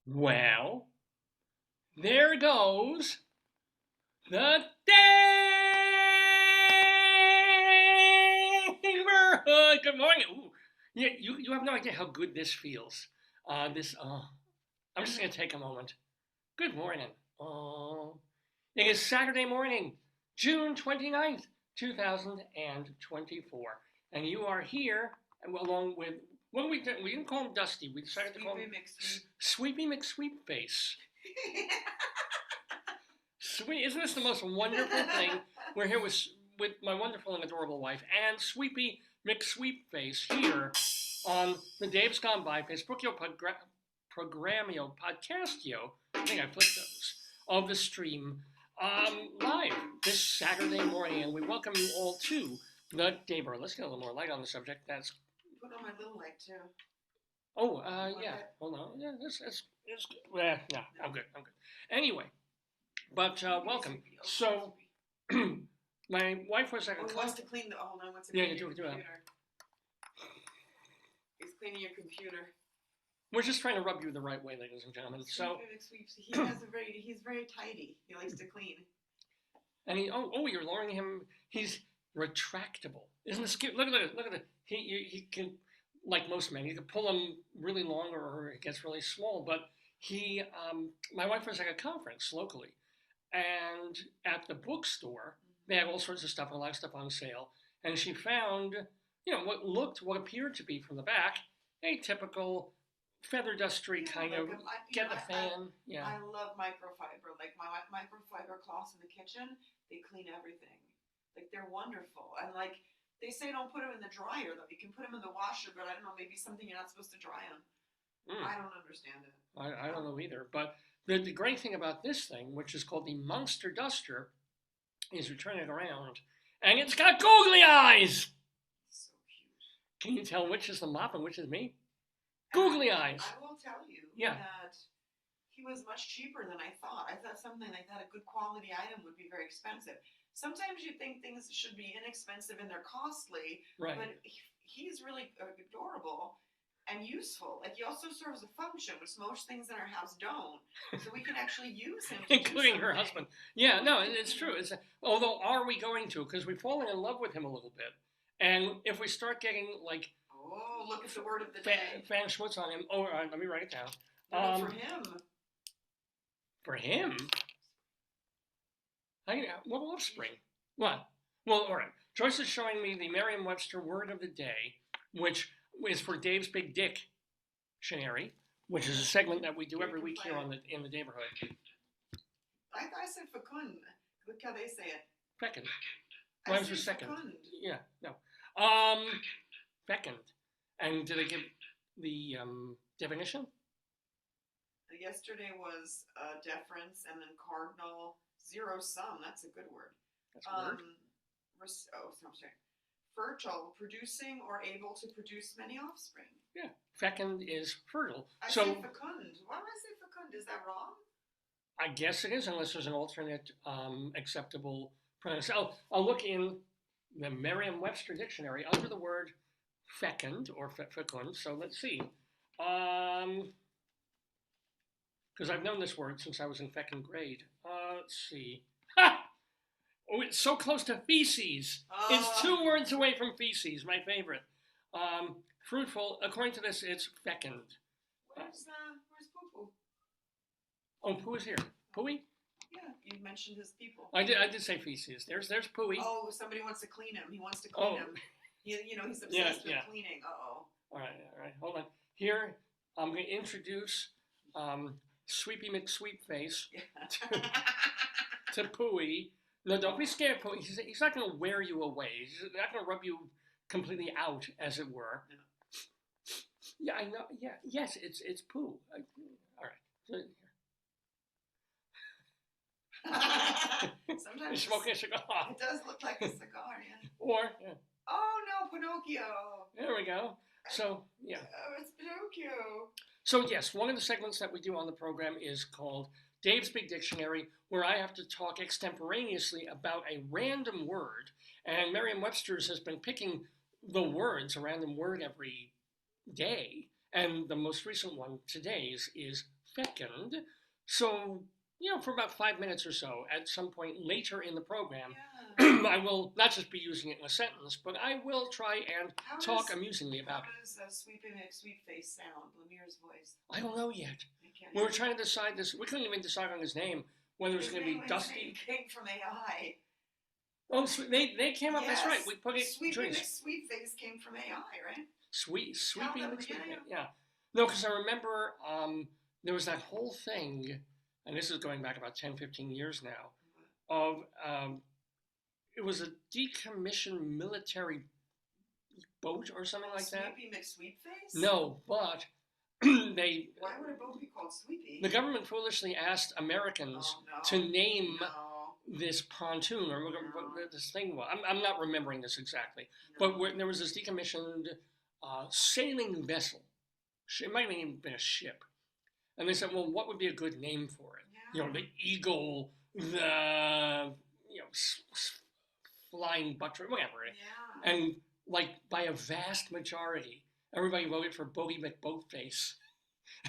Well, there goes the Daverhood. Good morning. Ooh, yeah, you have no idea how good this feels. I'm just gonna take a moment. Good morning. Oh, it is Saturday morning, June 29th, 2024, and you are here along with what we didn't call him Dusty. We decided to call him Sweepy McSweepFace. Sweet, isn't this the most wonderful thing? We're here with my wonderful and adorable wife and Sweepy McSweepFace here on the Dave's Gone By Facebookio Programmio Podcastio. I think I flipped those of the stream live this Saturday morning, and we welcome you all to the Daver. Let's get a little more light on the subject. That's put on my little light too. Oh, yeah. Hold on. Yeah, this no, I'm good. Anyway. But welcome. So, my wife was like, he wants to clean the. Hold on, what's yeah, you do that. He's cleaning your computer. We're just trying to rub you the right way, ladies and gentlemen. So he's very tidy. He likes to clean. And you're lowering him. He's retractable. Isn't this cute? Look at it. He can, like most men, you can pull him really long or it gets really small. But my wife was at a conference locally. And at the bookstore, they had all sorts of stuff, a lot of stuff on sale. And she found, what appeared to be from the back, a typical feather dustery kind of get the fan. I love microfiber. Like my microfiber cloths in the kitchen, they clean everything. Like they're wonderful. And like they say, don't put them in the dryer though. You can put them in the washer, but I don't know, maybe something you're not supposed to dry on. I don't understand it. I don't know either, but. The great thing about this thing, which is called the Monster Duster, is you turn it around, and it's got googly eyes! So cute. Can you tell which is the mop and which is me? Googly eyes! I will tell you that he was much cheaper than I thought. I thought something like that, a good quality item, would be very expensive. Sometimes you think things should be inexpensive and they're costly, right. But he's really adorable. And useful. Like he also serves a function, which most things in our house don't. So we can actually use him, including her husband. Yeah, no, it's true. Although, are we going to? Because we've fallen in love with him a little bit, and if we start getting like, look at the word of the day, fan schmutz on him. Oh, all right, let me write it down. For him. For him. What offspring? What? Well, all right. Joyce is showing me the Merriam-Webster word of the day, which is for Dave's Big Dictionary, which is a segment that we do every week here in the Daverhood. I said fecund. Look how they say it. Fecund. Rhymes with second. Fecund. Yeah, no. Fecund. And did they give the definition? Yesterday was deference and then cardinal, zero sum. That's a good word. That's a word? I'm sorry. Fertile, producing or able to produce many offspring. Yeah, fecund is fertile. I say fecund. Why do I say fecund? Is that wrong? I guess it is, unless there's an alternate acceptable pronunciation. I'll look in the Merriam-Webster dictionary under the word fecund or fecund. So let's see. Because I've known this word since I was in second grade. Let's see. Ha! Oh, it's so close to feces. It's 2 words away from feces, my favorite. Fruitful, according to this, it's fecund. Where's Poo-Poo? Oh, Pooh is here. Pooey? Yeah, you mentioned his people. I did say feces. There's Pooey. Oh, somebody wants to clean him. He wants to clean him. He's obsessed with cleaning. Uh-oh. All right. Hold on. Here, I'm going to introduce Sweepy McSweepFace to Pooey. No, don't be scared, Pooey. He's not going to wear you away. He's not going to rub you completely out, as it were. No. Yeah, I know. Yeah, yes, it's Pooh. All right. Sometimes you're smoking a cigar. It does look like a cigar, yeah. Yeah. Oh no, Pinocchio. There we go. So yeah. Oh, it's Pinocchio. So yes, one of the segments that we do on the program is called Dave's Big Dictionary, where I have to talk extemporaneously about a random word, and Merriam-Webster's has been picking the words, a random word every day, and the most recent one today's is fecund. So, for about 5 minutes or so, at some point later in the program, Yeah. I will not just be using it in a sentence, but I will try and talk amusingly about it. How does Sweepy McSweepFace sound? Lemire's voice. I don't know yet. I can't We were even- trying to decide this. We couldn't even decide on his name, whether it was His going to be name- Dusty. His name came from AI. Oh, they came up. That's right. Yes. We put it. Sweepy Joyce. McSweepFace came from AI, right? Sweepy Tell them, McSweepy. yeah. Yeah. No, because I remember there was that whole thing, and this is going back about 10, 15 years now, of it was a decommissioned military boat or something like that. Sweepy McSweepFace? No, but they. Why would a boat be called Sweepy? The government foolishly asked Americans Oh, no. to name No. this pontoon or what this thing was. I'm not remembering this exactly, No. but there was this decommissioned sailing vessel. It might have even been a ship, and they said, "Well, what would be a good name for it? Yeah. The eagle, the flying buttress, whatever." Yeah. And like by a vast majority, everybody voted for Bogey McBoatface,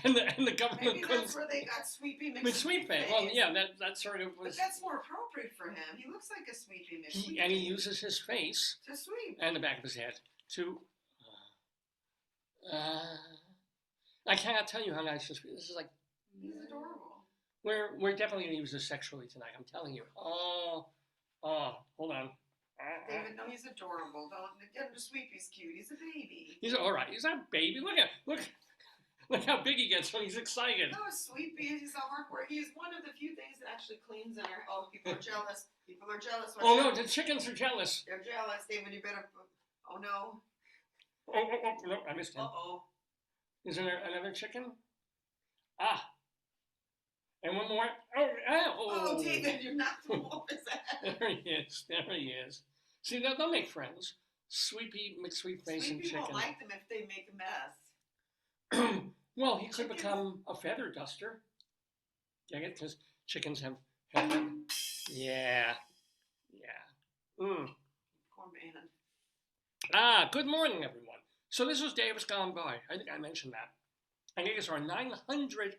and the government Maybe couldn't. that's where they got Sweepy McSweepFace. Well, yeah, that sort of was. But that's more appropriate for him. He looks like a Sweepy McSweepy. And he uses his face to sweep. and the back of his head to. I cannot tell you how nice this is. This is like. He's adorable. We're definitely gonna use this sexually tonight. I'm telling you. Oh, hold on. David, no, he's adorable. Don't get him to Sweepy's cute. He's a baby. He's all right. He's not a baby. Look how big he gets when he's excited. No, Sweepy, he's a hard work. He's one of the few things that actually cleans in our. Oh, people are jealous. People are jealous. Oh no, the chickens are jealous. They're jealous, David. You better. Oh no. Oh, no, I missed him. Uh-oh. Is there another chicken? Ah. And one more. Oh, David, you knocked him off his head. There he is. There he is. See, they'll make friends. Sweepy McSweepFace and Sweepy chicken. won't like them if they make a mess. Well, he could Chickens. become a feather duster. Get it? Because chickens have yeah. Poor man. Good morning, everyone. So this was Davis Gone By. I think I mentioned that. I think it's our 950th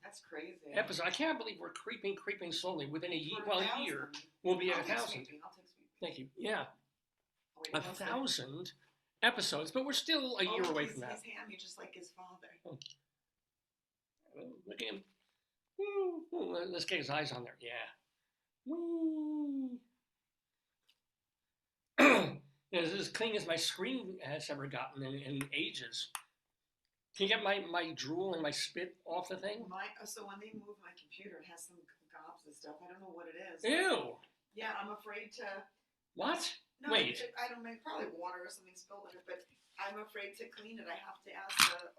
That's crazy. episode. I can't believe we're creeping slowly. Within a year, For a year, we'll be at I'll take 1,000. Sweepy. I'll take Sweepy. Thank you. Yeah, Oh, wait, 1,000 episodes, but we're still a year away from that. He's hammy just like his father. Look at him. Woo. Let's get his eyes on there. Yeah. Woo. This is as clean as my screen has ever gotten in ages. Can you get my drool and my spit off the thing? So when they move my computer, it has some gobs and stuff. I don't know what it is. Ew. Yeah, I'm afraid to. What? No, Wait. I don't know. Probably water or something spilled in it, but I'm afraid to clean it. I have to ask the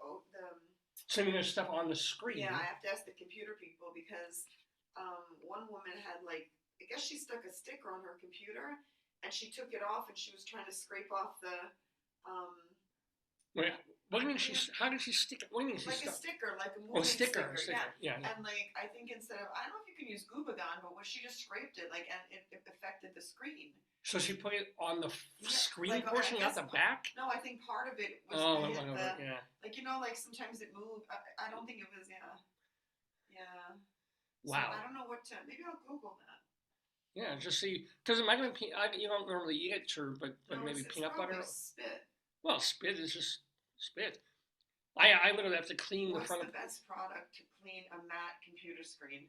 So there's stuff on the screen. Yeah, I have to ask the computer people because one woman had I guess she stuck a sticker on her computer and she took it off and she was trying to scrape off the Wait, what do you mean how did she stick it? What do you mean she like a stuck? sticker, like a moving sticker. Yeah. Yeah. And I think instead of I don't know if you can use Glubagon, but when she just scraped it, and it affected the screen. So she put it on the screen like, portion, I not the back? No, I think part of it was Yeah. sometimes it moved. I don't think it was yeah. Wow. So I don't know what to. Maybe I'll Google that. Yeah, just see, because it might have been, you don't normally eat it, sure, but No, maybe it's peanut probably butter. Spit. Well, spit is just spit. I literally have to clean the What's front the of. best product to clean a matte computer screen?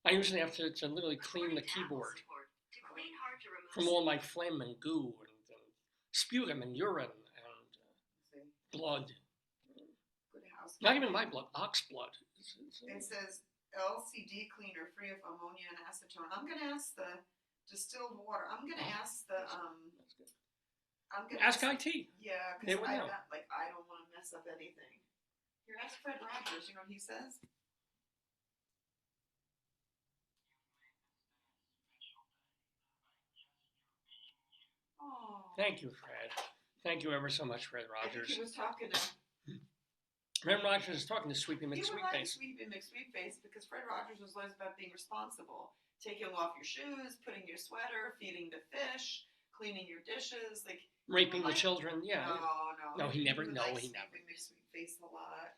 I usually have to literally clean the keyboard from all my phlegm and goo and sputum and urine and blood. Good house. Not even my blood, ox blood. It says LCD cleaner free of ammonia and acetone. I'm gonna ask the distilled water. I'm gonna ask the That's good. I'm gonna Ask IT. Yeah, They because would know. I don't want to mess up anything. Here, ask Fred Rogers. You know what he says? Oh. Thank you, Fred. Thank you ever so much, Fred I think Rogers. he was talking to. Fred Rogers is talking to Sweepy He would like McSweepFace. Sweepy McSweepFace because Fred Rogers was always about being responsible, taking off your shoes, putting your sweater, feeding the fish, cleaning your dishes, Raping the children, yeah. No. No, he never. would No, like he never. Sweepy McSweepFace a lot.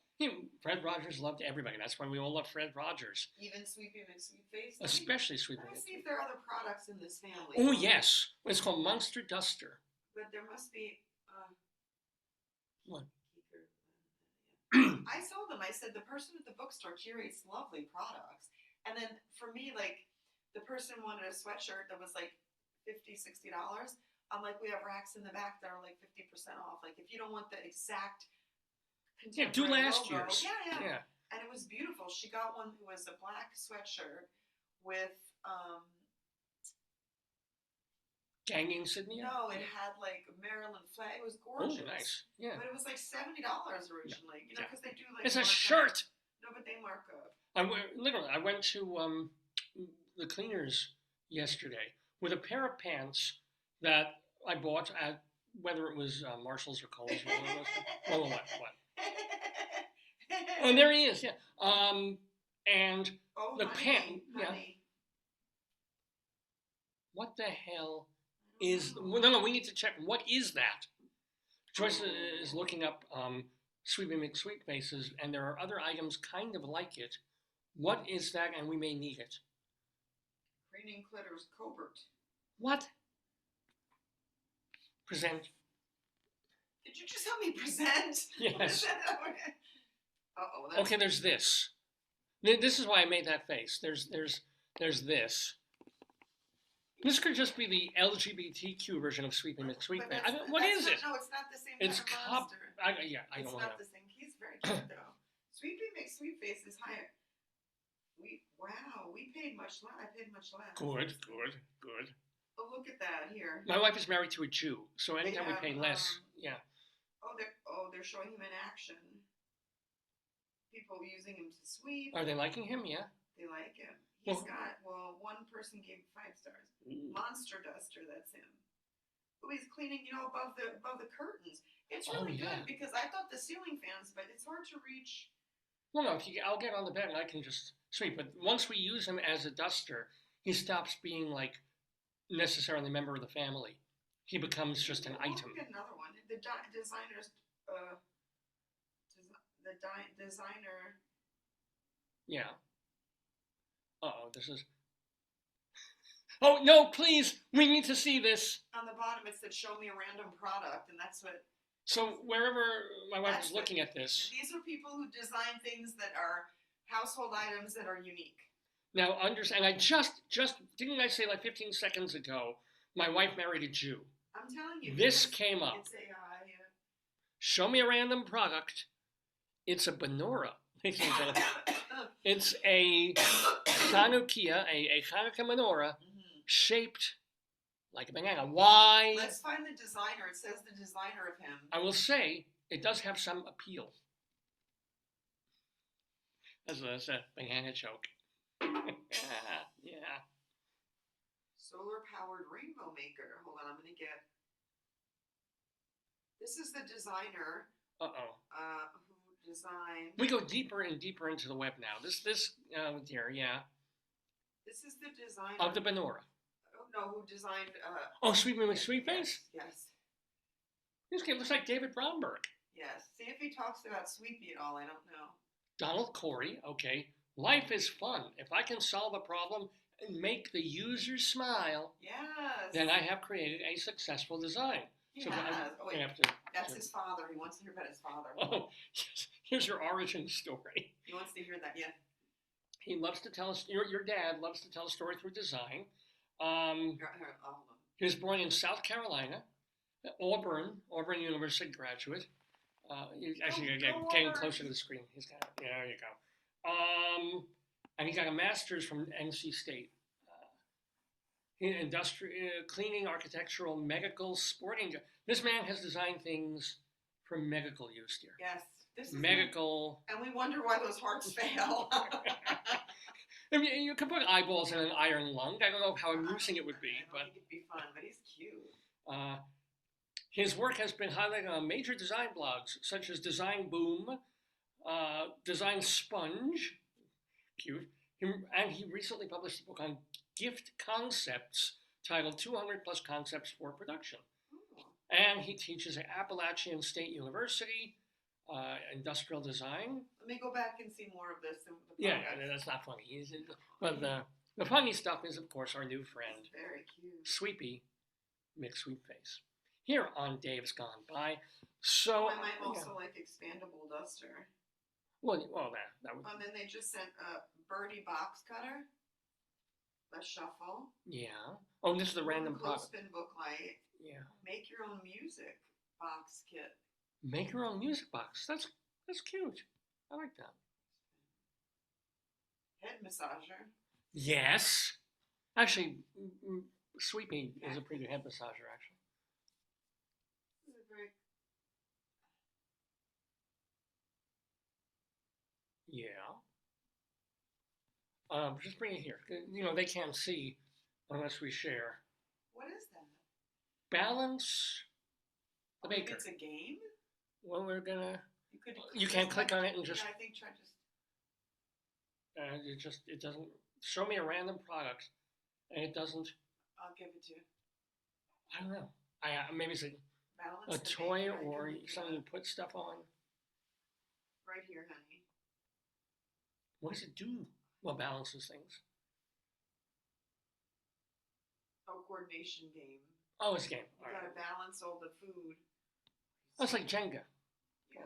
Fred Rogers loved everybody. That's why we all love Fred Rogers, Even Sweepy McSweepFace. especially Sweepy Let me see McSweepy. if there are other products in this family. Oh yes, it's called Monster Duster. But there must be. What? I told them, I said, the person at the bookstore curates lovely products. And then for me, like, the person wanted a sweatshirt that was like $50, $60. I'm like, we have racks in the back that are like 50% off. Like, if you don't want the exact Yeah, do contemporary last logo. year's. Yeah. And it was beautiful. She got one who was a black sweatshirt with, Gang insignia. no, it had like Maryland flag. It was Oh, gorgeous. nice. Yeah. But it was like $70 originally. You know, because they do like. It's a markup. shirt. No, but they mark up. I went to the cleaners yesterday with a pair of pants that I bought at whether it was Marshalls or Kohl's. What? And there he is. Yeah. And Oh, the honey, yeah. honey. What the hell is? No. We need to check. What is that? Joyce is looking up Sweepy McSweepFaces, and there are other items kind of like it. What is that? And we may need it. Preening Clitters Covert. What? Present. Did you just help me present? Yes. Uh-oh. Okay, there's this. This is why I made that face. There's this. This could just be the LGBTQ version of Sweepy McSweepFace. What is it? No, it's not the same It's kind of cop. monster. I don't It's know. not the same. He's very cute though. Sweepy McSweepFace is higher. We paid much less. I paid much less. Good. Oh, look at that here. My wife is married to a Jew, so anytime we have, pay less, yeah. They're showing him in action. People using him to sweep. Are they liking him? Yeah. They like him. He's Well- got, one person gave 5 stars. Ooh. Monster Duster, that's him. Oh, he's cleaning, above the curtains. It's Oh, really yeah. good because I thought the ceiling fans, but it's hard to reach. Well, no, I'll get on the bed and I can just sweep. But once we use him as a duster, he stops being like necessarily a member of the family. He becomes just an item. Get another one. The designer's, designer. Yeah. This is. Oh no! Please, we need to see this. On the bottom, it said, "Show me a random product," and that's what. So wherever my wife is looking at this. These are people who design things that are household items that are unique. Now, understand, I just didn't I say like 15 seconds ago, my wife married a Jew. I'm telling you. This came up. It's AI. Show me a random product. It's a menorah. It's a Chanukia, a Hanukkah menorah shaped like a banana. Why? Let's find the designer. It says the designer of him. I will say it does have some appeal. That's a banana joke. Yeah. Solar powered rainbow maker. Hold on, I'm gonna get. This is the designer. Who designed. We go deeper and deeper into the web now. This here, yeah. This is the designer of the menorah. Oh no, who designed? Sweepy McSweepFace. Yes. This kid looks like David Bromberg. Yes. See if he talks about Sweepy at all. I don't know. Donald Corey. Okay. Life is fun. If I can solve a problem and make the user smile, yes, then I have created a successful design. He so has. Oh, wait. That's his his father. He wants to hear about his father. Oh, here's your origin story. He wants to hear that. Yeah. He loves to tell us. Your dad loves to tell a story through design. He was born in South Carolina, Auburn University graduate. Actually, getting closer to the screen. He's got. Yeah, there you go. And he got a master's from NC State. In industrial cleaning, architectural, medical, sporting. This man has designed things for medical use, dear. Yes, this is medical. And we wonder why those hearts fail. I mean, you could put eyeballs in an iron lung. I don't know how amusing it would be, but it'd be fun. But he's cute. His work has been highlighted on major design blogs such as Design Boom, Design Sponge, cute, and he recently published a book on gift concepts titled 200 Plus Concepts for Production. And he teaches at Appalachian State University. industrial design. Let me go back and see more of this. Yeah, that's not funny. But the funny stuff is, of course, our new friend, Very cute. Sweepy, McSweepFace, here on Dave's Gone By. So I might also like expandable duster. Well, that would. And then they just sent a birdie box cutter, a shuffle. Yeah. Oh, this is the random product. Clothespin book light. Yeah. Make your own music box kit. Make your own music box. That's cute. I like that. Head massager. Yes. Actually, Sweepy is a pretty good head massager, actually. This is very... Yeah. Just bring it here. They can't see unless we share. What is that? Balance the baker. It's a game? Well, we're gonna. You can't click on it and just. Yeah, I think try just. It doesn't show me a random product, and it doesn't. I'll give it to you. I don't know. Maybe it's a Balance toy baker. or something you put stuff on. Right here, honey. What does it do? Well, balances things. Oh, coordination game. Oh, it's a game. You gotta balance all the food. Oh, it's like Jenga. Yes.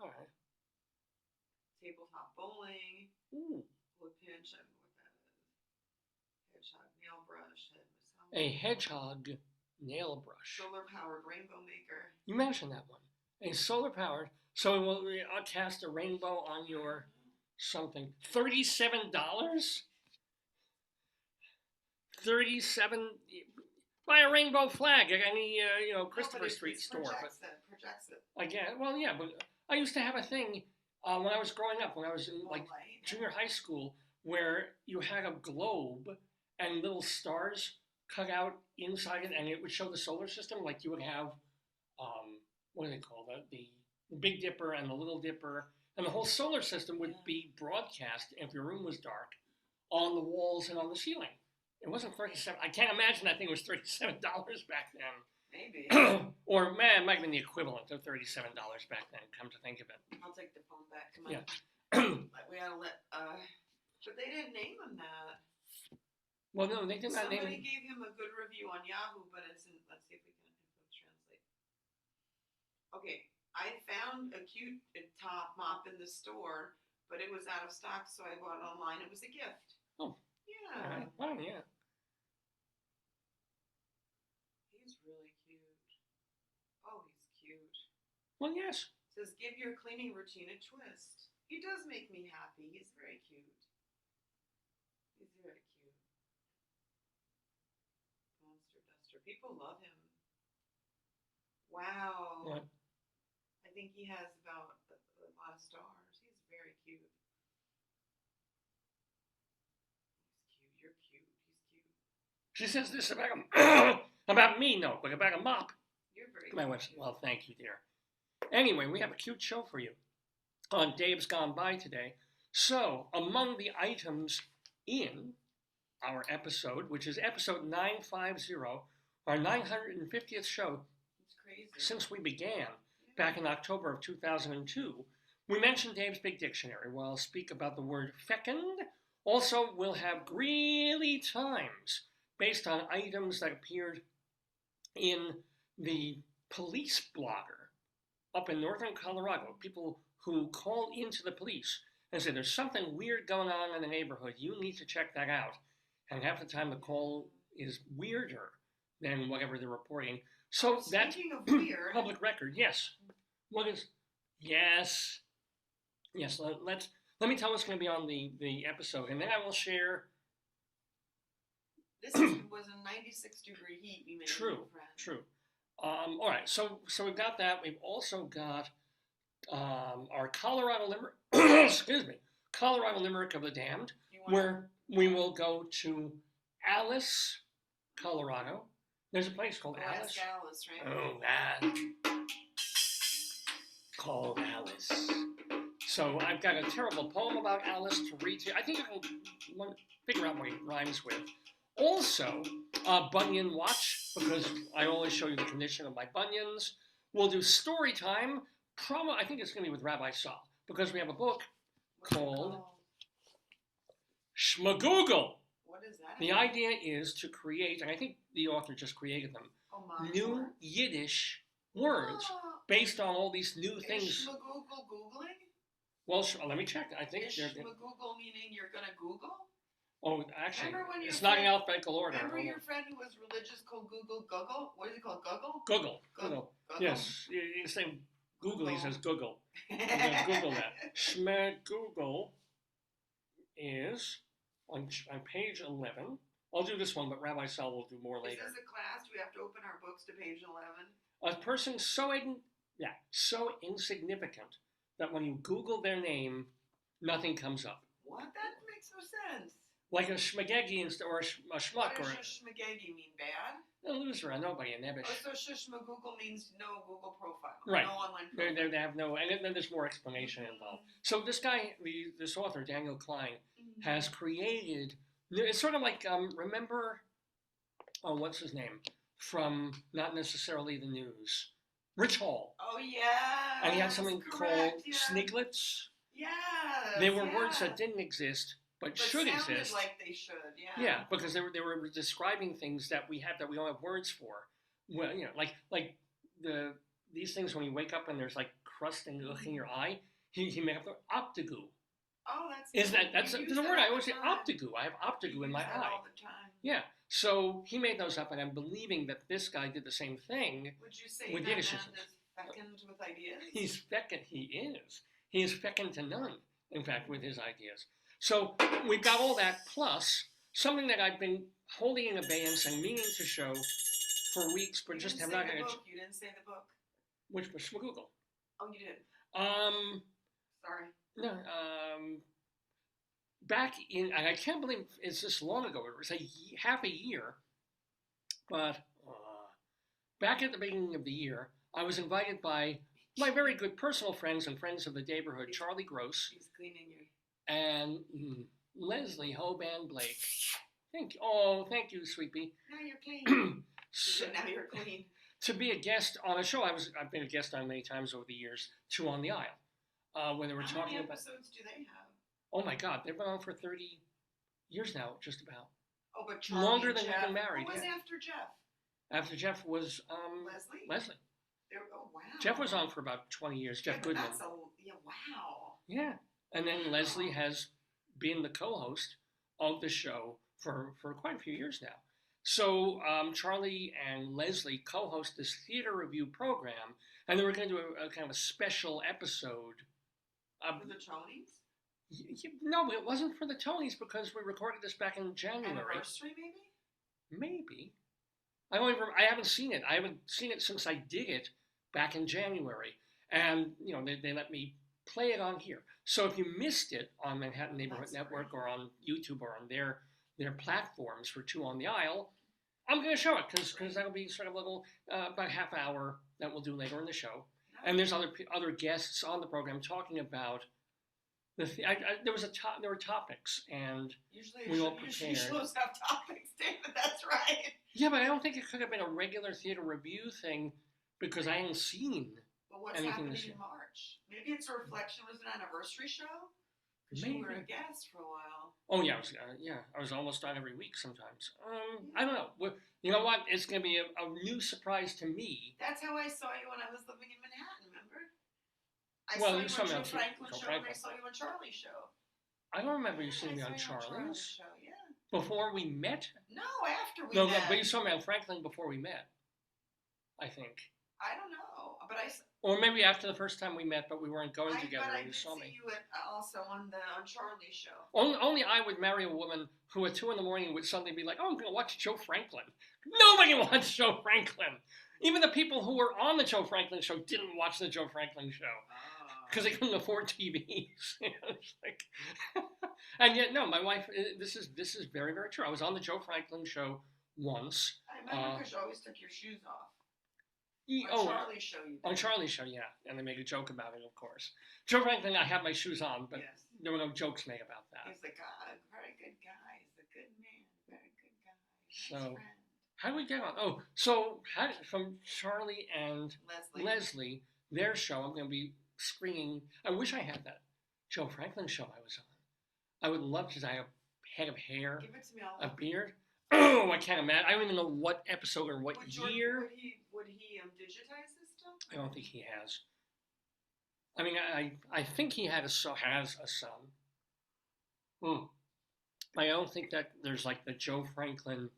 All right. Tabletop bowling. Ooh. Wood pinch. I don't know what that is. Hedgehog nail brush. Head massage. A hedgehog nail brush. Solar powered rainbow maker. You mentioned that one. A solar powered. So it will cast a rainbow on your something. $37? 37. Buy a rainbow flag at any Christopher Street store. Projects it. Again, well, yeah, but I used to have a thing when I was growing up, when I was in junior high school, where you had a globe and little stars cut out inside it, and it would show the solar system. Like you would have, what do they call that? The Big Dipper and the Little Dipper, and the whole solar system would be broadcast if your room was dark on the walls and on the ceiling. It wasn't $37. I can't imagine that thing was $37 back then. Maybe. Or man, it might have been the equivalent of $37 back then. Come to think of it. I'll take the phone back. Come on. Yeah. We gotta let. But they didn't name him that. Well, no, they did not name Somebody him. gave him a good review on Yahoo, but it's in. Let's see if we can translate. Okay, I found a cute top mop in the store, but it was out of stock, so I bought it online. It was a gift. Oh. Yeah. Oh, yeah. He's really cute. Oh, he's cute. Well, yes. It says, give your cleaning routine a twist. He does make me happy. He's very cute. He's very cute. Monster Duster. People love him. Wow. What? I think he has about a lot of stars. He's very cute. You're cute. He's cute. She says this about about me, no, but about a mop. You're very My wife said, well, thank you, dear. Anyway, we have a cute show for you on Dave's Gone By today. So, among the items in our episode, which is episode 950, our 950th show It's crazy. since we began back in October of 2002, we mentioned Dave's Big Dictionary. Well, I'll speak about the word fecund. Also, we'll have Greeley Times, based on items that appeared in the police blogger up in northern Colorado. People who call into the police and say, there's something weird going on in the neighborhood. You need to check that out. And half the time the call is weirder than whatever they're reporting. So that's weird, public record. Yes. What is? Yes. Yes. Let me tell what's going to be on the episode, and then I will share. This was a 96-degree heat. We made True. All right. So we've got that. We've also got our Colorado Limerick. Excuse me. Colorado Limerick of the Damned, where we will go to Alice, Colorado. There's a place called Alice. Alice, right? Oh, that. Called Alice. So I've got a terrible poem about Alice to read to you. I think I can figure out what it rhymes with. Also, Bunion Watch, because I always show you the condition of my bunions. We'll do story time, Probably, I think it's going to be with Rabbi Saul because we have a book What's it called Shmegoogle. What is that? The idea is to create, and I think the author just created them, new Yiddish words based on all these new things. Is Shmegoogle Googling? Well, let me check. I think is Shmegoogle meaning you're going to Google? Oh, actually, when it's not in alphabetical order. Remember your friend who was religious called Google? What is it called? Google. Google. Yes, you say Google, he says Google. Google that. Shmegoogle is on page 11. I'll do this one, but Rabbi Sal will do more later. Is this a class? Do we have to open our books to page 11? A person so insignificant that when you Google their name, nothing comes up. What? That makes no sense. Like a Shmegegi or a Schmuck. What does Shmegegi mean? Bad? A loser, a nobody, a nebbish. Oh, so Shmegoogle means no Google profile. Right. No online profile. They have no, and then there's more explanation involved. So this guy, this author, Daniel Klein, has created, it's sort of like, remember, what's his name? From not necessarily the news. Rich Hall. Oh, yeah. And he had something called sniglets. Yeah. They were words that didn't exist, but should exist. Like they should, yeah. Yeah, because they were describing things that we don't have words for. Well, like these things when you wake up and there's like crust in your eye. He made up the optigoo. Oh, that's the word I always say optigoo. I have optigoo in my eye. All the time. Yeah. So he made those up, and I'm believing that this guy did the same thing. Would you say with that man Yiddish is fecund with ideas? He's fecund. He is. He is fecund to none. In fact, with his ideas. So we've got all that plus something that I've been holding in abeyance and meaning to show for weeks, but just have not had. You didn't say the book. Which was Shmegoogle. Oh, you did. Sorry. No. Back in, and I can't believe it's this long ago. It was half a year, but back at the beginning of the year, I was invited by my very good personal friends and friends of the Daverhood, Charlie Gross. He's cleaning you. And Leslie Hoban Blake. Thank you, Sweepy. Now you're clean. Now you're clean. To be a guest on a show I've been a guest on many times over the years, Two on the Aisle, when they were talking about. How many episodes do they have? Oh my God, they've been on for 30 years now, just about. Oh, but Charlie longer than Jeff. they've been married. Who was after Jeff? After Jeff was Leslie. Oh wow. Jeff was on for about 20 years. Jeff Goodman. Wow. Yeah. And then Leslie has been the co-host of the show for quite a few years now. So Charlie and Leslie co-host this theater review program, and they were going to do a kind of a special episode. For the Tonys? No, it wasn't for the Tonys because we recorded this back in January. Anniversary, maybe? Maybe. I haven't seen it. I haven't seen it since I did it back in January, and they let me play it on here. So if you missed it on Manhattan Neighborhood Network or on YouTube or on their platforms for Two on the Aisle, I'm going to show it because that'll be sort of a little about half hour that we'll do later in the show. And there's other guests on the program talking about there were topics, and we all prepared. Usually shows have topics, David. That's right. Yeah, but I don't think it could have been a regular theater review thing because I hadn't seen. But what's happening in March? Maybe it's a reflection. Was it an anniversary show? Because you were a guest for a while. Oh yeah, I was almost on every week sometimes. I don't know. Well, you know what? It's going to be a new surprise to me. That's how I saw you when I was living in Manhattan. Remember? I saw you on Joe Franklin's show, and I saw you on Charlie's show. I don't remember you seeing me on Charlie's show. Yeah. Before we met? No, after we met. No, but you saw me on Franklin before we met. I think. I don't know, but or maybe after the first time we met, but we weren't going together. But I and you saw me. I did see you also on Charlie's show. Only I would marry a woman who at 2 a.m. would suddenly be like, "Oh, I'm going to watch Joe Franklin." Nobody watched Joe Franklin. Even the people who were on the Joe Franklin show didn't watch the Joe Franklin show because they couldn't afford TVs. And yet, no, my wife. This is very, very true. I was on the Joe Franklin show once. I remember because you always took your shoes off. Charlie's show, you did. On Charlie's show, yeah, and they make a joke about it, of course. Joe Franklin, I had my shoes on, but there were no jokes made about that. He's a very good guy. He's a good man, very good guy. So, how do we get on? Oh, so from Charlie and Leslie their show, I'm going to be screening. I wish I had that Joe Franklin show I was on. I would love to. I have a head of hair, Give it to me. a beard. Oh, I can't imagine. I don't even know what episode or what year. Would he digitize this stuff? I don't think he has. I mean, I think he has a son. I don't think that there's like the Joe Franklin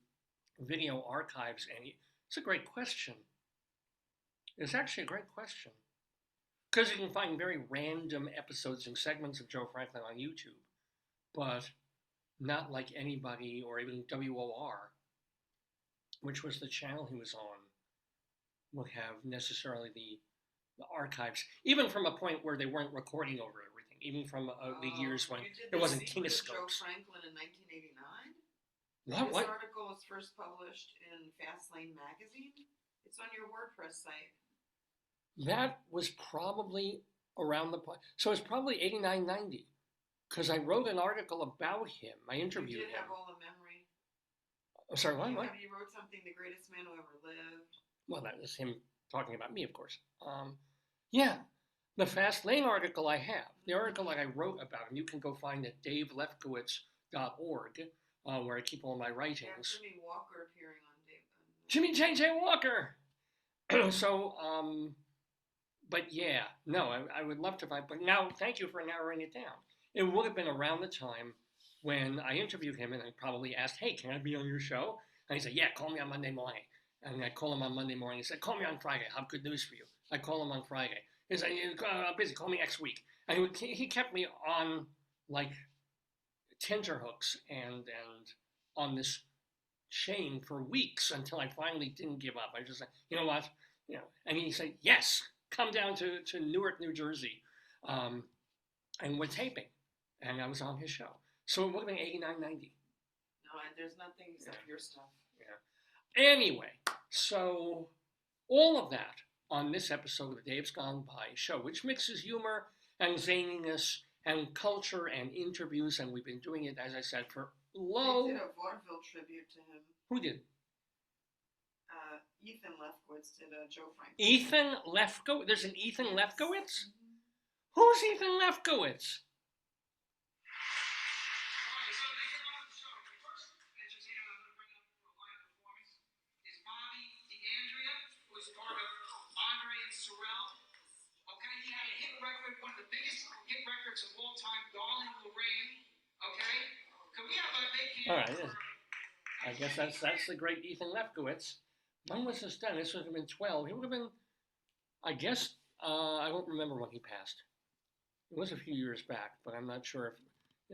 video archives. It's a great question. It's actually a great question. Because you can find very random episodes and segments of Joe Franklin on YouTube, but not like anybody or even WOR, which was the channel he was on, would have necessarily the archives, even from a point where they weren't recording over everything, even from the years when there wasn't kinescopes. Joe Franklin in 1989? This article was first published in Fastlane magazine. It's on your WordPress site. That was probably around the point. So it's probably 89, 90. Because I wrote an article about him. I interviewed him. You did have all the memory. Oh, sorry, what? You wrote something, the greatest man who ever lived. Well, that was him talking about me, of course. Yeah, the Fastlane article I have. The article that I wrote about him, you can go find at davelefkowitz.org, where I keep all my writings. Yeah, Jimmy Walker appearing on Dave. Jimmy J.J. Walker! So, but yeah, no, I would love to find, but now, thank you for narrowing it down. It would have been around the time when I interviewed him and I probably asked, hey, can I be on your show? And he said, yeah, call me on Monday morning. And I call him on Monday morning. He said, call me on Friday. I have good news for you. I call him on Friday. He said, I'm busy. Call me next week. And he kept me on like tenterhooks and on this chain for weeks until I finally didn't give up. I just said, you know what? You know, and he said, yes, come down to Newark, New Jersey. And we're taping. And I was on his show. So it would have been 89, 90. No, there's nothing except your stuff. Yeah. Anyway, so all of that on this episode of the Dave's Gone By show, which mixes humor and zaniness and culture and interviews, and we've been doing it, as I said, for low. They did a vaudeville tribute to him. Who did? Ethan Lefkowitz did a Joe Franklin. Ethan Lefkowitz? There's an Ethan Lefkowitz? Mm-hmm. Who's Ethan Lefkowitz? All right, I guess that's the great Ethan Lefkowitz. When was this done? This would have been 12. He would have been, I guess, I don't remember when he passed. It was a few years back, but I'm not sure if,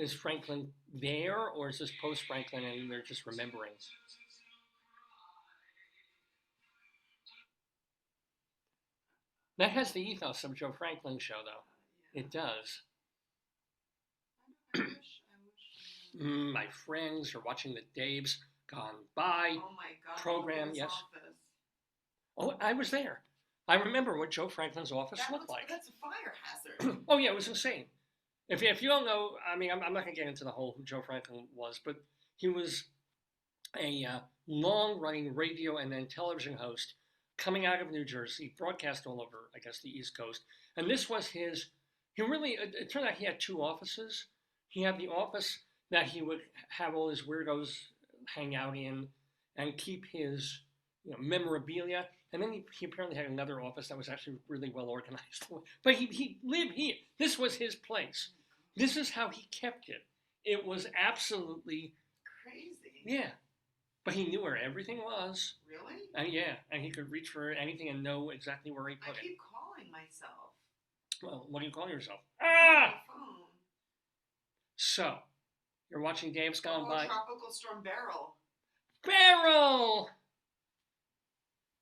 is Franklin there or is this post-Franklin and they're just remembering? That has the ethos of Joe Franklin's show, though. It does. My friends are watching the Dave's Gone By program. Yes. Office. Oh, I was there. I remember what Joe Franklin's office looked like. That's a fire hazard. Oh yeah, it was insane. If you don't know, I mean, I'm not going to get into the whole who Joe Franklin was, but he was a long-running radio and then television host coming out of New Jersey, broadcast all over, I guess, the East Coast. And this was his. It turned out he had two offices. He had the office that he would have all his weirdos hang out in and keep his memorabilia. And then he apparently had another office that was actually really well organized. But he lived here. This was his place. This is how he kept it. It was absolutely crazy. Yeah. But he knew where everything was. Really? And yeah, and he could reach for anything and know exactly where he put it. I keep calling myself. Well, what do you call yourself? My phone. So, you're watching Dave's Gone By. Tropical Storm Beryl. Beryl!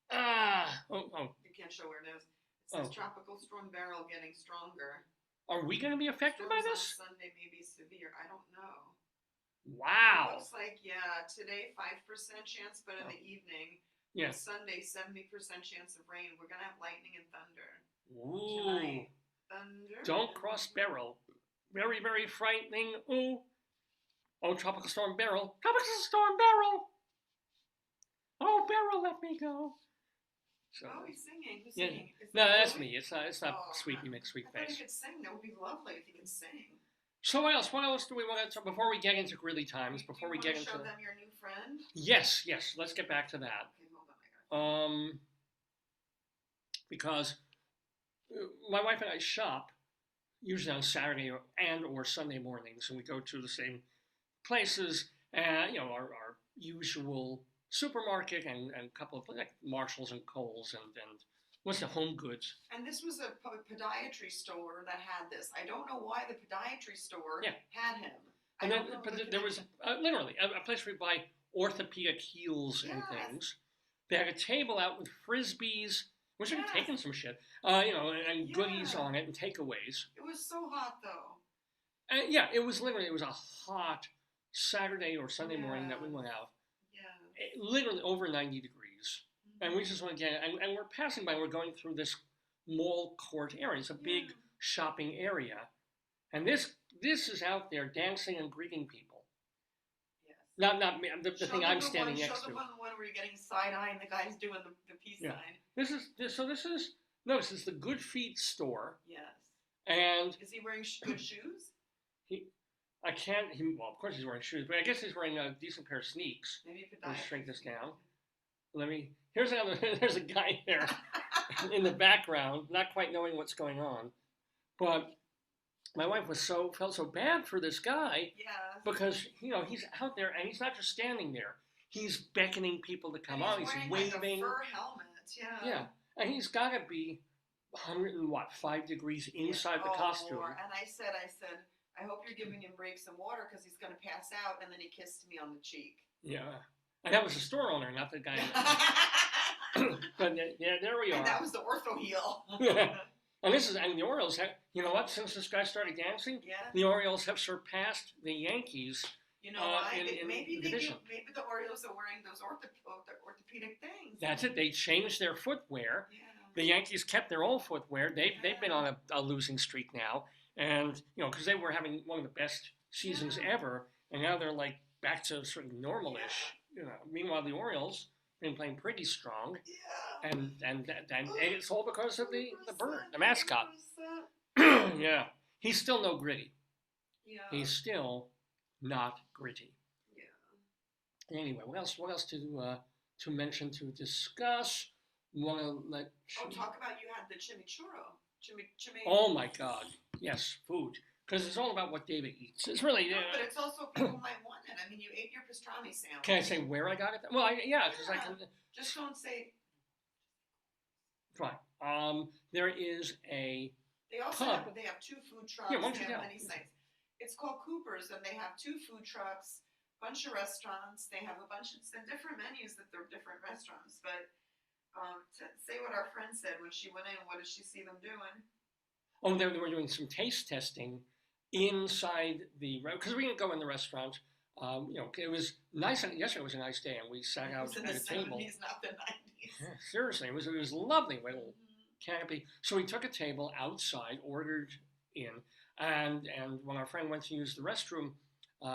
You can't show where it is. It says Tropical Storm Beryl getting stronger. Are we going to be affected by this? Sunday may be severe. I don't know. Wow. It looks like, today 5% chance, but in the evening, Sunday 70% chance of rain. We're going to have lightning and thunder. Ooh. Tonight. Thunder. Don't cross Beryl. Very, very frightening. Ooh. Oh, Tropical Storm Beryl. Tropical Storm Beryl! Oh, Beryl, let me go. So Oh, he's singing. Who's yeah, singing? Is no, that that's Greeley? me. It's not Oh, Sweepy I thought he McSweepFace. could sing. That would be lovely if he can sing. So what else? What else do we want to before we get into Greeley times? Do Before you we want get to into show them your new friend? yes, let's get back to that. Okay, hold on. Because my wife and I shop usually on Saturday or Sunday mornings, and we go to the same places, our usual supermarket and a couple of like Marshalls and Kohl's and what's the Home Goods. And this was a podiatry store that had this. I don't know why the podiatry store had him. And then, but there was literally a place where you buy orthopedic heels and things. They had a table out with frisbees. We should have taken some shit, and goodies on it and takeaways. It was so hot though. It was a hot Saturday or Sunday morning that we went out. Yeah. Literally over 90 degrees. And we just went again, and we're passing by, we're going through this mall court area. It's a big shopping area. And this is out there dancing and greeting people. Yes. Not me, the thing I'm standing next to. Show the one where you're getting side-eye and the guy's doing the peace sign. This is the Good Feet store. Yes. And is he wearing good shoes? Well, of course he's wearing shoes, but I guess he's wearing a decent pair of sneaks. Maybe Let's shrink this down. There's a guy there in the background, not quite knowing what's going on. But my wife felt so bad for this guy because, he's out there and he's not just standing there. He's beckoning people to come on. He's waving. Like a fur helmet, Yeah. And he's got to be 5 degrees inside the costume. Lord. And I said, I hope you're giving him Brave some water because he's going to pass out. And then he kissed me on the cheek. Yeah. And that was the store owner, not the guy. But there we are. And that was the ortho heel. And the Orioles have, you know what, since this guy started dancing, the Orioles have surpassed the Yankees. You know why? Maybe the division. Maybe the Orioles are wearing those orthopedic things. That's it. They changed their footwear. Yeah. The Yankees kept their old footwear. They've been on a losing streak now. And, because they were having one of the best seasons ever. And now they're like back to sort of normalish. Meanwhile, the Orioles been playing pretty strong. Yeah. And it's all because of the bird, the mascot. Yeah. He's still no Gritty. Yeah. He's still not Gritty. Yeah. Anyway, what else to mention, to discuss? Want to let? Talk about you had the chimichurro. Oh my God! Yes, food. Because it's all about what David eats. It's really. But it's also people might want it. I mean, you ate your pastrami sandwich. Can I say where I got it? Well, because I can. Just don't say. Fine. There is a. They also pub. They have 2 food trucks. Yeah, why don't you they have tell? many sites. It's called Kooper's, and they have 2 food trucks, bunch of restaurants. They have a bunch of different menus that they're different restaurants. But to say what our friend said when she went in, what did she see them doing? Oh, they were doing some taste testing inside because we didn't go in the restaurant. It was nice. Yesterday was a nice day, and we sat out at a table. It was in the 70s, not the 90s. Yeah, seriously, it was lovely little canopy. So we took a table outside, ordered in, and when our friend went to use the restroom,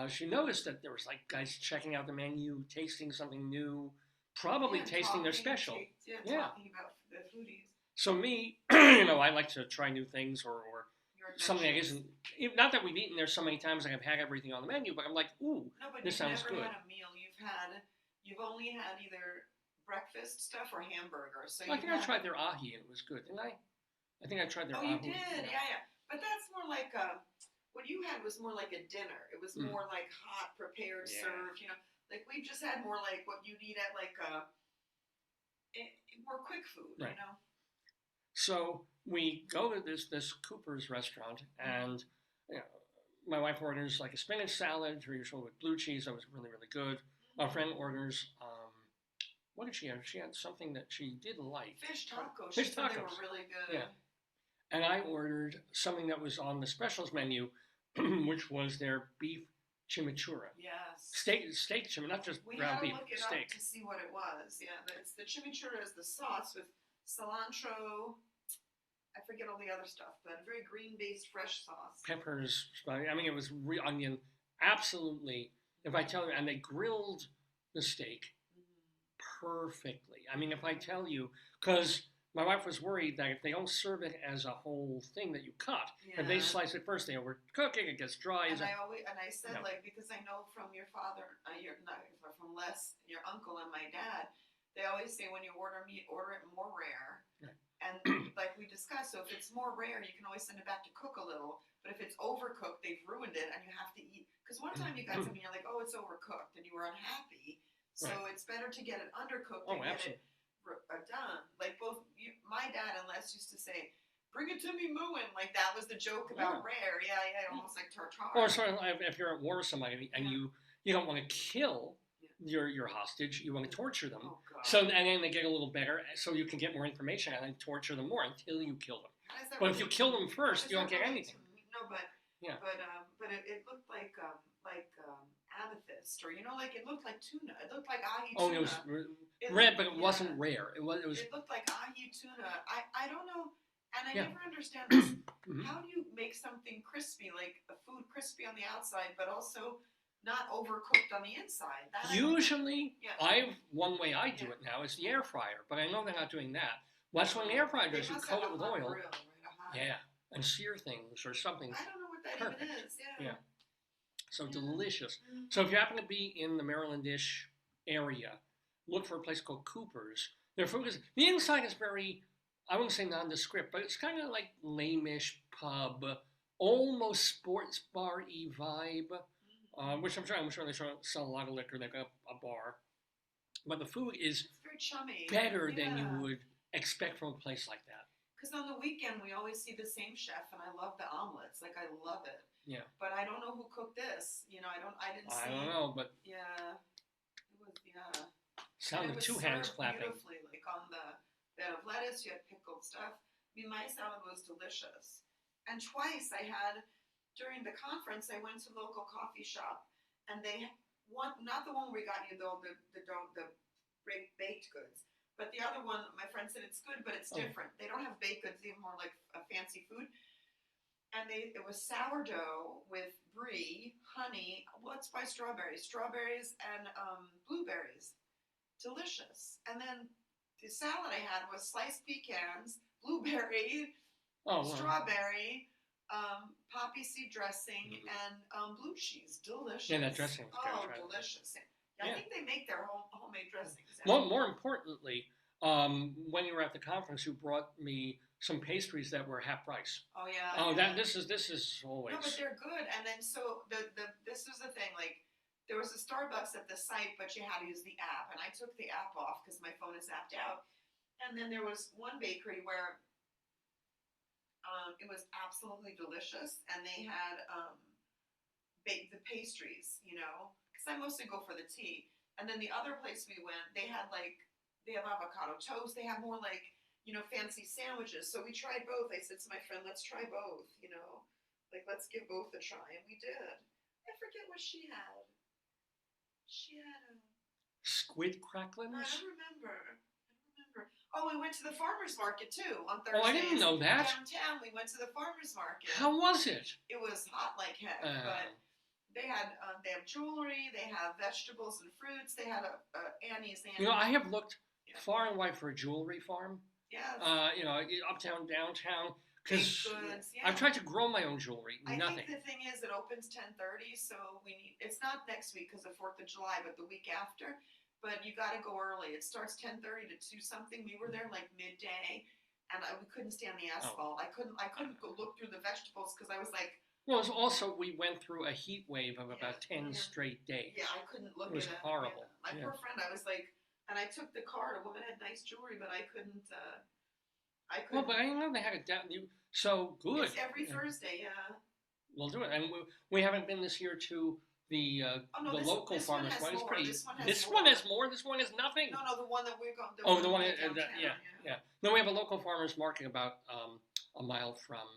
she noticed that there was like guys checking out the menu, tasting something new, probably tasting their special. Talking about the foodies. So me, I like to try new things or something that isn't. Not that we've eaten there so many times, I've had everything on the menu, but I'm like, ooh, this sounds good. You've never had a meal. You've only had either breakfast stuff or hamburger. So I think I tried their ahi and it was good, didn't I? I think I tried their ahi. Oh, you did? Yeah. But that's more like what you had was more like a dinner. It was more like hot, prepared, served. Like we just had more like what you'd eat at like more quick food. Right. So we go to this Kooper's restaurant, and my wife orders like a spinach salad, her usual with blue cheese. That was really, really good. Our friend orders, what did she have? She had something that she did like. Fish tacos. Fish tacos. They were really good. Yeah. And I ordered something that was on the specials menu, which was their beef chimichurri. Yes. Steak chimichurri, not just ground beef. We had to look it up to see what it was. Yeah, it's the chimichurri is the sauce with cilantro. I forget all the other stuff, but a very green-based fresh sauce. Peppers. I mean, it was onion. Absolutely. If I tell you, and they grilled the steak perfectly. I mean, if I tell you, because my wife was worried that if they don't serve it as a whole thing that you cut, if they slice it first, they overcook it, it gets dry. And I said like, because I know from your father, from Les, your uncle and my dad, they always say when you order meat, order it more rare. Right. And like we discussed, so if it's more rare, you can always send it back to cook a little. But if it's overcooked, they've ruined it, and you have to eat. Because one time you got something, you're like, oh, it's overcooked, and you were unhappy. So it's better to get it undercooked and get it done. Like my dad and Les used to say, bring it to me mooing. Like that was the joke about rare. Yeah, almost like tartare. Or sort of if you're at war with somebody and you don't want to kill your hostage, you want to torture them. Oh, God. So and then they get a little better, so you can get more information and then torture them more until you kill them. But if you kill them first, you don't get anything. No, but it looked like amethyst, or like it looked like tuna. It looked like ahi tuna. Oh, it was red, but it wasn't rare. It was. It looked like ahi tuna. I don't know, and I never understand this. How do you make something crispy, like a food crispy on the outside, but also not overcooked on the inside? Usually, one way I do it now is the air fryer, but I know they're not doing that. That's when the air fryer does. You coat it with oil. And sear things or something. I don't know what that even is. Yeah. So delicious. So if you happen to be in the Marylandish area, look for a place called Kooper's. Their food is, the inside is very, I wouldn't say nondescript, but it's kind of like lame-ish pub, almost sports bar-y vibe, which I'm sure they sell a lot of liquor. They've got a bar. But the food is very chummy. Better than you would expect from a place like that. Because on the weekend, we always see the same chef, and I love the omelets. Like, I love it. Yeah. But I don't know who cooked this. I didn't see. I don't know, but. Yeah. It was, Sounded two hands clapping. Beautifully, like on the bed of lettuce, you had pickled stuff. I mean, my salad was delicious. And twice during the conference, I went to a local coffee shop, and not the one where we got you, though, the baked goods. But the other one, my friend said it's good, but it's different. They don't have baked goods, even more like a fancy food. And it was sourdough with brie, honey. Let's buy strawberries and blueberries. Delicious. And then the salad I had was sliced pecans, blueberry, strawberry, poppy seed dressing, and blue cheese. Delicious. Yeah, that dressing was good. Delicious. I think they make their homemade dressings. More importantly, when you were at the conference, you brought me some pastries that were half price. Oh yeah. Oh, this is always. No, but they're good. And then so this was the thing. Like there was a Starbucks at the site, but you had to use the app, and I took the app off because my phone is apped out. And then there was one bakery where it was absolutely delicious, and they had baked the pastries, because I mostly go for the tea. And then the other place we went, they have avocado toast. They have more like, fancy sandwiches. So we tried both. I said to my friend, let's try both, like let's give both a try. And we did. I forget what she had. She had a squid cracklings? I don't remember. Oh, we went to the farmer's market too on Thursday. Oh, I didn't know that. Downtown, we went to the farmer's market. How was it? It was hot like heck, but they have jewelry, they have vegetables and fruits, they had a Annie's. I have looked far and wide for a jewelry farm. Yes. Uptown, downtown, because yeah. I've tried to grow my own jewelry. Nothing. I think the thing is, it opens 10:30, so it's not next week because of 4th of July, but the week after. But you got to go early. It starts 10:30 to 2 something. We were there like midday, and we couldn't stand the asphalt. I couldn't go look through the vegetables because I was like. Well, it was also we went through a heat wave of about 10 straight days. Yeah, I couldn't look. It was horrible. My poor friend. I was like, and I took the card. A woman had nice jewelry, but I couldn't. Well, but I didn't know they had it down. So good. It's every Thursday. Yeah. We'll do it, and we haven't been this year to. The local farmers one is pretty. This one has more. This one has nothing. No, the one that we're going. The one yeah. Then we have a local farmers market about a mile from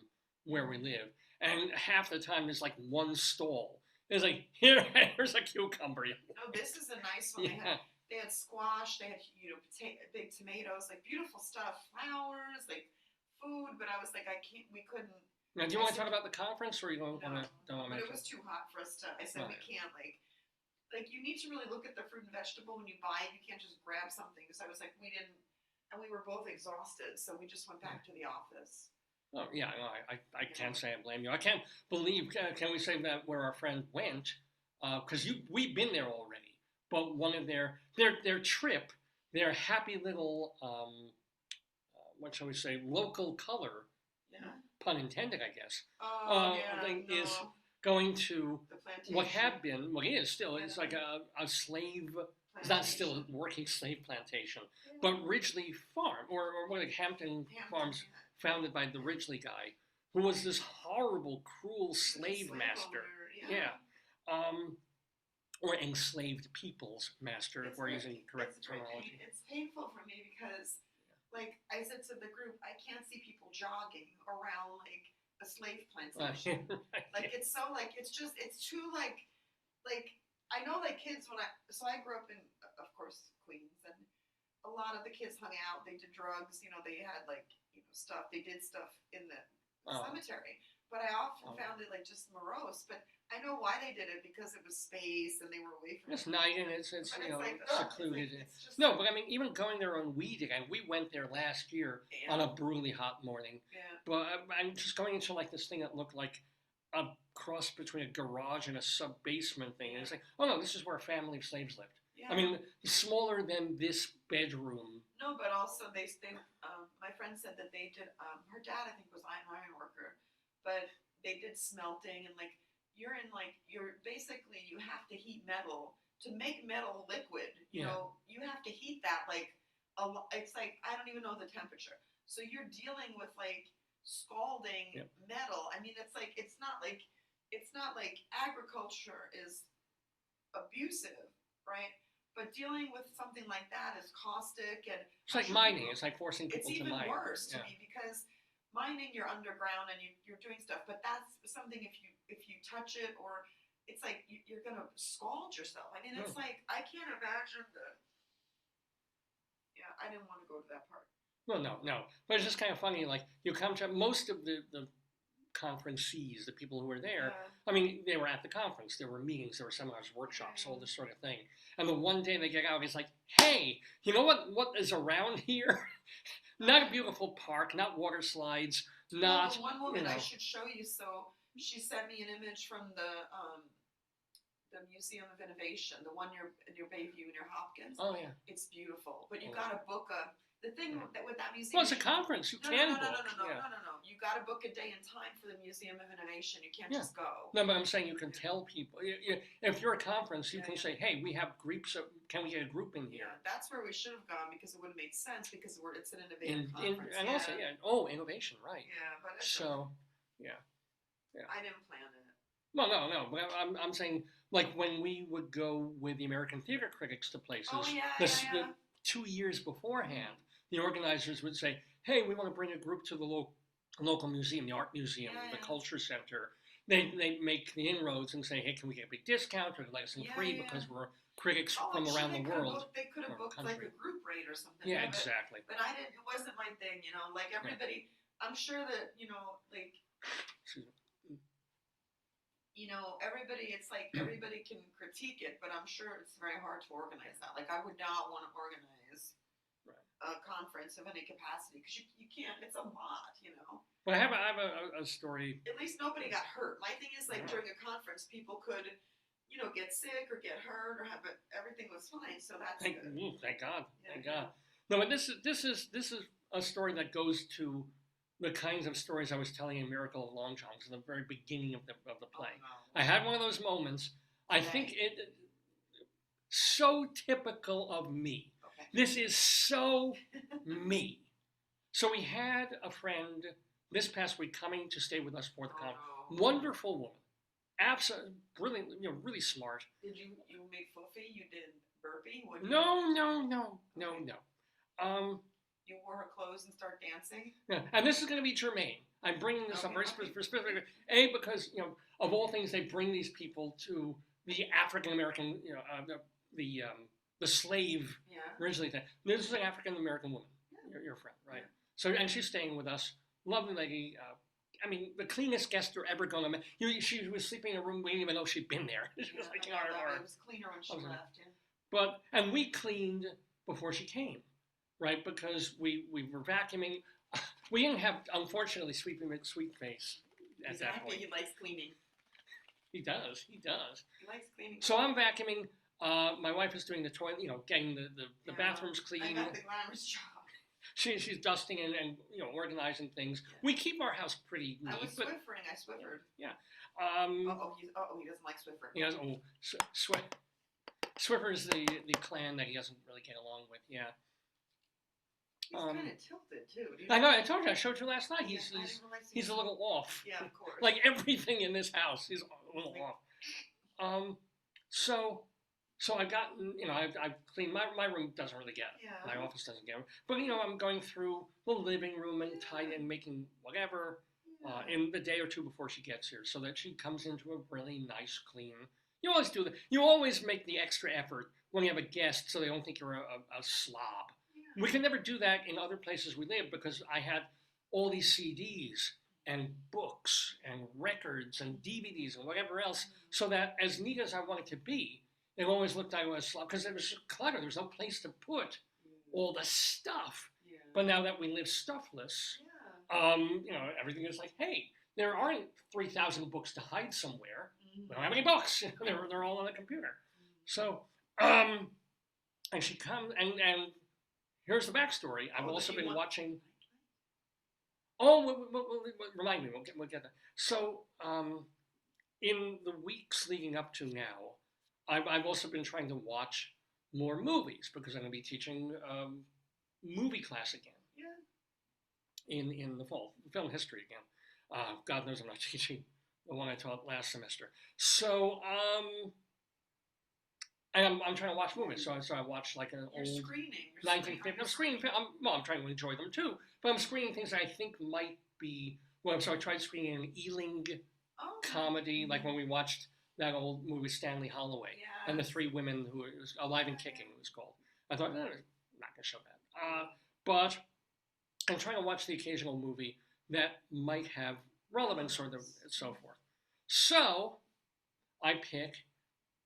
where we live, and half the time there's like one stall. It's like here's a cucumber. No, this is a nice one. Yeah. They had squash. They had big tomatoes, like beautiful stuff, flowers, like food. But I was like, we couldn't. Now, do you want to talk about the conference, or you don't want to? But it was too hot for us to. I said we can't like you need to really look at the fruit and vegetable when you buy it. You can't just grab something. So I was like, we didn't, and we were both exhausted, so we just went back to the office. Oh yeah, no, I You can't know, say I blame you. I can't believe. Can we say that where our friend went? Because we've been there already. But one of their trip, their happy little what shall we say, local color, yeah. pun intended, I guess, Oh yeah, thing is no, going to the what plantation. had been, what is still, Yeah, it's like a slave. It's not still plantation. a working slave plantation, Yeah. but Ridgely Farm, or what like Hampton Farms, Yeah. founded by the Ridgely guy, who was this horrible, cruel slave master. Owner, Yeah. Or enslaved people's master, if we're using correct terminology. It's painful for me because, like I said to the group, I can't see people jogging around like a slave plantation. Right. Like it's so like it's just it's too like I know like kids when I grew up in of course Queens and a lot of the kids hung out. They did drugs. You know, they had like stuff. They did stuff in the cemetery. But I often found it like just morose. But I know why they did it because it was space and they were away from. It's night and it's like, secluded. It's just no, but I mean even going there on weed again. We went there last year on a brutally hot morning. Yeah. But I'm just going into like this thing that looked like a cross between a garage and a sub basement thing. And it's like, oh no, this is where a family of slaves lived. Yeah. I mean, smaller than this bedroom. No, but also they my friend said that they did. Her dad, I think, was an iron worker, but they did smelting and like you're basically you have to heat metal to make metal liquid. You know, you have to heat that like it's like I don't even know the temperature. So you're dealing with like scalding metal. I mean, it's not like agriculture is abusive, right? But dealing with something like that is caustic and it's like mining. It's like forcing people to mine. It's even worse to me because mining you're underground and you're doing stuff, but that's something if you touch it or it's like you're gonna scald yourself. I mean, it's like I can't imagine the. Yeah, I didn't want to go to that part. Well, no, but it's just kind of funny. Like you come to most of the conferencees, the people who were there. I mean, they were at the conference. There were meetings, there were seminars, workshops, all this sort of thing. And the one day they get out, it's like, hey, you know what is around here? Not a beautiful park, not water slides, not. One woman I should show you. So she sent me an image from the Museum of Innovation, the one near Bayview near Hopkins. Oh yeah, it's beautiful. But you got to book the thing with that museum. Well, it's a conference. You can book. No. You got to book a day and time for the Museum of Innovation. You can't just go. No, but I'm saying you can tell people. If you're a conference, you can say, "Hey, we have groups. Can we get a group in here?" Yeah, that's where we should have gone because it would have made sense because it's an innovative conference. And also, innovation, right? Yeah, but so, yeah. I didn't plan it. Well, no. But I'm saying like when we would go with the American Theater Critics to places. The 2 years beforehand. The organizers would say, hey, we want to bring a group to the local museum, the art museum, the culture center. They make the inroads and say, hey, can we get a big discount or let us in free because we're critics from around the world. They could have booked like a group rate or something. Yeah, exactly. But I didn't. It wasn't my thing, Like everybody, I'm sure that like. Everybody. It's like everybody can critique it, but I'm sure it's very hard to organize that. Like I would not want to organize a conference of any capacity because you can't. It's a lot, But I have a story. At least nobody got hurt. My thing is like during a conference, people could, get sick or get hurt or but everything was fine. So that's thank God. Yeah, thank God. No, but this is a story that goes to the kinds of stories I was telling in Miracle of Long John in the very beginning of the play. Oh, no. I had one of those moments. I think it so typical of me. Okay. This is so me. So we had a friend this past week coming to stay with us for the conference. Wonderful woman. Absolutely brilliant, really smart. Did you make Fuffy? You did burpee? No. You wore her clothes and start dancing? Yeah, and this is going to be germane. I'm bringing this up very specifically. Because, of all things, they bring these people to the African American, the slave originally thing. This is an African American woman, your friend, right? Yeah. So, and she's staying with us. Lovely lady, I mean, the cleanest guest you're ever going to. She was sleeping in a room we didn't even know she'd been there. She was like, it was cleaner when she left. Yeah. And we cleaned before she came, right? Because we were vacuuming. We didn't have, unfortunately, Sweepy McSweepFace at that point. He likes cleaning. He does. He likes cleaning. So I'm vacuuming. My wife is doing the toilet, getting the bathrooms clean. I got the glamorous job. She's dusting and organizing things. Yeah. We keep our house pretty neat. I was Swiffering. I Swiffered. Yeah. He doesn't like Swiffer. He doesn't. Swiffer's the clan that he doesn't really get along with. Yeah. He's kind of tilted too. I know. I told you. I showed you last night. He's a little off. Yeah, of course. Like everything in this house, he's a little off. So I've gotten, I've cleaned, my room doesn't really get, my office doesn't get, but I'm going through the living room and and making whatever in the day or two before she gets here, so that she comes into a really nice, clean. You always do that. You always make the extra effort when you have a guest, so they don't think you're a slob. Yeah. We can never do that in other places we live because I had all these CDs and books and records and DVDs and whatever else, so that as neat as I want it to be, it always looked like I was slow because it was clutter. There was no place to put all the stuff. Yeah. But now that we live stuffless, everything is like, hey, there aren't 3,000 books to hide somewhere. Mm-hmm. We don't have any books. They're all on the computer. Mm-hmm. So, and she comes, and here's the backstory. I've also been watching. Oh, remind me. We'll get that. So, in the weeks leading up to now, I've also been trying to watch more movies because I'm going to be teaching movie class again. Yeah. In the fall, film history again. God knows I'm not teaching the one I taught last semester. So and I'm trying to watch movies. So I watched like an old 1950. I'm screening. I'm trying to enjoy them too, but I'm screening things that I think might be. Well, so I tried screening an Ealing comedy, like when we watched that old movie Stanley Holloway and the three women who was Alive and Kicking. It was called. I thought, no, I'm not going to show that. But I'm trying to watch the occasional movie that might have relevance or so forth. So I pick,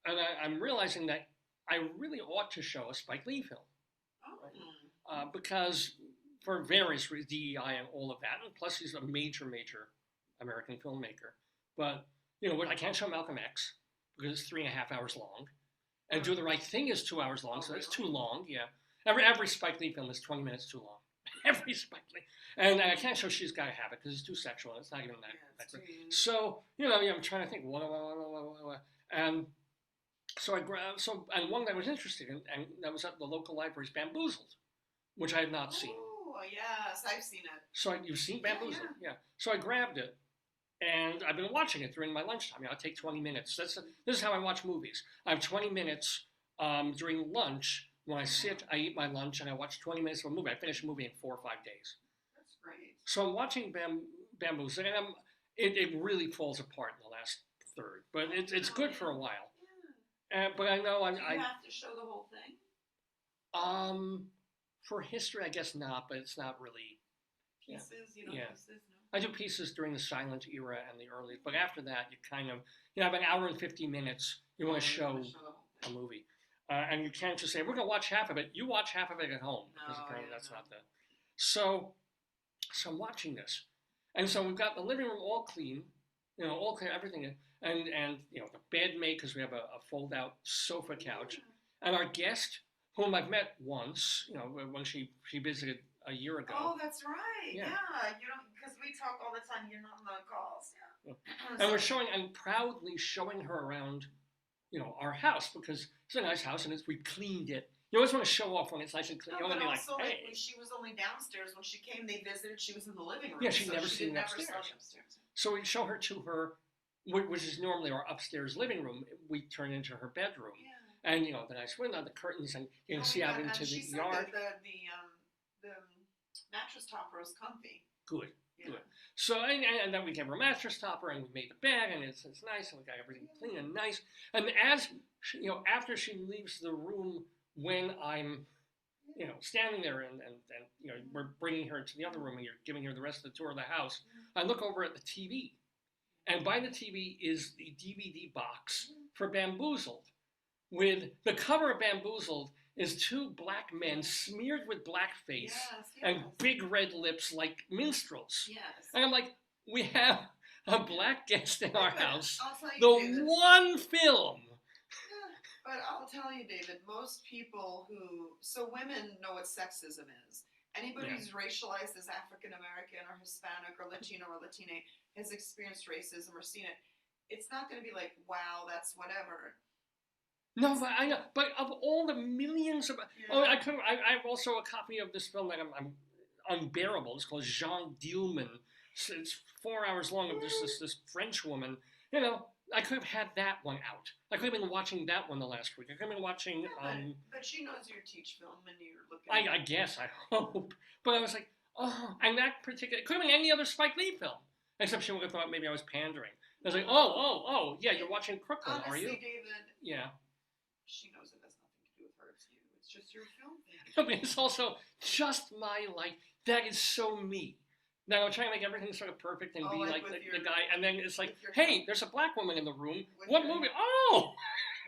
and I'm realizing that I really ought to show a Spike Lee film. Because for various reasons, DEI and all of that, and plus he's a major American filmmaker. But I can't show Malcolm X because it's 3.5 hours long, and Do the Right Thing is 2 hours long, so that's too long. Yeah, every Spike Lee film is 20 minutes too long. Every Spike Lee, and I can't show She's Gotta Have It because it's too sexual. And it's not even that good. So I'm trying to think what, and so I grabbed and one that I was interested in, and that was at the local library's Bamboozled, which I had not seen. Oh yes, I've seen it. So you've seen Bamboozled? Yeah. So I grabbed it. And I've been watching it during my lunchtime. I take 20 minutes. This is how I watch movies. I have 20 minutes during lunch. When I sit, I eat my lunch, and I watch 20 minutes of a movie. I finish a movie in 4 or 5 days. That's great. So I'm watching Bamboozled, and it really falls apart in the last third. But it's good for a while. Yeah. But I know Do you have to show the whole thing? For history, I guess not. But it's not really pieces. Pieces. No. I do pieces during the silent era and the early, but after that, you kind of, have an hour and 50 minutes, you want to show a movie. And you can't just say, we're going to watch half of it. You watch half of it at home. Because apparently that's not the. So I'm watching this. And so we've got the living room all clean, all clean, everything. And the bed made because we have a fold-out sofa couch. And our guest, whom I've met once, when she visited a year ago. Oh, that's right. Yeah. Because we talk all the time. You're not on the calls. Yeah. And I'm proudly showing her around, our house because it's a nice house and we cleaned it. You always want to show off when it's nice and clean. You want to be like, hey. When she was only downstairs. When she came, they visited. She was in the living room. Yeah, she'd never seen upstairs. So we show her to her, which is normally our upstairs living room. We turn into her bedroom. Yeah. And, the nice window, the curtains, and you can see out into the yard. The mattress topper is comfy. Good. So, and then we gave her a mattress topper, and we made the bed, and it's nice, and we got everything clean and nice. And as, after she leaves the room when I'm you know, standing there and you know, we're bringing her to the other room and you're giving her the rest of the tour of the house. I look over at the TV, and by the TV is the DVD box for Bamboozled. With the cover of Bamboozled is two black men smeared with blackface and big red lips like minstrels. Yes. And I'm like, we have a black guest in our house. I'll tell you, The David, one film. but I'll tell you, David, most people so women know what sexism is. Anybody who's racialized as African American or Hispanic or Latino or Latina has experienced racism or seen it. It's not going to be like, wow, that's whatever. No, but I know. But of all the millions of, I have also a copy of this film that I'm unbearable. It's called Jean Dielman. It's 4 hours long of just this French woman. You know, I could have had that one out. I could have been watching that one the last week. I could have been watching. But she knows your teach film and you're looking. I guess, I hope. But I was like, oh, and that particular, it could have been any other Spike Lee film, except she would have thought maybe I was pandering. I was like, oh, yeah, you're watching Crooklyn, honestly, are you? David. Yeah. She knows it has nothing to do with her. It's you. It's just your film thing. I mean, it's also just my life. That is so me. Now I'm trying to make everything sort of perfect and be like the guy, and then it's like, hey, there's a black woman in the room. What movie? Oh!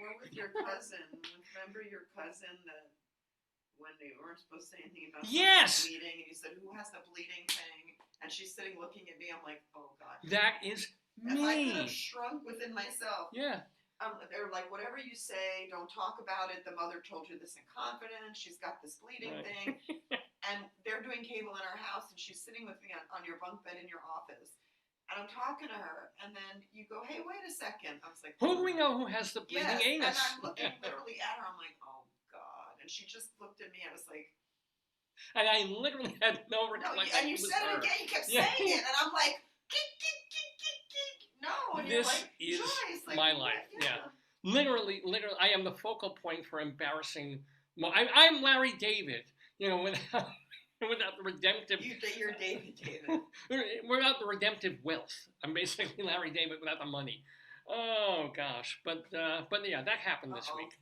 We're with your cousin. Remember your cousin that when they weren't supposed to say anything about bleeding, and you said, who has the bleeding thing? And she's sitting looking at me. I'm like, oh, God. That is me. If I could have shrunk within myself. Yeah. They're like, whatever you say, don't talk about it. The mother told you this in confidence. She's got this bleeding thing. And they're doing cable in our house, and she's sitting with me on your bunk bed in your office. And I'm talking to her, and then you go, hey, wait a second. I was like, who do we know who has the bleeding anus? And I'm looking literally at her. I'm like, oh, God. And she just looked at me. I was like. And I literally had no recollection. And you said it again. You kept saying it. And I'm like, no. And this you're like, is Joyce, like, my life. Yeah. Literally, I am the focal point for embarrassing. I'm Larry David. You know, without the redemptive. You're David. Without the redemptive wealth. I'm basically Larry David without the money. Oh gosh, but yeah, that happened this week.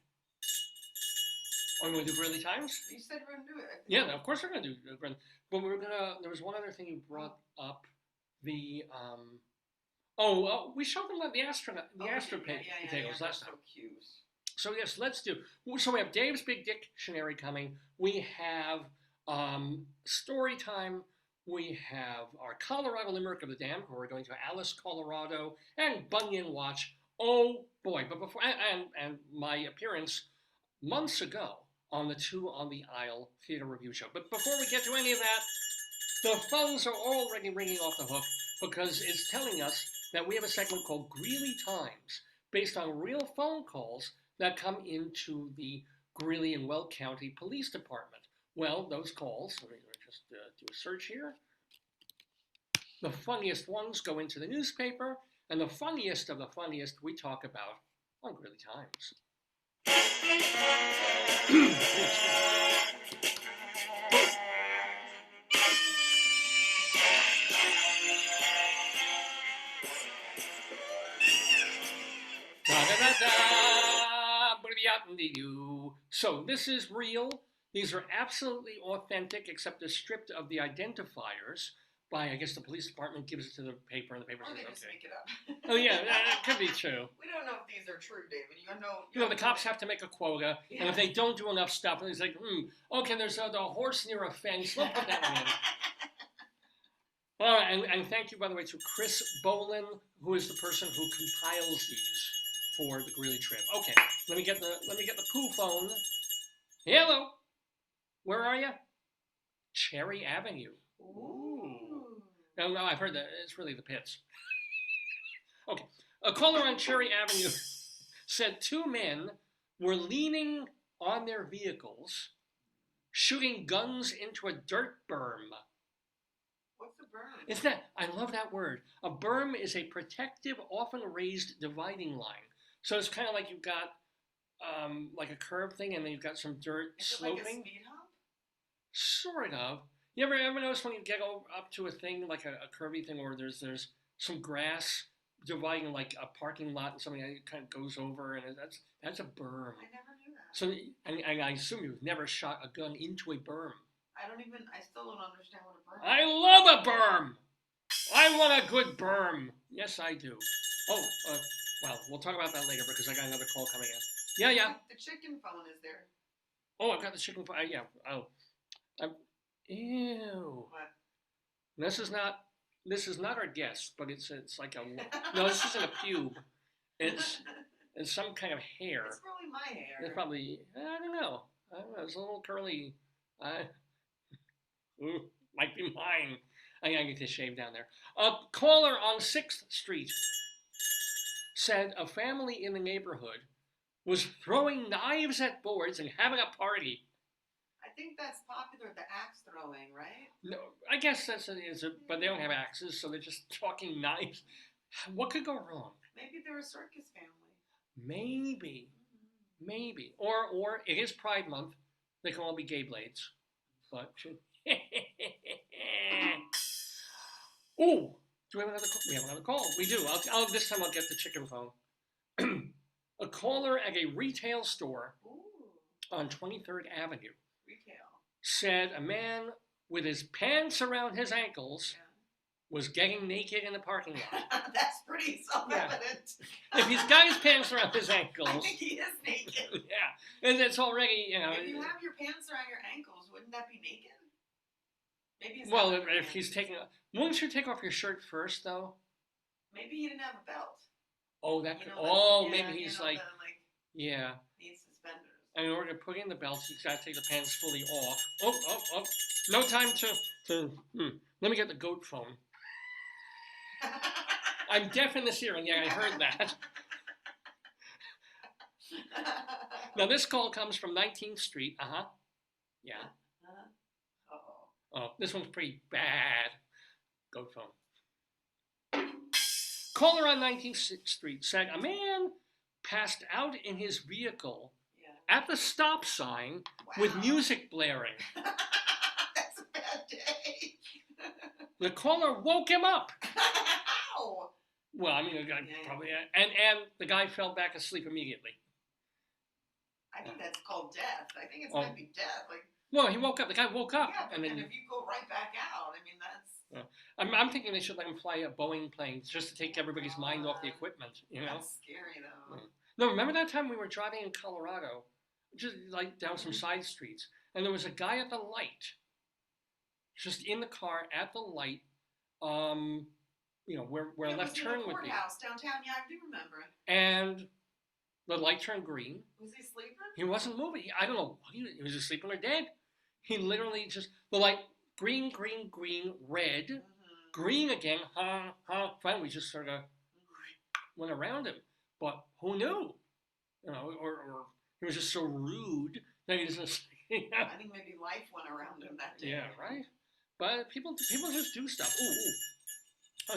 Are we going to do Greeley Times? You said we're going to do it. Yeah, of course we're going to do Greeley. But there was one other thing you brought up. The we showed them the Astro potatoes last time. So cute. So yes, let's do. So we have Dave's Big Dictionary coming. We have Storytime. We have our Colorado Limerick of the Dam, where we're going to Alice, Colorado, and Bunion Watch. Oh boy! But before and my appearance months ago on the Two on the Aisle Theater Review Show. But before we get to any of that, the phones are already ringing off the hook because it's telling us that we have a segment called Greeley Times, based on real phone calls that come into the Greeley and Weld County Police Department. Well, those calls, let me just do a search here. The funniest ones go into the newspaper, and the funniest of the funniest we talk about on Greeley Times. So this is real. These are absolutely authentic, except they're stripped of the identifiers by, I guess, the police department gives it to the paper, and the paper says, okay. Just make it up. Oh yeah, that could be true. We don't know if these are true, David. You know, the cops have to make a quota, and if they don't do enough stuff, it's like, okay, there's the horse near a fence. We'll put that one in. All right, and thank you, by the way, to Chris Bolin, who is the person who compiles these for the Greeley trip. Okay, let me get the poo phone. Hello, where are you? Cherry Avenue. Ooh. No, I've heard that. It's really the pits. Okay. A caller on Cherry Avenue said two men were leaning on their vehicles, shooting guns into a dirt berm. What's a berm? Isn't that? I love that word. A berm is a protective, often raised dividing line. So it's kind of like you've got like a curved thing, and then you've got some dirt sloping. Is it like a speed hump? Sort of. You ever notice when you get up to a thing like a curvy thing, or there's some grass dividing like a parking lot and something that kind of goes over, and that's a berm. I never knew that. So, and I assume you've never shot a gun into a berm. I still don't understand what a berm I is. love a berm. I want a good berm. Yes, I do. Oh, well, we'll talk about that later because I got another call coming in. Yeah, yeah. The chicken phone is there. Oh, I've got the chicken. Yeah. Oh, ew. What? This is not. This is not our guest, but it's like a. No, this isn't a pube. It's some kind of hair. It's probably my hair. It's probably. I don't know. It's a little curly. Might be mine. I gotta get this shave down there. A caller on 6th Street said a family in the neighborhood was throwing knives at boards and having a party. I think that's popular, the axe throwing, right? No, I guess but they don't have axes, so they're just talking knives. What could go wrong? Maybe they're a circus family. Maybe. Or it is Pride Month. They can all be gay blades. But oh, do we have another call? We have another call. We do. This time I'll get the chicken phone. A caller at a retail store on 23rd Avenue said a man with his pants around his ankles was getting naked in the parking lot. That's pretty self-evident. Yeah. If he's got his pants around his ankles, I think he is naked. Yeah, and it's already, you know. If you have your pants around your ankles, wouldn't that be naked? Maybe he's well, if he's taking, wouldn't you take off your shirt first, though? Maybe he didn't have a belt. Oh, that could. Maybe he's like, yeah. Needs suspenders. And in order to put in the belt, he's got to take the pants fully off. Oh. No time to. Let me get the goat phone. I'm deaf in this ear, and yeah, I heard that. Now, this call comes from 19th Street. Yeah. Oh, this one's pretty bad. Goat phone. Caller on 19th Street said a man passed out in his vehicle at the stop sign with music blaring. That's a bad day. The caller woke him up. How? Well, I mean, the guy probably, and the guy fell back asleep immediately. I think that's called death. I think it's might be death. Well, he woke up. The guy woke up, yeah, and then if you go right back out, I mean that's. I'm thinking they should let him fly a Boeing plane just to take everybody's mind off the equipment. You know. That's scary though. No, remember that time we were driving in Colorado, just like down some side streets, and there was a guy at the light, just in the car at the light, you know, where a left turn would be. Courthouse downtown. Yeah, I do remember. And the light turned green. Was he sleeping? He wasn't moving. I don't know. He was just sleeping or dead. He literally just, the light, green, red, green again, finally we just sort of went around him. But who knew? You know, or he was just so rude that he just, you know. I think maybe life went around him that day. Yeah, right? But people just do stuff. Ooh. Oh,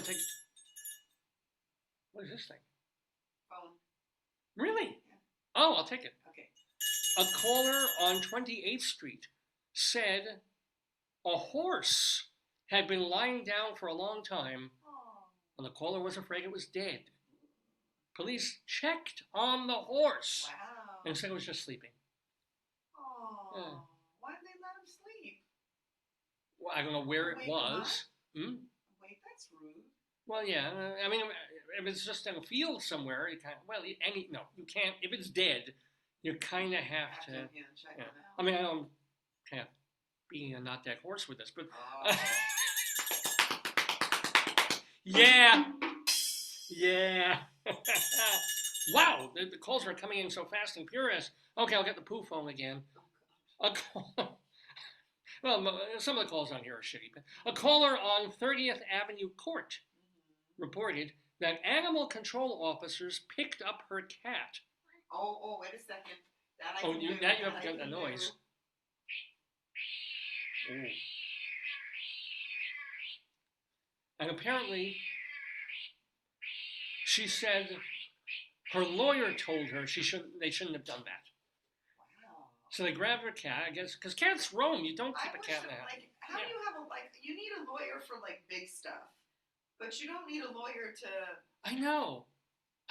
what is this thing? Phone. Really? Yeah. Oh, I'll take it. Okay. A caller on 28th Street said a horse had been lying down for a long time, and the caller was afraid it was dead. Police checked on the horse and said it was just sleeping. Oh, yeah. Why did they let him sleep? Well, I don't know where it was. Wait, that's rude. Well, yeah. I mean, if it's just in a field somewhere, you can't. Well, you can't. If it's dead, you kind of have to. Check it out. I mean, I'm kind of being a not dead horse with this, but yeah. Wow, the calls are coming in so fast and furious. Okay, I'll get the poo phone again. Well, some of the calls on here are shitty. But a caller on 30th Avenue Court reported that animal control officers picked up her cat. Oh, wait a second. You have got the noise. Ooh. And apparently, she said her lawyer told her they shouldn't have done that. Wow. So they grabbed her cat, I guess, because cats roam. You don't keep a cat in the house. How do you have you need a lawyer for big stuff, but you don't need a lawyer to. I know.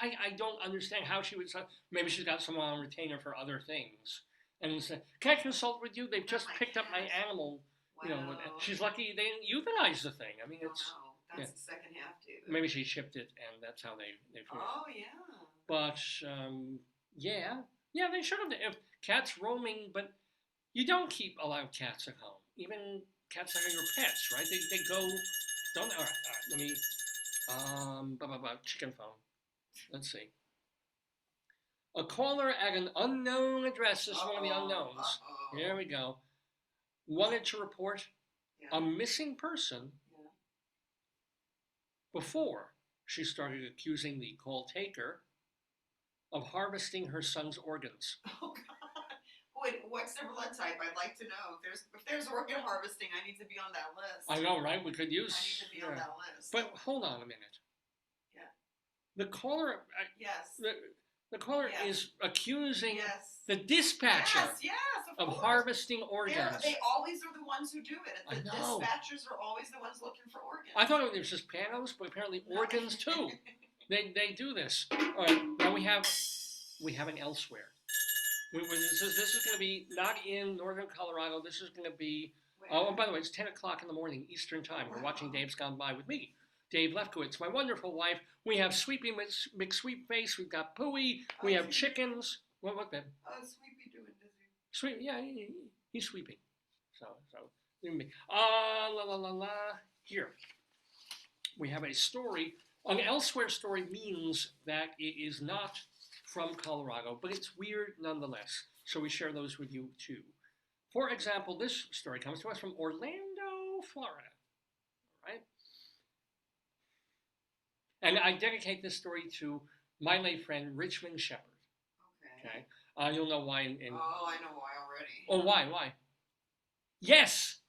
I don't understand how she would. Maybe she's got someone on retainer for other things. And said, "Can I consult with you? They've just picked up my animal." Wow. She's lucky they didn't euthanize the thing. I mean, it's That's the second half, David. maybe she shipped it, and that's how they flew it. Oh yeah. But yeah, they should have. If cats roaming, but you don't keep a lot of cats at home. Even cats that are your pets, right? They go. Don't. All right. Let me. Chicken phone. Let's see. A caller at an unknown address. This is one of the unknowns. Here we go. Wanted to report a missing person before she started accusing the call taker of harvesting her son's organs. Oh God! Wait, what's their blood type? I'd like to know. If there's organ harvesting, I need to be on that list. I know, right? We could use. I need to be on that list. But hold on a minute. Yeah. The caller. Yes. The caller is accusing the dispatcher yes, of harvesting organs. They always are the ones who do it. The I know. dispatchers are always the ones looking for organs. I thought it was just panos, but apparently organs too. They do this. All right, now we have an elsewhere. This is going to be not in northern Colorado. This is going to be. Oh, by the way, it's 10 o'clock in the morning Eastern time. We're watching Dave's Gone By with me, Dave Lefkowitz, my wonderful wife. We have Sweepy McSweepFace. We've got Pooey. We have chickens. What, babe? Sweepy doing busy. Sweepy, yeah, he's sweeping. So, la. Here, we have a story. An elsewhere story means that it is not from Colorado, but it's weird nonetheless. So we share those with you too. For example, this story comes to us from Orlando, Florida. Right? And I dedicate this story to my late friend, Richmond Shepard. Okay. You'll know why. I know why already. Oh, why? Yes.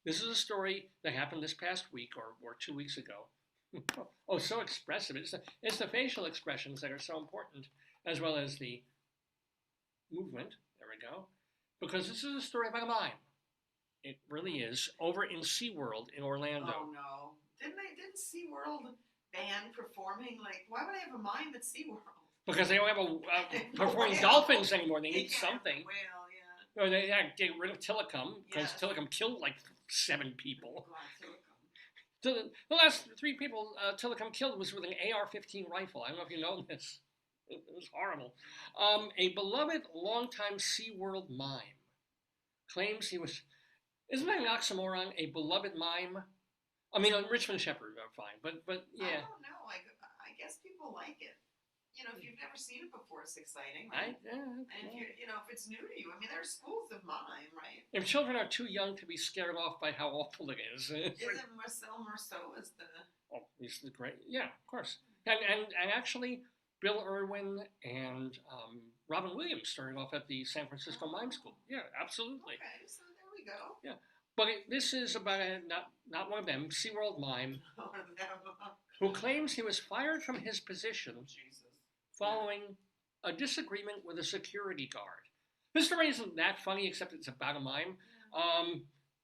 This is a story that happened this past week or 2 weeks ago. Oh, so expressive. It's the facial expressions that are so important, as well as the movement. There we go. Because this is a story about a mime. It really is. Over in SeaWorld in Orlando. Oh, no. Didn't SeaWorld ban performing? Like, why would they have a mime at SeaWorld? Because they don't have performing dolphins anymore. They need something. Well, They get rid of Tillicum because Tillicum killed like 7 people. The last 3 people Tillicum killed was with an AR-15 rifle. I don't know if you know this. It was horrible. A beloved longtime SeaWorld mime claims he was. Isn't that an oxymoron? A beloved mime. I mean, Richmond Shepard are fine, but yeah. I don't know. I guess people like it. You know, if you've never seen it before, it's exciting, right? And if it's new to you, I mean, there's schools of mime, right? If children are too young to be scared off by how awful it is. Isn't Marcel Marceau is the... Oh, he's the great... Yeah, of course. And actually, Bill Irwin and Robin Williams started off at the San Francisco Mime School. Yeah, absolutely. Okay, so there we go. Yeah. But this is about not one of them, SeaWorld mime, who claims he was fired from his position following a disagreement with a security guard. This story isn't that funny, except it's about a mime.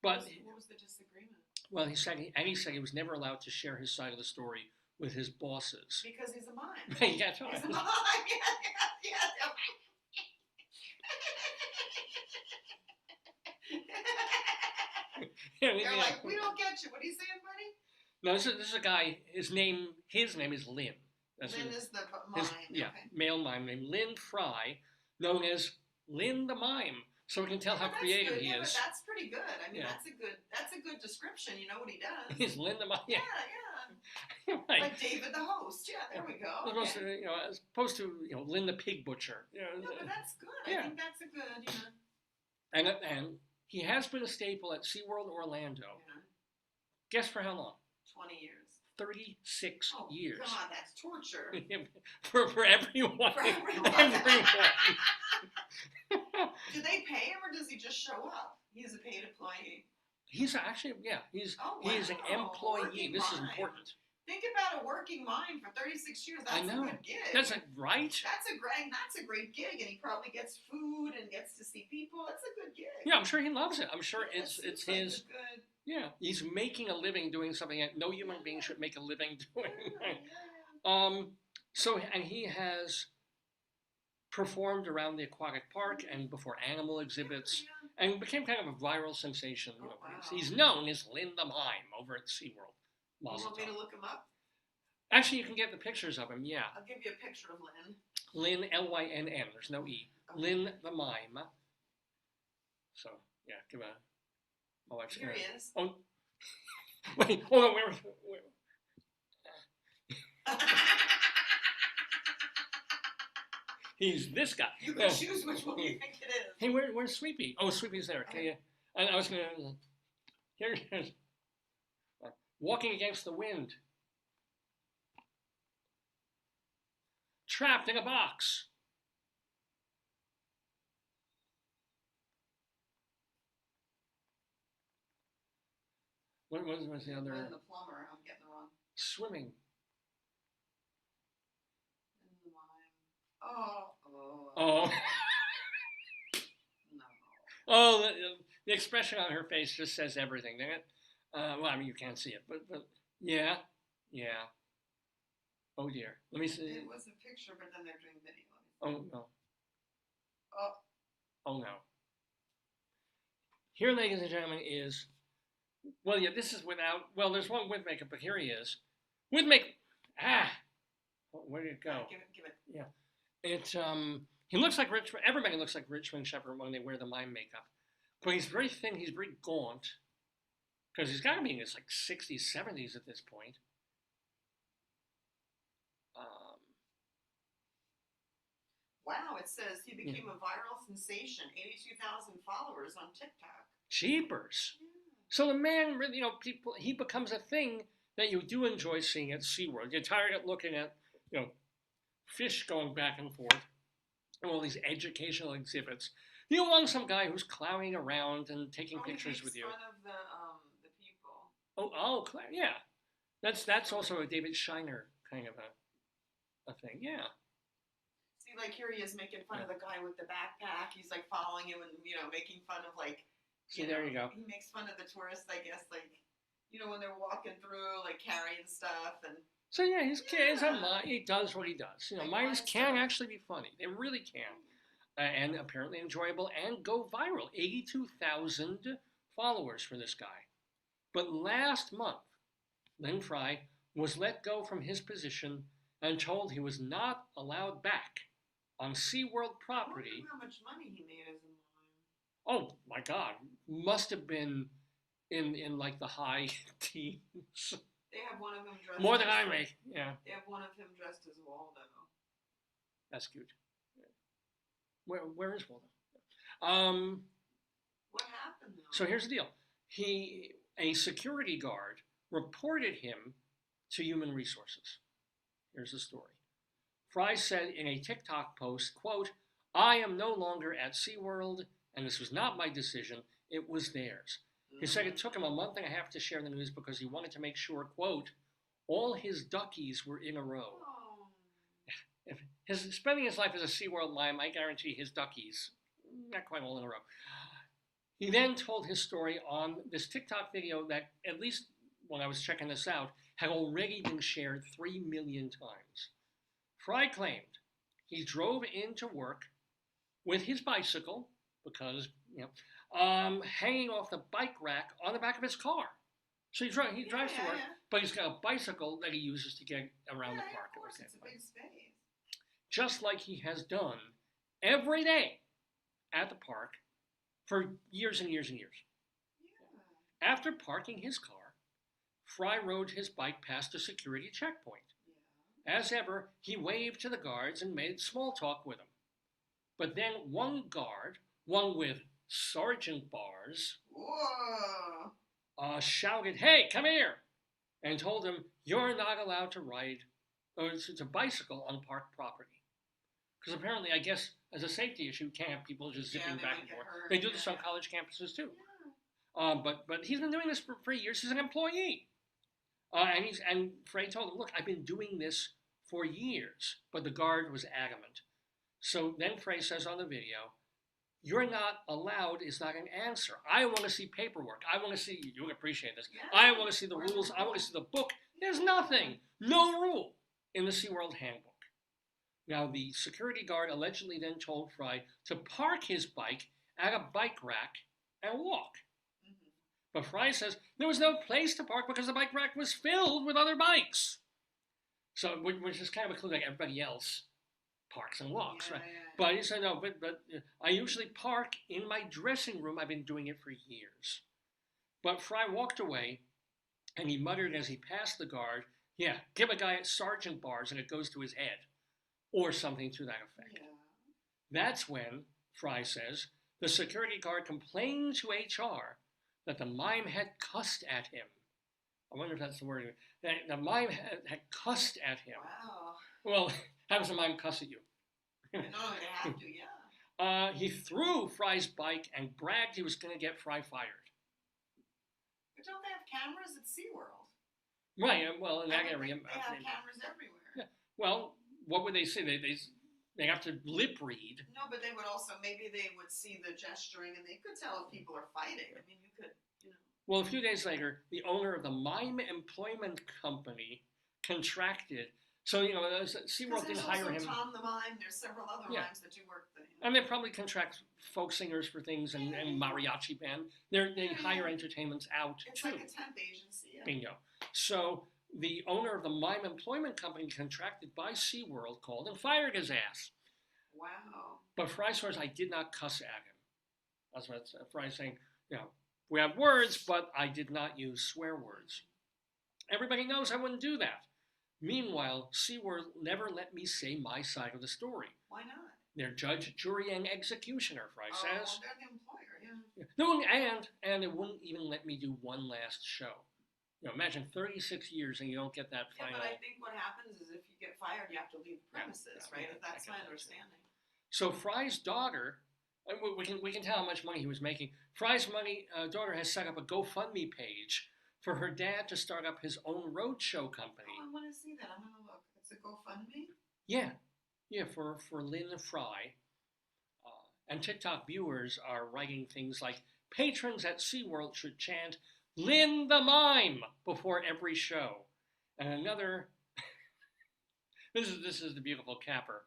But what was the disagreement? Well, he said he was never allowed to share his side of the story with his bosses. Because he's a mime. Yeah, that's right. He's a mime. Yeah. They're like, we don't get you. What are you saying, buddy? No, this is a guy. His name is Lynn. Lynn is the mime. Yeah, male mime named Lynn Fry, known as Lynn the Mime. So we can tell how creative he is. But that's pretty good. I mean, that's a good description. You know what he does. He's Lynn the Mime. Yeah. Right. Like David the host. Yeah, there we go. As opposed to Lynn the Pig Butcher. No, but that's good. I think that's a good. And he has been a staple at SeaWorld Orlando. Yeah. Guess for how long? 20 years. 36 years. God, that's torture. for everyone. For everyone. Do they pay him or does he just show up? He's a paid employee. He's actually, he's an employee. This is important. Think about a working mime for 36 years. That's a good gig. That's right. That's a great gig, and he probably gets food and gets to see people. That's a good gig. Yeah, I'm sure he loves it. I'm sure it's his. Good. Yeah, he's making a living doing something that no human being should make a living doing. And he has performed around the aquatic park and before animal exhibits, and became kind of a viral sensation. You know, he's known as Lynn the Mime over at SeaWorld. You want me to look him up? Actually, you can get the pictures of him, yeah. I'll give you a picture of Lynn. Lynn, Lynn, there's no E. Okay. Lynn the Mime. So, yeah, give a... My wife's Here he is. Oh, wait, hold on, where He's this guy. You can choose which one you think it is. Hey, where's Sweepy? Oh, Sweepy's there. Okay, yeah. I was going to... Here it is. Walking against the wind. Trapped in a box. What was the other? Lynn the plumber. I'm getting the wrong. Swimming. Lynn the mime. Oh. No. Oh, the expression on her face just says everything, doesn't it? Well, I mean, you can't see it, but yeah. Oh dear. Let me see. It was a picture, but then they're doing video. Oh no. Oh. Oh no. Here, ladies and gentlemen, is, well, yeah, this is without, well, there's one with makeup, but here he is. With makeup. Where did it go? Give it. Yeah. It's, he looks like Richmond, everybody looks like Richmond Shepherd when they wear the mime makeup. But he's very thin, he's very gaunt. Because he's got to be in his, like, 60s, 70s at this point. Wow, it says he became a viral sensation, 82,000 followers on TikTok. Jeepers. Yeah. So the man, really, you know, he becomes a thing that you do enjoy seeing at SeaWorld. You're tired of looking at, you know, fish going back and forth, and all these educational exhibits. You want some guy who's clowning around and taking pictures with you. He makes fun of the people. Yeah. That's also a David Shiner kind of a thing, yeah. See, like here he is making fun of the guy with the backpack. He's like following him and, you know, making fun of like, there you go. He makes fun of the tourists, I guess, like, you know, when they're walking through, like carrying stuff and. So yeah, he does what he does. You know, mimes can actually be funny. They really can. And apparently enjoyable and go viral. 82,000 followers for this guy. But last month, Lynn Fry was let go from his position and told he was not allowed back on SeaWorld property. I wonder how much money he made as a mime. Oh my God, must have been in like the high teens. They have one of them dressed more than I make. Yeah. They have one of him dressed as Waldo. That's cute. Where is Waldo? What happened though? So here's the deal. A security guard reported him to Human Resources. Here's the story. Fry said in a TikTok post, quote, "I am no longer at SeaWorld, and this was not my decision, it was theirs." He said it took him a month and a half to share the news because he wanted to make sure, quote, all his duckies were in a row. Oh. If spending his life as a SeaWorld mime, I guarantee his duckies, not quite all in a row. He then told his story on this TikTok video that, at least when I was checking this out, had already been shared 3 million times. Fry claimed he drove into work with his bicycle, because, you know, hanging off the bike rack on the back of his car. So he drives to work, but he's got a bicycle that he uses to get around the park. Of course, it's a big space. Just like he has done every day at the park for years and years and years. Yeah. After parking his car, Fry rode his bike past a security checkpoint. Yeah. As ever, he waved to the guards and made small talk with them. But then one guard, one with sergeant bars, shouted, "Hey, come here!" and told him, "You're not allowed to ride, or it's a bicycle on park property." Because apparently, I guess, as a safety issue, you can't have people just zipping back and forth. They do this on college campuses too. Yeah. But he's been doing this for years. He's an employee. And Frey told him, "Look, I've been doing this for years." But the guard was adamant. So then Frey says on the video, you're not allowed is not an answer. I want to see paperwork. I want to see, you would appreciate this. Yeah. I want to see the Where's the rules. I want to rule? see the book. There's nothing. No rule in the SeaWorld handbook. Now, the security guard allegedly then told Fry to park his bike at a bike rack and walk. Mhm. But Fry says there was no place to park because the bike rack was filled with other bikes. So, which is kind of a clue like everybody else parks and walks, Yeah, right? yeah, yeah. But he said, no, but I usually park in my dressing room. I've been doing it for years. But Fry walked away and he muttered as he passed the guard, yeah, give a guy at sergeant bars and it goes to his head, or something to that effect. Yeah. That's when, Fry says, the security guard complained to HR that the mime had cussed at him. I wonder if that's the word. That the mime had cussed at him. Wow. Well, how does a mime cuss at you? No, they have to, yeah. He threw Fry's bike and bragged he was going to get Fry fired. But don't they have cameras at SeaWorld? Right, well, in that I area. think they have cameras everywhere. Yeah. Well, what would they say? They have to lip read. No, but they would also, maybe they would see the gesturing and they could tell if people are fighting. I mean, you could, you know. Well, a few days later, the owner of the Mime Employment Company contracted. So, you know, SeaWorld didn't hire him. Tom the Mime, there's several other Yeah. mimes that do work there. And they probably contract folk singers for things and mariachi band. They hire entertainments out It's too. like a temp agency. Yeah. Bingo. So the owner of the Mime Employment Company contracted by SeaWorld called and fired his ass. Wow. But Fry swears, I did not cuss at him. That's what Fry's saying. You know, we have words, but I did not use swear words. Everybody knows I wouldn't do that. Meanwhile, SeaWorld never let me say my side of the story. Why not? They're judge, jury, and executioner, Fry says. Oh, they're the employer, yeah. No, and it wouldn't even let me do one last show. You know, imagine 36 years and you don't get that Yeah, final. but I think what happens is if you get fired, you have to leave the premises, right? That's my understanding. So Fry's daughter, we can tell how much money he was making. Fry's daughter has set up a GoFundMe page for her dad to start up his own roadshow company. Oh, I want to see that. I'm gonna look. It's a GoFundMe. Yeah, for Lynn Fry. And TikTok viewers are writing things like, patrons at SeaWorld should chant, Lynn the Mime, before every show. And another, this is the beautiful capper.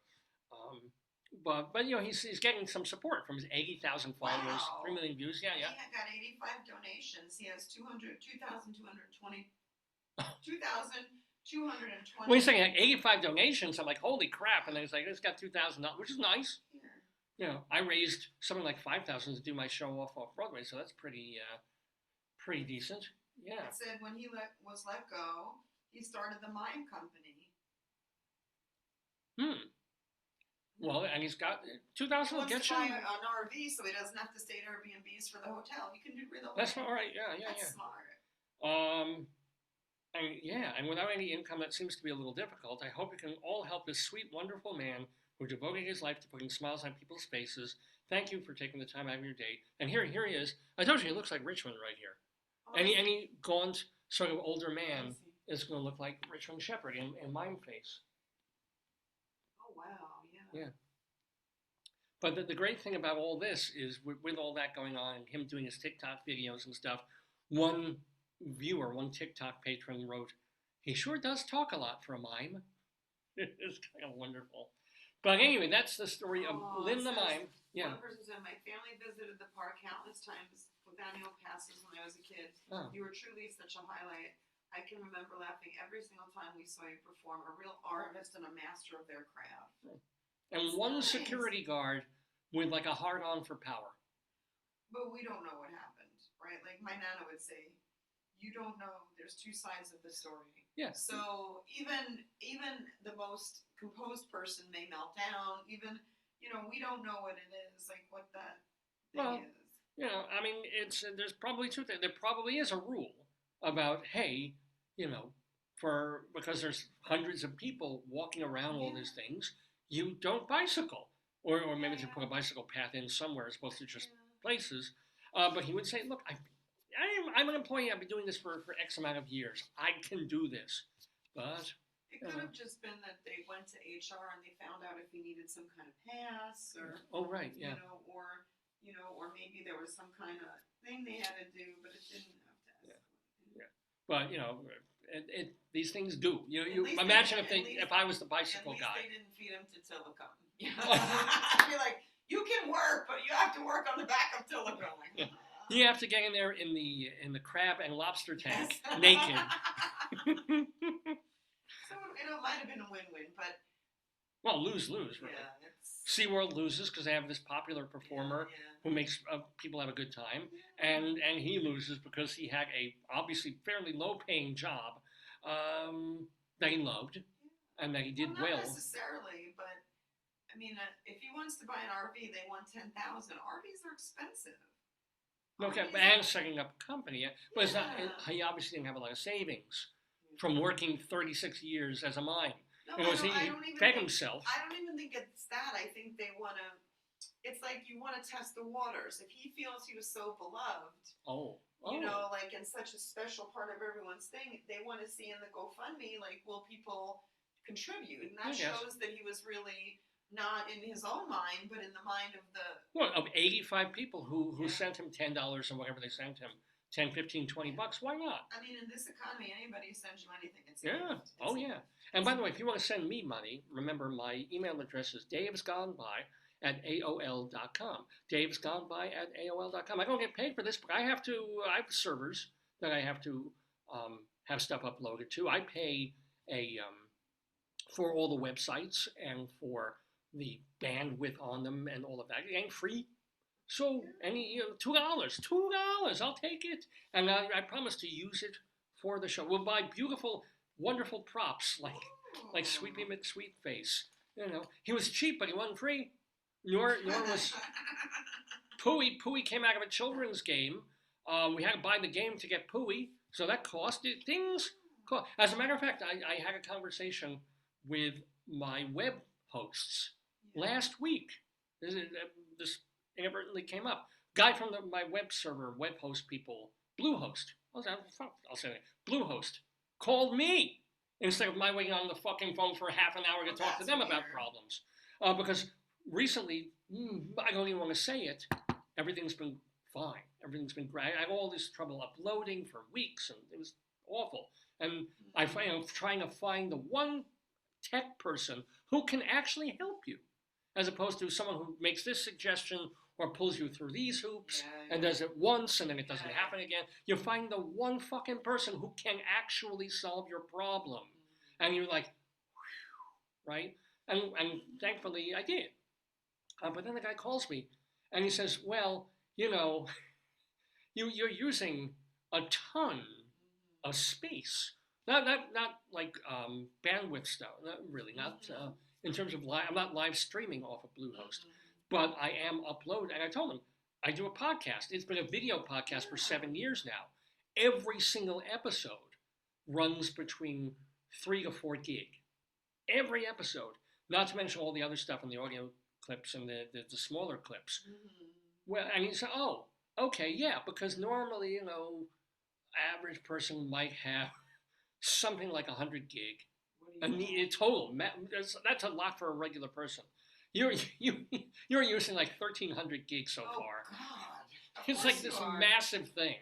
But you know, he's getting some support from his 80,000 followers, Wow. 3 million views. Yeah. He got 85 donations. He has 2,220. 2,220. When he's saying like 85 donations, I'm like, holy crap. And then he's like, it's got $2,000, which is nice. Here. You know, I raised something like 5,000 to do my show off Broadway, so that's pretty decent. Yeah. It said when he was let go, he started the mime company. Well, and he's got 2,000 will get you. He wants to buy an RV so he doesn't have to stay at Airbnbs for the hotel. He can do real. That's all right. Yeah. That's smart. And without any income, that seems to be a little difficult. I hope you can all help this sweet, wonderful man who devoted his life to putting smiles on people's faces. Thank you for taking the time out of your day. And here he is. I told you, he looks like Richmond right here. Oh, Any gaunt, sort of older man is going to look like Richmond Shepherd in mime face. Oh wow, yeah. But the great thing about all this is, with all that going on, and him doing his TikTok videos and stuff, one TikTok patron wrote, he sure does talk a lot for a mime. It's kind of wonderful. But anyway, that's the story of Lynn the Mime. Yeah. One person said, my family visited the park countless times with annual passes when I was a kid. Oh. You were truly such a highlight. I can remember laughing every single time we saw you perform, a real artist and a master of their craft. And one security guard with like a hard-on for power. But we don't know what happened, right? Like my nana would say, you don't know. There's two sides of the story. Yeah. So even the most composed person may melt down. Even, we don't know what it is, like what that thing is. You know, I mean, there's probably two things. There probably is a rule about, hey, because there's hundreds of people walking around all these things, you don't bicycle. Or maybe they put a bicycle path in somewhere as opposed to just places. But he would say, look, I'm an employee. I've been doing this for X amount of years. I can do this. But it could have just been that they went to HR and they found out if he needed some kind of pass or. Oh right, yeah. Or you know, or maybe there was some kind of thing they had to do, but it didn't have to Yeah. escalate. Yeah. But you know, these things do. You At you least imagine they, if I was the at bicycle least guy. they didn't feed him to Tillicum. I'd be like, you can work, but you have to work on the back of Tillicum. Yeah. You have to get in there in the crab and lobster tank Yes. naked. So it might have been a win-win, but Well, lose-lose, really. yeah, it's SeaWorld loses because they have this popular performer who makes people have a good time, and he loses because he had a obviously fairly low-paying job that he loved and that he did well. well. Not necessarily, but I mean, if he wants to buy an RV, they want 10,000. RVs are expensive. Okay, RVs and setting up a company, but it's not, Yeah. he obviously didn't have a lot of savings from working 36 years as a mime. No, You know, he I don't even fed think, himself. I don't even think it's that. I think they want to. It's like you want to test the waters. If he feels he was so beloved, you know, like in such a special part of everyone's thing, they want to see in the GoFundMe, like, will people contribute? And that shows that he was really not in his own mind, but in the mind of the. Well, of 85 people who sent him $10 or whatever they sent him, 10, 15, 20 bucks, why not? I mean, in this economy, anybody who sends you anything, it's yeah. And by the way, if you want to send me money, remember my email address is davesgoneby@aol.com. davesgoneby@aol.com. I don't get paid for this, but I have servers that I have to have stuff uploaded to. I pay for all the websites and for the bandwidth on them and all of that. It ain't free. So $2, I'll take it, and I promise to use it for the show. We'll buy beautiful, wonderful props like Sweepy McSweepFace. You know, he was cheap, but he wasn't free. Nor was Pooey. Pooey came out of a children's game. We had to buy the game to get Pooey, so that cost it. Things cost. As a matter of fact, I had a conversation with my web hosts last week. This inadvertently came up. Guy from my web server, web host people, Bluehost. I'll say that. Bluehost called me instead of my waiting on the fucking phone for half an hour to talk to them about problems. Because recently, I don't even want to say it, everything's been fine. Everything's been great. I had all this trouble uploading for weeks, and it was awful. And I'm trying to find the one tech person who can actually help you, as opposed to someone who makes this suggestion or pulls you through these hoops and does it once and then it doesn't happen again. You find the one fucking person who can actually solve your problem. And you're like, whew, right? And thankfully I did. But then the guy calls me and he says, well, you know, you're using a ton of space. Not like bandwidth stuff. Not really. Not in terms of I'm not live streaming off of Bluehost, but I am uploading. And I told him I do a podcast. It's been a video podcast for 7 years now. Every single episode runs between 3 to 4 gig. Every episode. Not to mention all the other stuff in the audio clips and the smaller clips. Well, and he said, oh, okay, yeah, because normally, you know, average person might have something like 100 gig. A total. That's a lot for a regular person. You're using like 1,300 gigs so far. God. It's like this massive thing.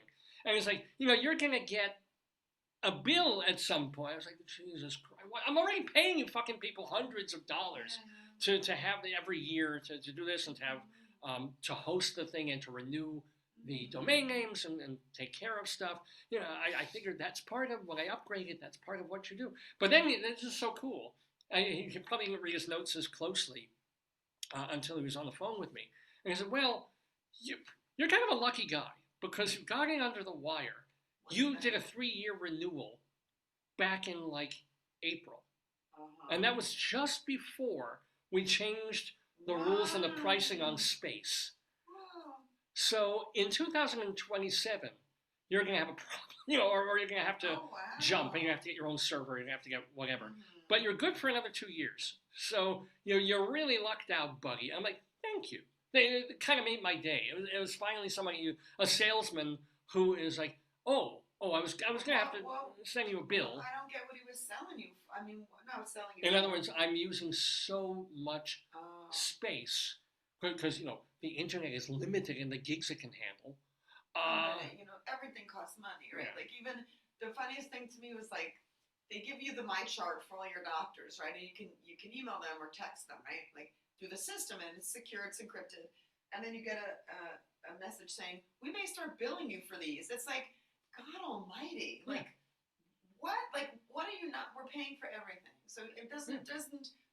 And it's like, you know, you're going to get a bill at some point. I was like, Jesus Christ. I'm already paying you fucking people hundreds of dollars to have every year to do this and to have to host the thing and to renew the domain names and take care of stuff. You know, I figured that's part of when I upgraded, that's part of what you do. But then this is so cool. He probably didn't read his notes as closely until he was on the phone with me. And he said, well, you're kind of a lucky guy because you got in under the wire. You did a 3-year renewal back in like April. And that was just before we changed the rules and the pricing on space. So in 2027, you're going to have a problem, you know, or you're going to have to jump and you have to get your own server, you're going to have to get whatever. But you're good for another 2 years. So you're really lucked out, buddy. I'm like, thank you. It kind of made my day. It was finally somebody, a salesman who is like, oh, I was going to have to send you a bill. I don't get what he was selling you. I mean, not selling you. In other words, I'm using so much space because the internet is limited in the gigs it can handle. Everything costs money, right? Yeah. Like even the funniest thing to me was like they give you the my chart for all your doctors, right? And you can email them or text them, right? Like through the system, and it's secure, it's encrypted, and then you get a message saying we may start billing you for these. It's like God Almighty, Yeah. like what? Like what are you not? We're paying for everything, so it doesn't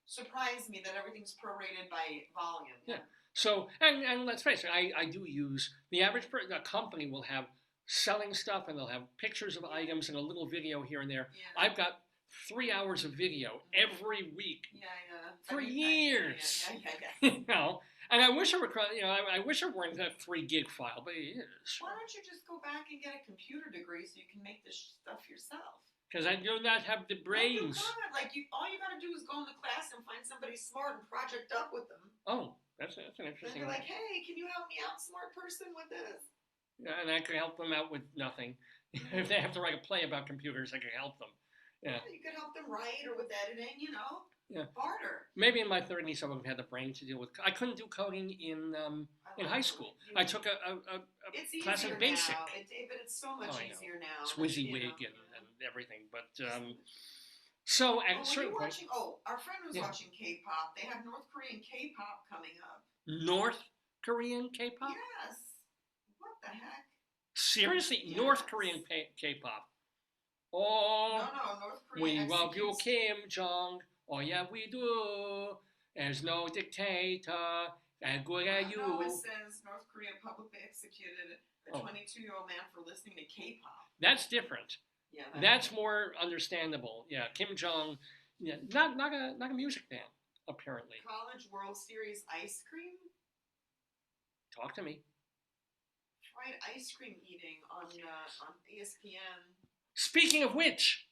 surprise me that everything's prorated by volume. Yeah. So, and let's face it, I do use the average the company will have selling stuff and they'll have pictures of items and a little video here and there. Yeah. I've got 3 hours of video every week for years. Yeah. And I wish it were, I wish it weren't a 3 gig file, but it is. Why don't you just go back and get a computer degree so you can make this stuff yourself? Because I do not have the brains. No, you could. All you got to do is go into class and find somebody smart and project up with them. Oh. That's an interesting. And you're like, hey, can you help me out, smart person, with this? Yeah, and I could help them out with nothing. If they have to write a play about computers, I could help them. Yeah. You could help them write or with editing, Yeah. Barter. Maybe in my 30s I would have had the brain to deal with. I couldn't do coding in high school. I took a class in basic. Now. But it's so much easier now. WYSIWYG and everything, but. So at a certain point, our friend was watching K-pop. They have North Korean K-pop coming up. North Korean K-pop? Yes. What the heck? Seriously, yes. North Korean K-pop. Oh. No, North Korean. We love you, Kim Jong. Oh yeah, we do. There's no dictator. And good at you. No, it says North Korea publicly executed a 22-year-old man for listening to K-pop. That's different. Yeah, that's more understandable. Yeah, Kim Jong, not a music band apparently. College World Series ice cream. Talk to me. Fried ice cream eating on ESPN. Speaking of which,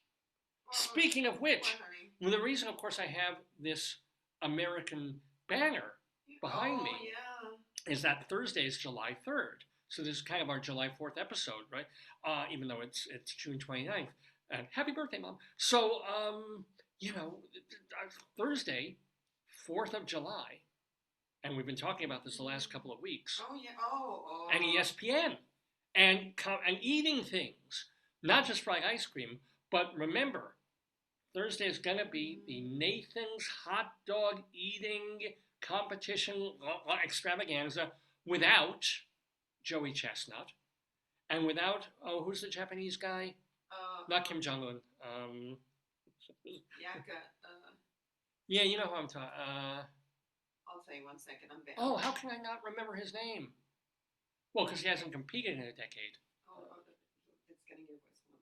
well, the reason, of course, I have this American banner behind me is that Thursday is July 3rd. So this is kind of our July 4th episode, right? Even though it's June 29th. And happy birthday, Mom. So, Thursday, 4th of July, and we've been talking about this the last couple of weeks. Oh, yeah. And ESPN. And eating things. Not just fried ice cream, but remember, Thursday is going to be the Nathan's hot dog eating competition extravaganza without Joey Chestnut, and without who's the Japanese guy? Not Kim Jong Un. Yeah, you know who I'm talking. I'll tell you 1 second. I'm bad. Oh, how can I not remember his name? Well, because he hasn't competed in a decade. It's getting your voice.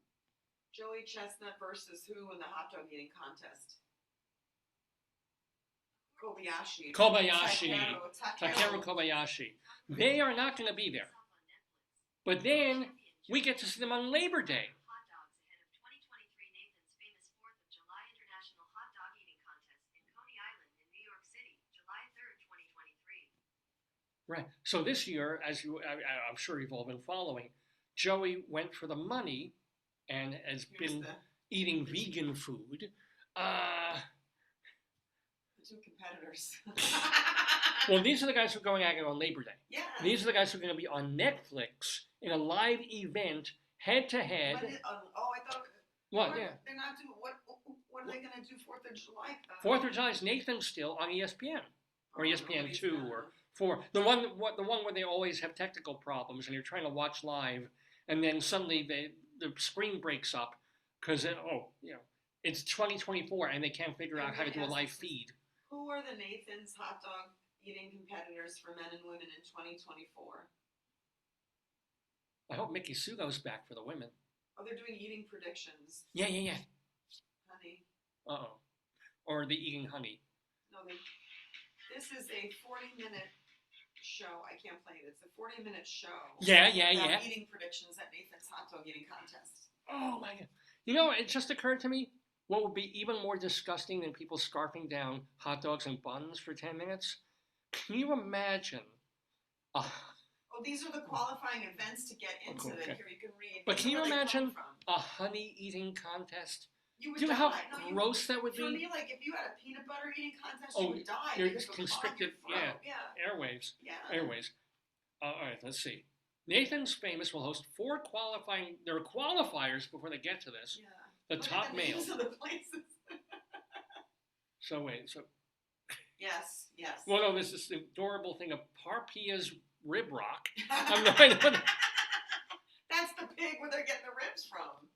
Joey Chestnut versus who in the hot dog eating contest? Takeru Kobayashi. They are not going to be there. But then we get to see them on Labor Day. Right. So this year, as I'm sure you've all been following, Joey went for the money and has been eating vegan food. Two competitors. Well, these are the guys who are going at it on Labor Day. Yeah. These are the guys who are going to be on Netflix in a live event, head to head. I thought. What? Yeah. They're not doing what? What are they going to do 4th of July? 4th of July is Nathan still on ESPN or ESPN 2 or 4. The one where they always have technical problems and you're trying to watch live, and then suddenly the screen breaks up because it's 2024 and they can't figure out how to do a live feed. Who are the Nathan's hot dog eating competitors for men and women in 2024? I hope Mickey Sugo's back for the women. Oh, they're doing eating predictions. Yeah. Honey. Uh-oh. Or the eating honey. No, this is a 40-minute show. I can't play it. It's a 40-minute show. Yeah. Eating predictions at Nathan's hot dog eating contest. Oh, my God. It just occurred to me, what would be even more disgusting than people scarfing down hot dogs and buns for 10 minutes? Can you imagine? These are the qualifying events to get into it. Here you can read. But can you imagine a honey eating contest? You would Do you know die. how No, gross that would for be? me, like if you had a peanut butter eating contest, Oh, you would die you're because it would constricted, clog your throat. Yeah. airwaves. Yeah. Airways. All right, let's see. Nathan's Famous will host 4 qualifying. There are qualifiers before they get to this. Yeah. The Look top at the male. names of the places. So wait, so Yes. well, no, this is the adorable thing of Parpia's Rib Rock. I'm not, I know that- That's the pig where they're getting the ribs from.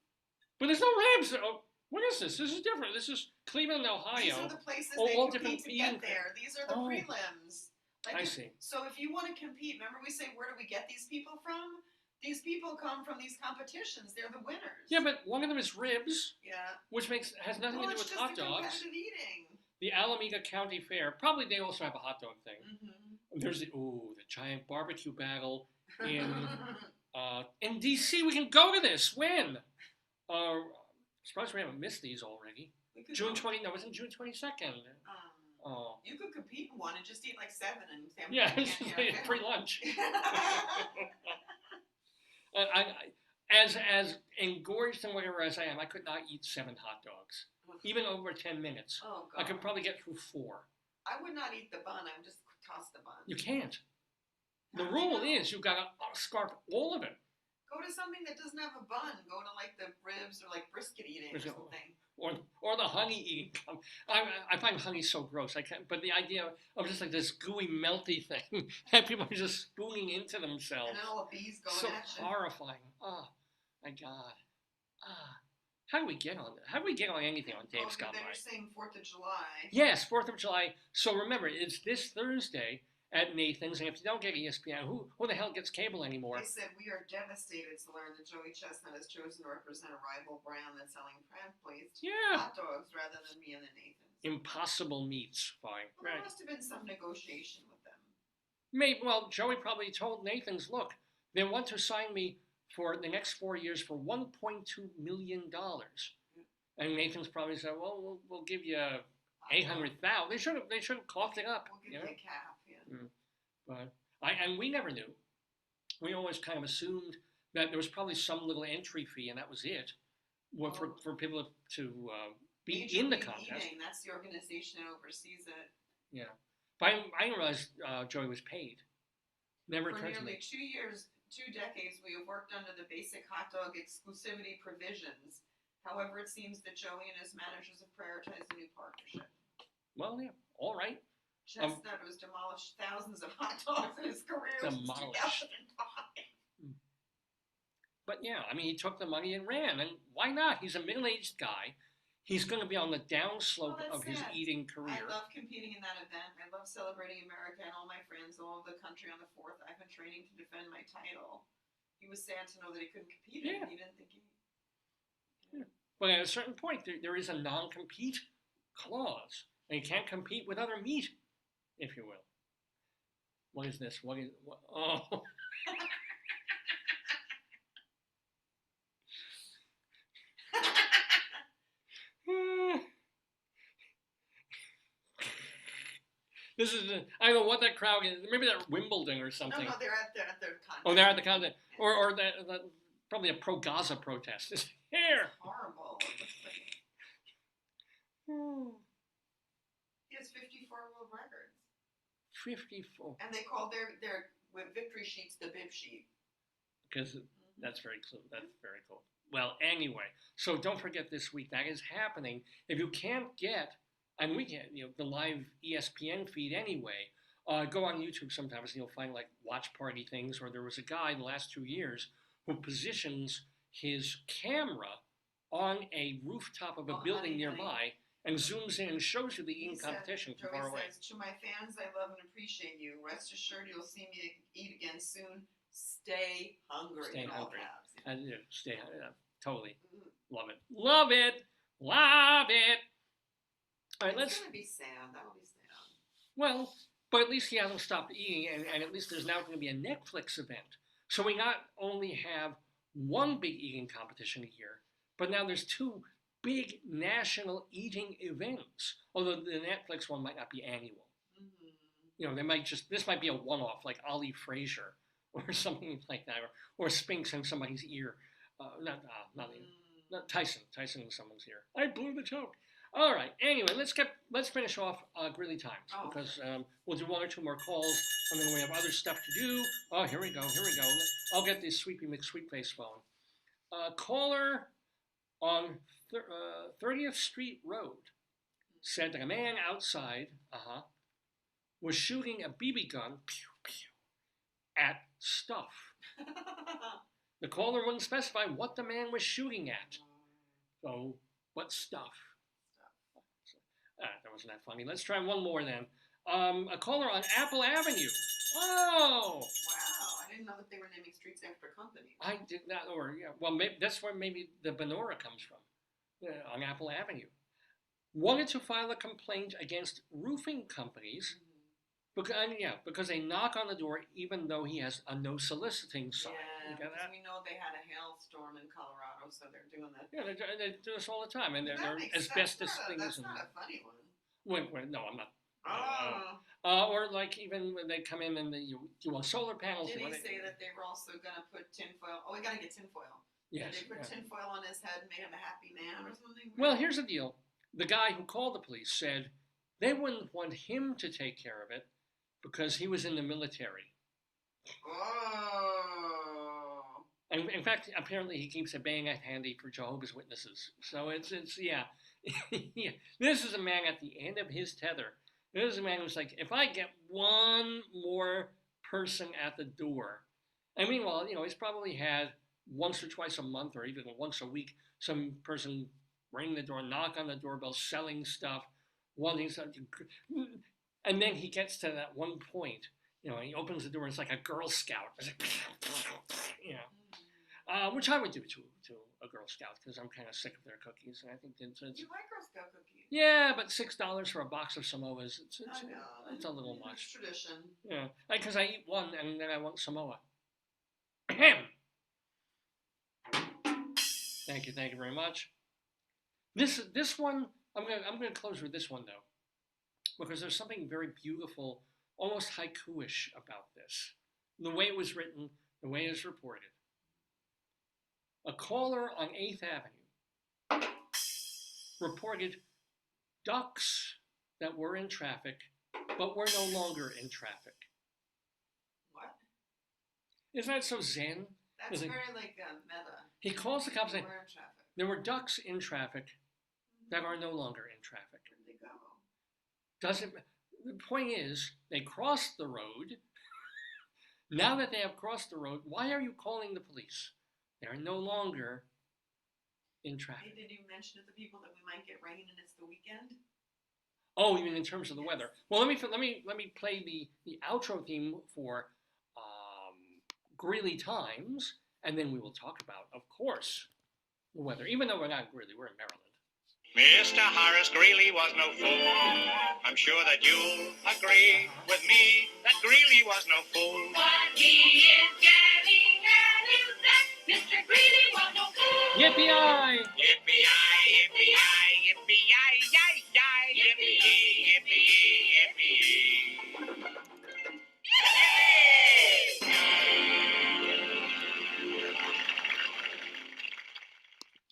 but there's no ribs. Oh, what is this? This is different. This is Cleveland, Ohio. These are the places Oh, they all compete different to eating- get there. These are the Oh. prelims. I see. So if you want to compete, remember we say, where do we get these people from? These people come from these competitions. They're the winners. Yeah, but one of them is ribs, Yeah. which has nothing Well, to do it's with just hot the dogs. competitive eating. The Alameda County Fair. Probably they also have a hot dog thing. Mm-hmm. There's the giant barbecue battle in DC. We can go to this. When? Surprised we haven't missed these already. June 20. No, it wasn't June 22nd. Oh. You could compete in one and just eat like 7 and say, Yeah, it's free lunch. As engorged and whatever as I am, I could not eat 7 hot dogs, even over 10 minutes. Oh God! I could probably get through 4. I would not eat the bun. I would just toss the bun. You can't. The rule is you've got to scarf all of it. Go to something that doesn't have a bun. Go to like the ribs or like brisket eating or something. Or the honey eating. I find honey so gross. I can't. But the idea of just like this gooey, melty thing that people are just spooning into themselves. And then all the bees going so at you. horrifying. Oh my God. How do we get on that? How do we get on anything on Dave's Gone By? Then you're saying 4th of July. Yes, 4th of July. So remember, it's this Thursday at Nathan's, and if you don't get ESPN, who the hell gets cable anymore? They said, we are devastated to learn that Joey Chestnut has chosen to represent a rival brand that's selling plant-based hot dogs rather than me and the Nathan's. Impossible Meats. Fine. Well, there must have been some negotiation with them. Maybe. Well, Joey probably told Nathan's, look, they want to sign me for the next 4 years for $1.2 million. And Nathan's probably said, well, we'll give you $800,000. They should have coughed it up. We'll give you a cap, yeah. But and we never knew. We always kind of assumed that there was probably some little entry fee, and that was it. For people to be Major in the League contest. Eating, that's the organization that oversees it. Yeah. But I didn't realize Joey was paid. Never For occurred to nearly me. 2 years, 2 decades, we have worked under the basic hot dog exclusivity provisions. However, it seems that Joey and his managers have prioritized a new partnership. Well, yeah, all right. Chestnut has demolished thousands of hot dogs in his career since 2005. But yeah, I mean, he took the money and ran, and why not? He's a middle-aged guy. He's going to be on the downslope of his eating career. I love competing in that event. I love celebrating America and all my friends all over the country on the 4th. I've been training to defend my title. He was sad to know that he couldn't compete. Yeah. He didn't think he... But at a certain point, there is a non-compete clause. And you can't compete with other meat, if you will. What is this? Oh. This is, I don't know what that crowd is. Maybe they're at Wimbledon or something. No, they're at their contest. Oh, they're at the contest. Or probably a pro-Gaza protest. It's here. It's horrible. He has 54 world records. 54. And they called their victory sheets the bib sheet. Because that's very cool. That's very cool. Well, anyway, so don't forget this week. That is happening. If you can't get, and we get, the live ESPN feed anyway, go on YouTube sometimes and you'll find like watch party things, or there was a guy in the last 2 years who positions his camera on a rooftop of a building nearby and zooms in and shows you the eating competition from far away. Says, to my fans, I love and appreciate you. Rest assured you'll see me eat again soon. Stay hungry. Stay hungry. Stay hungry. Totally. Mm-hmm. Love it. Love it. Love it. All right, it's going to be sad. That will be sad. Well, but at least he hasn't stopped eating, and at least there's now going to be a Netflix event. So we not only have one big eating competition a year, but now there's 2 big national eating events. Although the Netflix one might not be annual. Mm-hmm. They might this might be a one-off, like Ali Frazier or something like that, or Spinks in somebody's ear. Not Not Tyson. Tyson, someone's here. I blew the joke. All right. Anyway, let's finish off Greeley Times because we'll do one or two more calls, and then we have other stuff to do. Oh, here we go. I'll get this Sweepy McSweepFace phone. Caller on 30th Street Road said that a man outside, was shooting a BB gun, pew, pew, at stuff. The caller wouldn't specify what the man was shooting at. So, what stuff? That wasn't that funny. Let's try one more then. A caller on Apple Avenue. Oh! Wow, I didn't know that they were naming streets after companies. I did not, or yeah, well, that's where maybe the Benora comes from, on Apple Avenue. Wanted to file a complaint against roofing companies because they knock on the door even though he has a no soliciting sign. Yeah, because we know they had a hailstorm in Colorado, so they're doing that. Yeah, they do this all the time, and they're asbestos things. That's not a funny one. Wait, no, I'm not. Or like even when they come in and you want solar panels. Did he say that they were also going to put tinfoil? Oh, we got to get tinfoil. Yes. Did they put tinfoil on his head and made him a happy man or something? Well, here's the deal. The guy who called the police said they wouldn't want him to take care of it because he was in the military. Oh. And in fact, apparently he keeps a bayonet handy for Jehovah's Witnesses. So it's yeah. Yeah. This is a man at the end of his tether. This is a man who's like, if I get one more person at the door, and meanwhile, he's probably had once or twice a month or even once a week, some person ring the door, knock on the doorbell, selling stuff, wanting something. And then he gets to that one point, he opens the door and it's like a Girl Scout. It's like, which I would do to a Girl Scout because I'm kind of sick of their cookies. And I think it's you like Girl Scout cookies? Yeah, but $6 for a box of Samoas, it's a little much. It's tradition. Yeah, because I eat one and then I want Samoa. Ahem. Thank you very much. This one, I'm gonna close with this one though, because there's something very beautiful, almost haiku-ish about this. The way it was written, the way it's reported. A caller on 8th Avenue reported ducks that were in traffic, but were no longer in traffic. What? Isn't that so zen? That's very meta. He calls the cops saying, We're in traffic. there were ducks in traffic that are no longer in traffic. Where'd they go? The point is, they crossed the road. Now that they have crossed the road, why are you calling the police? They're no longer in traffic. Hey, did you mention to the people that we might get rain and it's the weekend? Oh, you mean in terms of the weather? Well, let me play the outro theme for Greeley Times, and then we will talk about, of course, the weather. Even though we're not in Greeley, we're in Maryland. Mr. Horace Greeley was no fool. I'm sure that you'll agree with me that Greeley was no fool. What he is getting at is that Mr. Greeley was no fool. Yippee-yi! Yippee-yi, yippee-yi, yippee-yi, yi-yi, yippee-yi, yippee-yi, yippee-yi.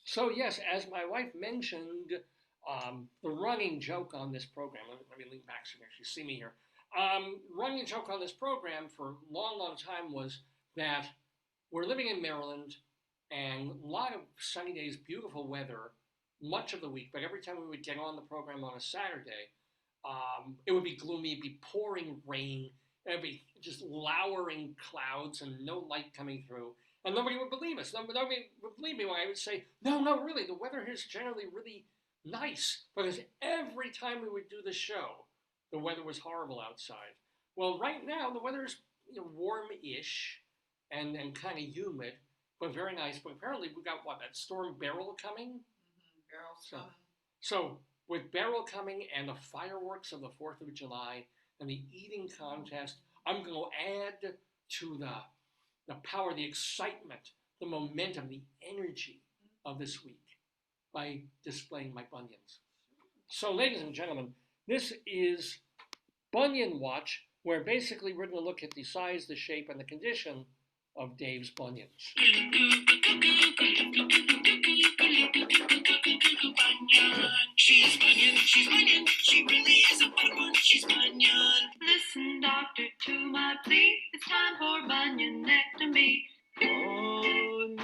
So yes, as my wife mentioned, the running joke on this program, let me lean back so you can actually see me here. Running joke on this program for a long time was that we're living in Maryland and a lot of sunny days, beautiful weather, much of the week, but every time we would get on the program on a Saturday, it would be gloomy, it'd be pouring rain, it'd be just lowering clouds and no light coming through. And nobody would believe us. Nobody would believe me when I would say, no, really, the weather here is generally really nice. Because every time we would do the show, the weather was horrible outside. Well, right now, the weather is warm-ish and kind of humid, but very nice. But apparently, we got, that storm Beryl coming? Beryl's coming. So, with Beryl coming and the fireworks of the 4th of July and the eating contest, I'm going to add to the power, the excitement, the momentum, the energy of this week by displaying my bunions. So, ladies and gentlemen, this is Bunion Watch, where basically we're going to look at the size, the shape, and the condition of Dave's bunions. She's Bunion, she really is a one, she's Bunion. Listen, doctor, to my plea, it's time for bunionectomy. Bunions,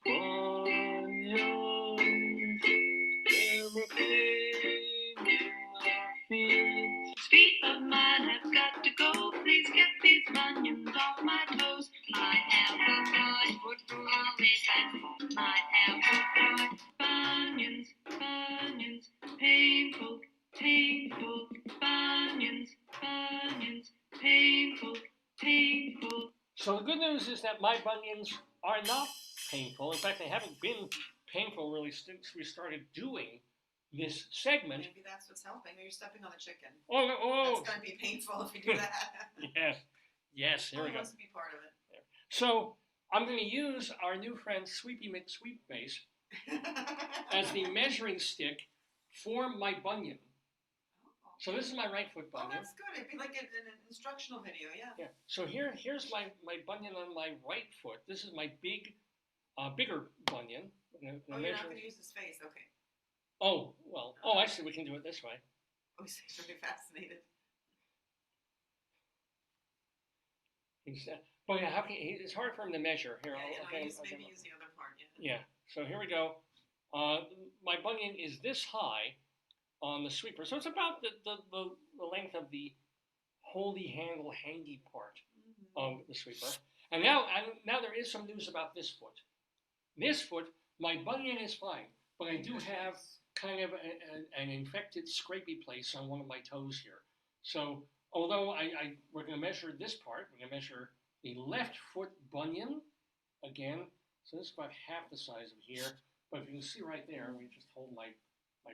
bunions, everything in our feet. Feet of mine have got to go, please get these bunions off my toes. My alkaloid foot will always have my alkaloid. Bunions, bunions, painful, painful. Bunions, bunions, painful, painful. So the good news is that my bunions are not painful. In fact, they haven't been painful really since we started doing this segment. Maybe that's what's helping. Maybe you're stepping on the chicken. Oh, no, oh. That's gonna be painful if you do that. Yes, here we go. Wants to be part of it. So I'm going to use our new friend Sweepy McSweepFace as the measuring stick for my bunion. So this is my right foot Oh, bunion. that's good. It'd be like an instructional video, yeah. Yeah. So here's my bunion on my right foot. This is my bigger bunion. Oh, you're not going to use his face. Okay. Oh, well. Oh, I see. We can do it this way. Oh, he's really fascinated. But yeah, it's hard for him to measure. Here, Maybe use the other part. Yeah. So here we go. My bunion is this high on the sweeper, so it's about the length of the holy handle hangy part of the sweeper. And now there is some news about this foot. This foot, my bunion is fine, but I do have kind of an infected scrapey place on one of my toes here. So although we're going to measure this part, we're going to measure the left foot bunion again. So this is about half the size of here. But if you can see right there, we just hold my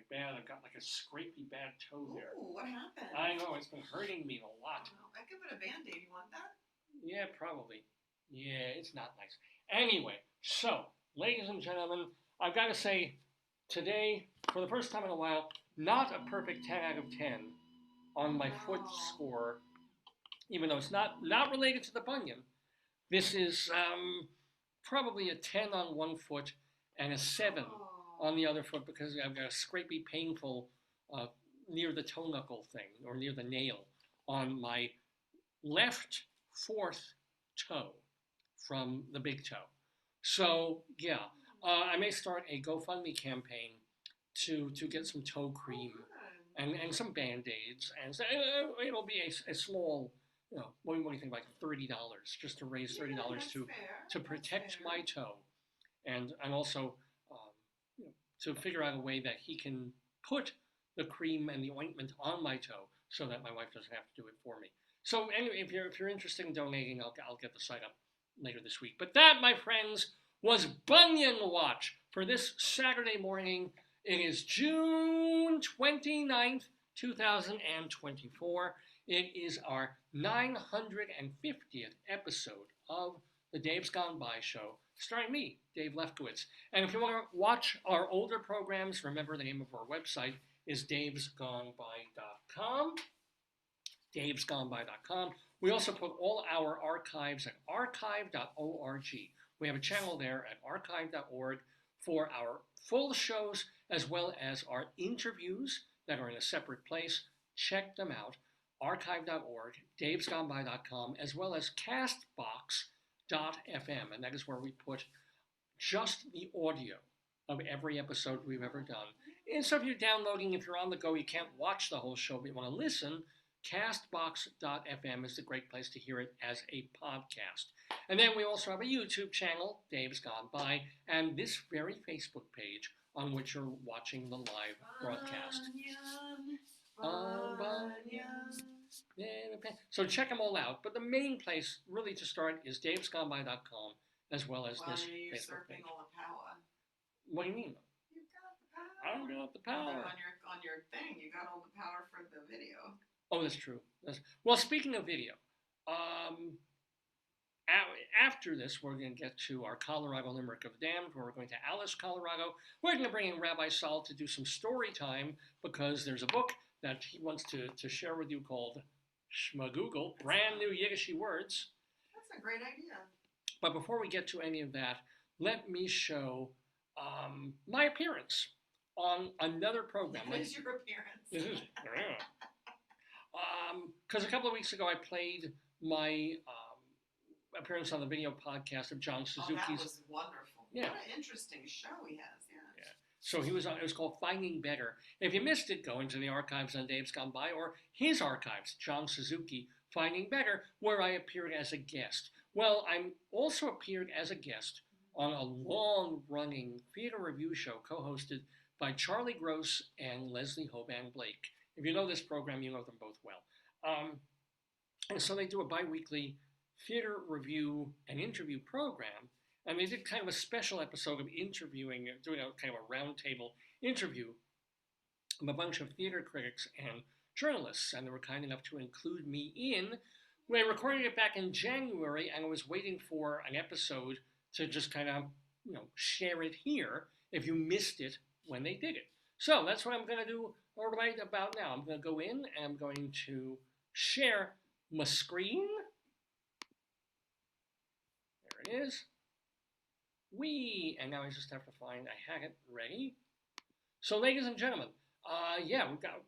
bad. I've got like a scrapey bad toe there. Ooh, what happened? I know, it's been hurting me a lot. I could put a Band-Aid. You want that? Yeah, probably. Yeah, it's not nice. Anyway, so, ladies and gentlemen, I've got to say, today, for the first time in a while, not a perfect 10 out of 10 on my foot score, even though it's not related to the bunion. This is probably a 10 on one foot and a 7 on the other foot because I've got a scrapey, painful near the toe knuckle thing or near the nail on my left fourth toe from the big toe. So yeah, I may start a GoFundMe campaign to get some toe cream and some Band-Aids, and so it'll be a small, what do you think, like $30, just to raise $30 to protect my toe, and also to figure out a way that he can put the cream and the ointment on my toe so that my wife doesn't have to do it for me. So anyway, if you're interested in donating, I'll get the site up later this week. But that, my friends, was Bunion Watch for this Saturday morning. It is June 29th, 2024. It is our 950th episode of the Dave's Gone By Show, starring me, Dave Lefkowitz. And if you want to watch our older programs, remember the name of our website is davesgoneby.com. davesgoneby.com. We also put all our archives at archive.org. We have a channel there at archive.org for our full shows as well as our interviews that are in a separate place. Check them out. Archive.org, davesgoneby.com, as well as castbox.fm, and that is where we put just the audio of every episode we've ever done. And so if you're downloading, if you're on the go, you can't watch the whole show, but you want to listen, castbox.fm is the great place to hear it as a podcast. And then we also have a YouTube channel, Dave's Gone By, and this very Facebook page on which you're watching the live broadcast. So check them all out. But the main place, really, to start is davesgoneby.com, as well as this Facebook page. All the power? What do you mean? You got the power. I don't got the power. On your thing, you got all the power for the video. Oh, that's true. Well, speaking of video, after this, we're going to get to our Colorado Limerick of the Damned, where we're going to Alice, Colorado. We're going to bring in Rabbi Saul to do some story time, because there's a book that he wants to share with you called Shmegoogle, brand new Yiddishy words. That's a a great idea. But before we get to any of that, let me show my appearance on another program. What is your appearance? Because a couple of weeks ago I played my appearance on the video podcast of John Suzuki's. Oh, that was wonderful. Yeah. What an interesting show he has. Yeah. So he was on. It was called Finding Better. If you missed it, go into the archives on Dave's Gone By or his archives, John Suzuki, Finding Better, where I appeared as a guest. Well, I also appeared as a guest on a long-running theater review show co-hosted by Charlie Gross and Leslie Hoban Blake. If you know this program, you know them both well. And so they do a bi-weekly theater review and interview program, and they did kind of a special episode of interviewing, doing a kind of a roundtable interview of a bunch of theater critics and journalists, and they were kind enough to include me in. We recorded it back in January, and I was waiting for an episode to just kind of, share it here if you missed it when they did it. So that's what I'm going to do right about now. I'm going to go in, and I'm going to share my screen. There it is. And now I just have to find, I had it ready. So ladies and gentlemen, we've got,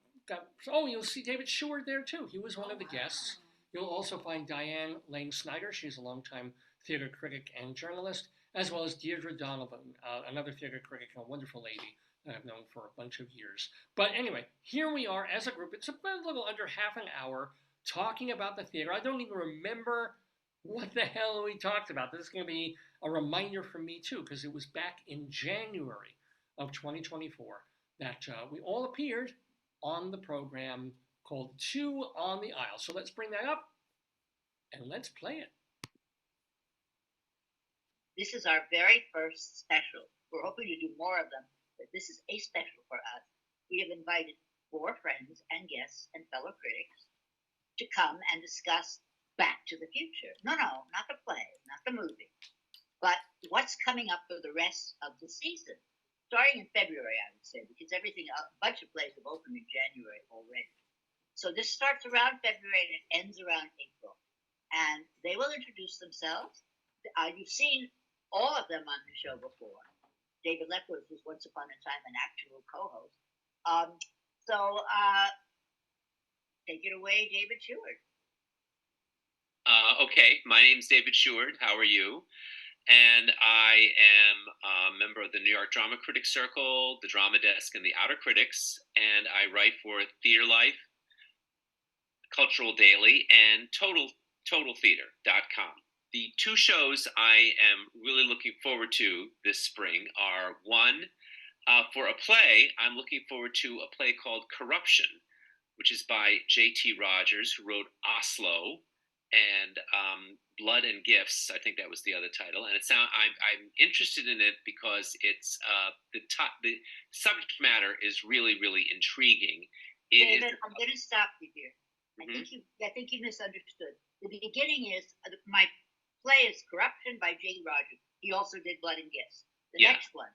you'll see David Sheward there too. He was one of the guests. You'll also find Diane Lane Snyder. She's a longtime theater critic and journalist, as well as Deirdre Donovan, another theater critic and a wonderful lady that I've known for a bunch of years. But anyway, here we are as a group. It's a little under half an hour talking about the theater. I don't even remember what the hell we talked about. This is going to be a reminder for me too, because it was back in January of 2024 that we all appeared on the program called Two on the Aisle. So let's bring that up and let's play it. This is our very first special. We're hoping to do more of them, but this is a special for us. We have invited 4 friends and guests and fellow critics to come and discuss Back to the Future. No, not the play, not the movie, but what's coming up for the rest of the season. Starting in February, I would say, because a bunch of plays have opened in January already. So this starts around February and it ends around April. And they will introduce themselves. You've seen all of them on the show before. David Lepworth was once upon a time an actual co-host. Take it away, David Sheward. Okay, my name's David Sheward. How are you? And I am a member of the New York Drama Critics Circle, the Drama Desk, and the Outer Critics. And I write for Theater Life, Cultural Daily, and TotalTheater.com. The 2 shows I am really looking forward to this spring are one, for a play, I'm looking forward to a play called Corruption, which is by J.T. Rogers, who wrote Oslo and Blood and Gifts. I think that was the other title. And I'm interested in it because it's the subject matter is really, really intriguing. David, I'm going to stop you here. Mm-hmm. I think you misunderstood. The beginning is my play is Corruption by J. Rogers. He also did Blood and Gifts. The next one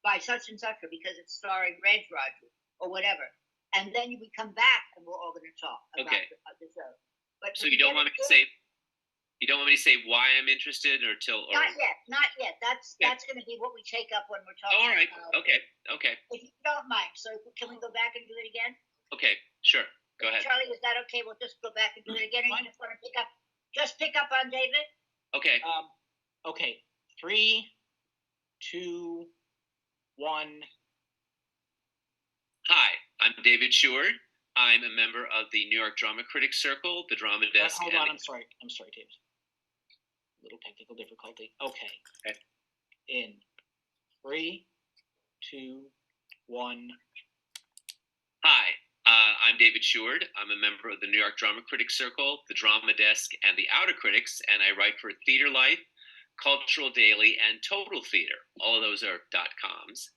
by such and such, because it's starring Reg Rogers or whatever. And then we come back and we're all going to talk about the show. But so you don't want me to say why I'm interested or not yet. That's going to be what we take up when we're talking. All right. About, Okay. If you don't mind, so can we go back and do it again? Okay, sure. Go ahead. Charlie, is that okay? We'll just go back and do it again. Or you just want to pick up on David? Okay. Okay. 3, 2, 1. Hi, I'm David Sheward. I'm a member of the New York Drama Critics Circle, the Drama Desk. Hold on, I'm sorry, David. Little technical difficulty. Okay. In 3, 2, 1. Hi, I'm David Sheward. I'm a member of the New York Drama Critics Circle, the Drama Desk, and the Outer Critics, and I write for Theater Life, Cultural Daily, and Total Theater. All of those are .coms.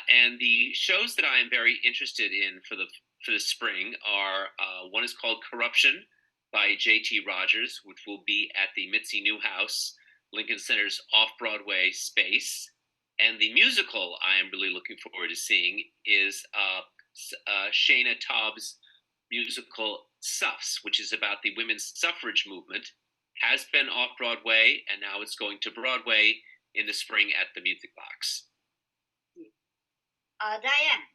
And the shows that I am very interested in for the spring are one is called Corruption by J.T. Rogers, which will be at the Mitzi Newhouse, Lincoln Center's off-Broadway space. And the musical I am really looking forward to seeing is Shana Taub's musical Suffs, which is about the women's suffrage movement has been off Broadway, and now it's going to Broadway in the spring at the Music Box. Diane.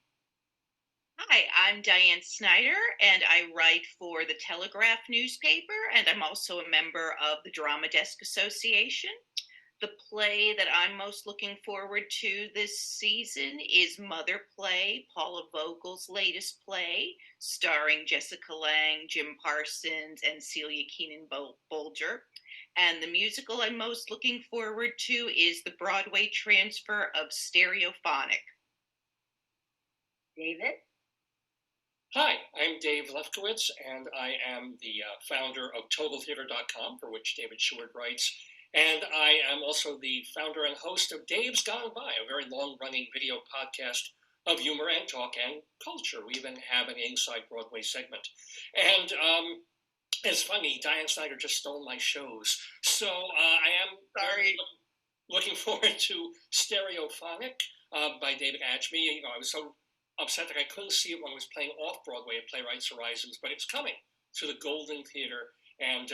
Hi, I'm Diane Snyder, and I write for the Telegraph newspaper, and I'm also a member of the Drama Desk Association. The play that I'm most looking forward to this season is Mother Play, Paula Vogel's latest play, starring Jessica Lange, Jim Parsons, and Celia Keenan-Bolger. And the musical I'm most looking forward to is the Broadway transfer of Stereophonic. David? Hi, I'm Dave Lefkowitz, and I am the founder of TotalTheater.com, for which David Sheward writes. And I am also the founder and host of Dave's Gone By, a very long-running video podcast of humor and talk and culture. We even have an Inside Broadway segment. And it's funny, Diane Snyder just stole my shows. So I am very looking forward to Stereophonic by David Adjmi. You know, I was so upset that I couldn't see it when it was playing off-Broadway at Playwrights Horizons, but it's coming to the Golden Theater. And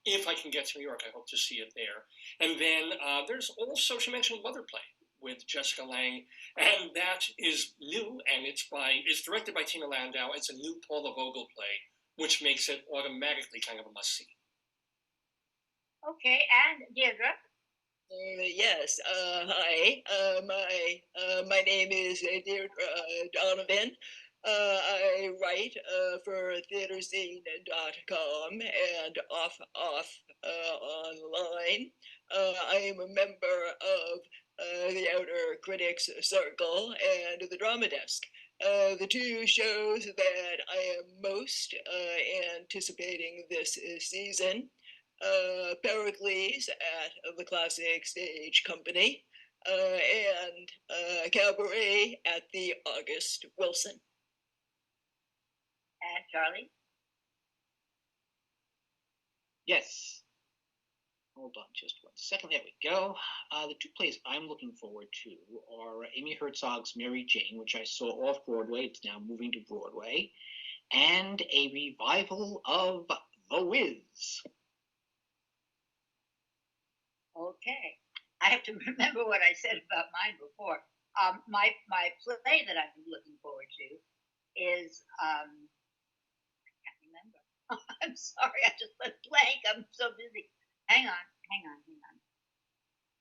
if I can get to New York, I hope to see it there. And then there's also, she mentioned Mother Play with Jessica Lange, and that is new, and it's directed by Tina Landau. It's a new Paula Vogel play, which makes it automatically kind of a must-see. Okay, and Deirdre? Yes, hi. My name is Deirdre Donovan. I write for theaterscene.com and off online. I am a member of the Outer Critics Circle and the Drama Desk. The two shows that I am most anticipating this season, Pericles at the Classic Stage Company, and Cabaret at the August Wilson. And Charlie? Yes. Hold on just one second. There we go. The two plays I'm looking forward to are Amy Herzog's Mary Jane, which I saw off-Broadway. It's now moving to Broadway. And a revival of The Wiz. Okay. I have to remember what I said about mine before. My play that I'm looking forward to is I can't remember. I'm sorry, I just went blank. I'm so busy. Hang on.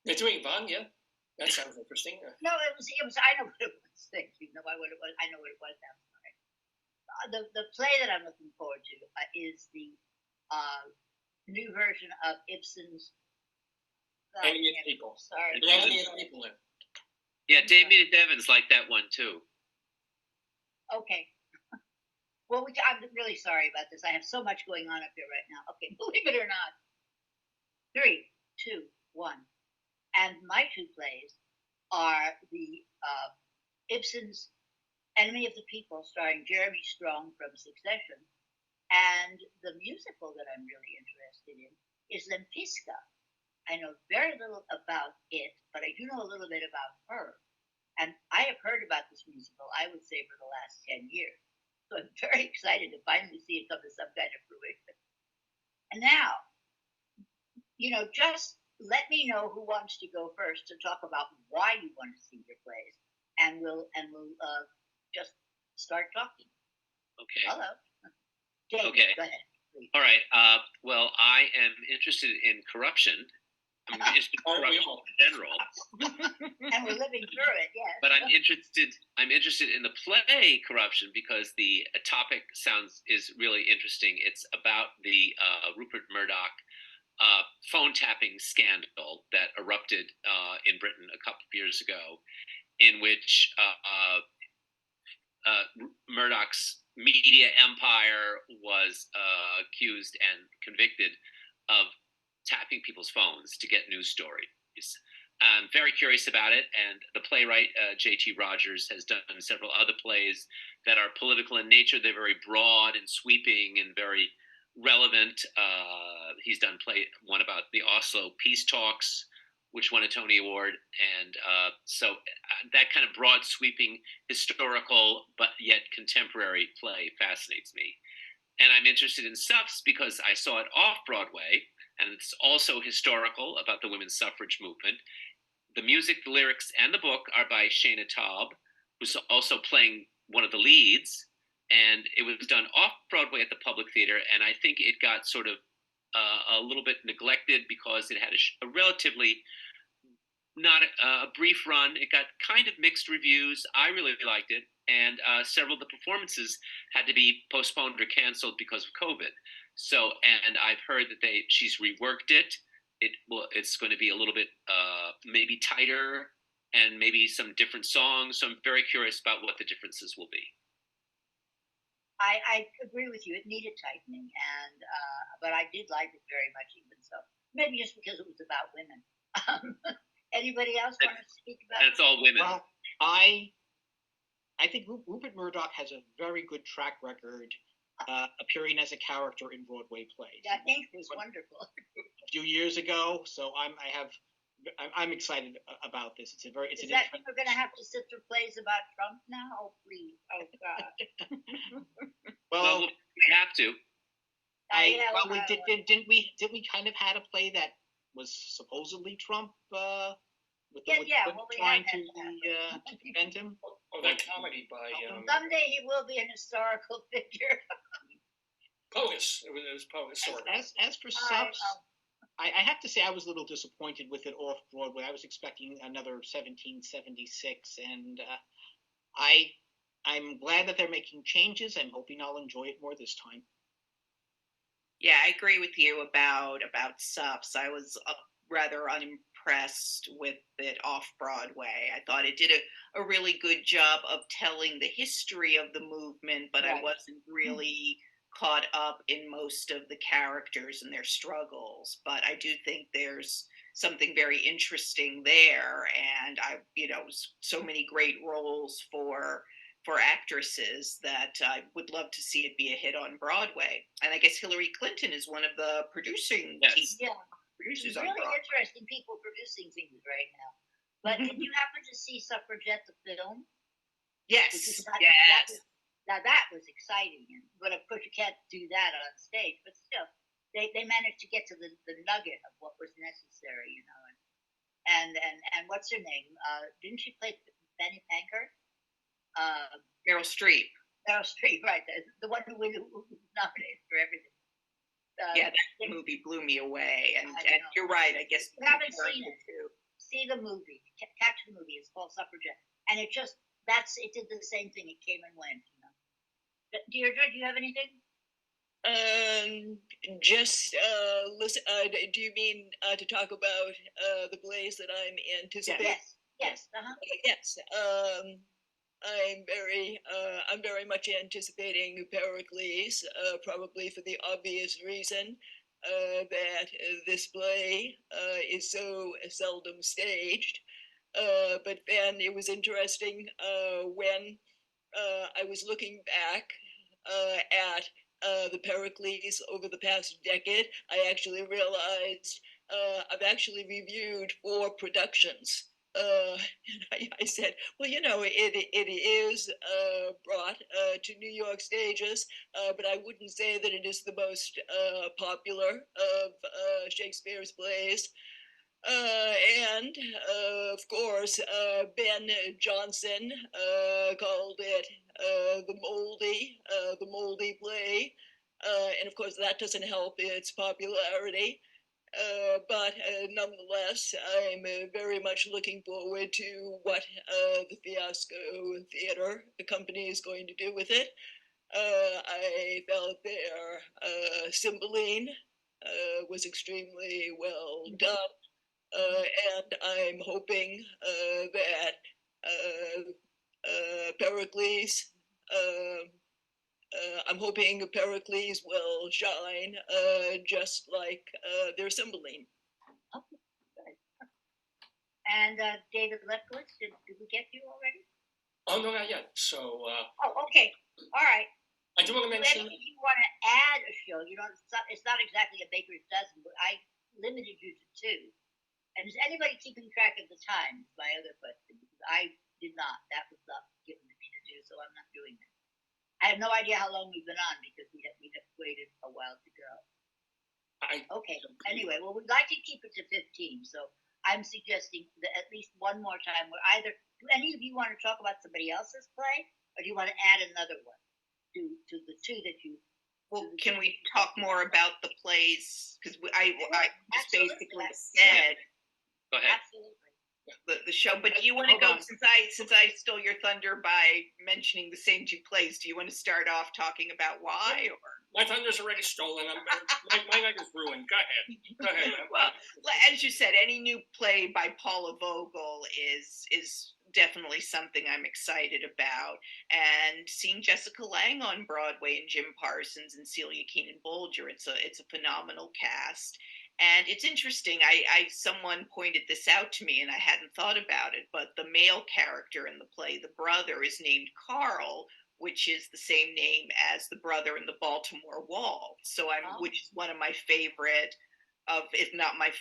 They're doing Vanya. That sounds interesting. No, it was. I know what it was. Thank you. No, I know what it was. Now. The play that I'm looking forward to is the new version of Ibsen's Enemy of People. Sorry. The Enemy of People. Yeah, David Evans liked that one too. Okay. Well, I'm really sorry about this. I have so much going on up here right now. Okay, believe it or not. 3, 2, 1. And my two plays are the Ibsen's Enemy of the People, starring Jeremy Strong from Succession, and the musical that I'm really interested in is Lempiska. I know very little about it, but I do know a little bit about her. And I have heard about this musical, I would say, for the last 10 years. So I'm very excited to finally see it come to some kind of fruition. And now, just let me know who wants to go first to talk about why you want to see your plays, and we'll just start talking. Okay. Hello. Dave, Okay. Go ahead, please. All right. Well, I am interested in corruption. I'm interested in corruption in general. And we're living through it, yes. But I'm interested in the play Corruption because the topic is really interesting. It's about the Rupert Murdoch phone tapping scandal that erupted in Britain a couple of years ago, in which Murdoch's media empire was accused and convicted of tapping people's phones to get news stories. I'm very curious about it, and the playwright J.T. Rogers has done several other plays that are political in nature. They're very broad and sweeping and very relevant. He's done one about the Oslo peace talks, which won a Tony Award, and so that kind of broad, sweeping, historical but yet contemporary play fascinates me. And I'm interested in Stuffs because I saw it off Broadway, and it's also historical about the women's suffrage movement. The music, the lyrics, and the book are by Shana Taub, who's also playing one of the leads. And it was done off Broadway at the Public Theater, and I think it got sort of a little bit neglected because it had a relatively not a brief run. It got kind of mixed reviews. I really liked it, and several of the performances had to be postponed or canceled because of COVID. So, and I've heard that she's reworked it. It's going to be a little bit maybe tighter and maybe some different songs. So I'm very curious about what the differences will be. I agree with you. It needed tightening, and but I did like it very much, even so. Maybe just because it was about women. Anybody else want to speak about? That's all women. Well, I think Rupert Murdoch has a very good track record appearing as a character in Broadway plays. I think it was wonderful. A few years ago, so I'm excited about this. Is that mean we're going to have to sit through plays about Trump now? Oh, please. Oh, God. Well, we have to. Didn't we kind of had a play that was supposedly Trump trying to defend him? Oh, that comedy by... Someday he will be an historical figure. Pogus. It was Pogus, sort of. As for subs... I have to say I was a little disappointed with it off Broadway. I was expecting another 1776, and I'm glad that they're making changes. I'm hoping I'll enjoy it more this time. Yeah, I agree with you about subs. I was rather unimpressed with it off Broadway. I thought it did a really good job of telling the history of the movement, but right. I wasn't really caught up in most of the characters and their struggles. But I do think there's something very interesting there, and so many great roles for actresses that I would love to see it be a hit on Broadway. And I guess Hillary Clinton is one of the producers It's on really Broadway. Interesting people producing things right now. But did you happen to see Suffragette the film? Yes. Now that was exciting, but of course you can't do that on stage. But still, they managed to get to the nugget of what was necessary, And what's her name? Didn't she play Fanny Pankhurst? Meryl Streep. Meryl Streep, right? The one who was nominated for everything. That movie blew me away, and you're right. I guess you haven't seen it. See the movie. Catch the movie. It's called Suffragette, and it did the same thing. It came and went. Deirdre, do you have anything? Listen. Do you mean to talk about the plays that I'm anticipating? Yes. Yes. I'm very much anticipating Pericles, probably for the obvious reason that this play is so seldom staged. But then it was interesting when I was looking back at the Pericles over the past decade. I actually realized I've actually reviewed 4 productions. And I said, well, it is brought to New York stages, but I wouldn't say that it is the most popular of Shakespeare's plays. And of course, Ben Jonson called it the moldy play, and of course that doesn't help its popularity. But nonetheless, I'm very much looking forward to what the Fiasco Theater Company is going to do with it. I felt their Cymbeline was extremely well done. And I'm hoping that Pericles, will shine just like their Cymbeline. And David Lefkowitz, did we get you already? Oh, no, not yet. So. Okay. All right. I do want to mention. If you want to add a show, it's not exactly a baker's dozen, but I limited you to 2. And is anybody keeping track of the time? Is my other question. I did not. That was not given to me to do, so I'm not doing that. I have no idea how long we've been on because we have waited a while to go. I Okay. Anyway, well, we'd like to keep it to 15, so I'm suggesting that at least one more time. Where either do any of you want to talk about somebody else's play, or do you want to add another one to the two that you? Well, can we talk more about the plays? Because I just Absolutely. basically said Go ahead. Absolutely. the show. But do you want to Hold go on. since I stole your thunder by mentioning the same two plays? Do you want to start off talking about why? Or My thunder's already stolen. My night is ruined. Go ahead. well, as you said, any new play by Paula Vogel is definitely something I'm excited about. And seeing Jessica Lange on Broadway and Jim Parsons and Celia Keenan Bolger, it's a phenomenal cast. And it's interesting. Someone pointed this out to me, and I hadn't thought about it. But the male character in the play, the brother, is named Carl, which is the same name as the brother in the Baltimore Wall. So which is one of my favorite if not my,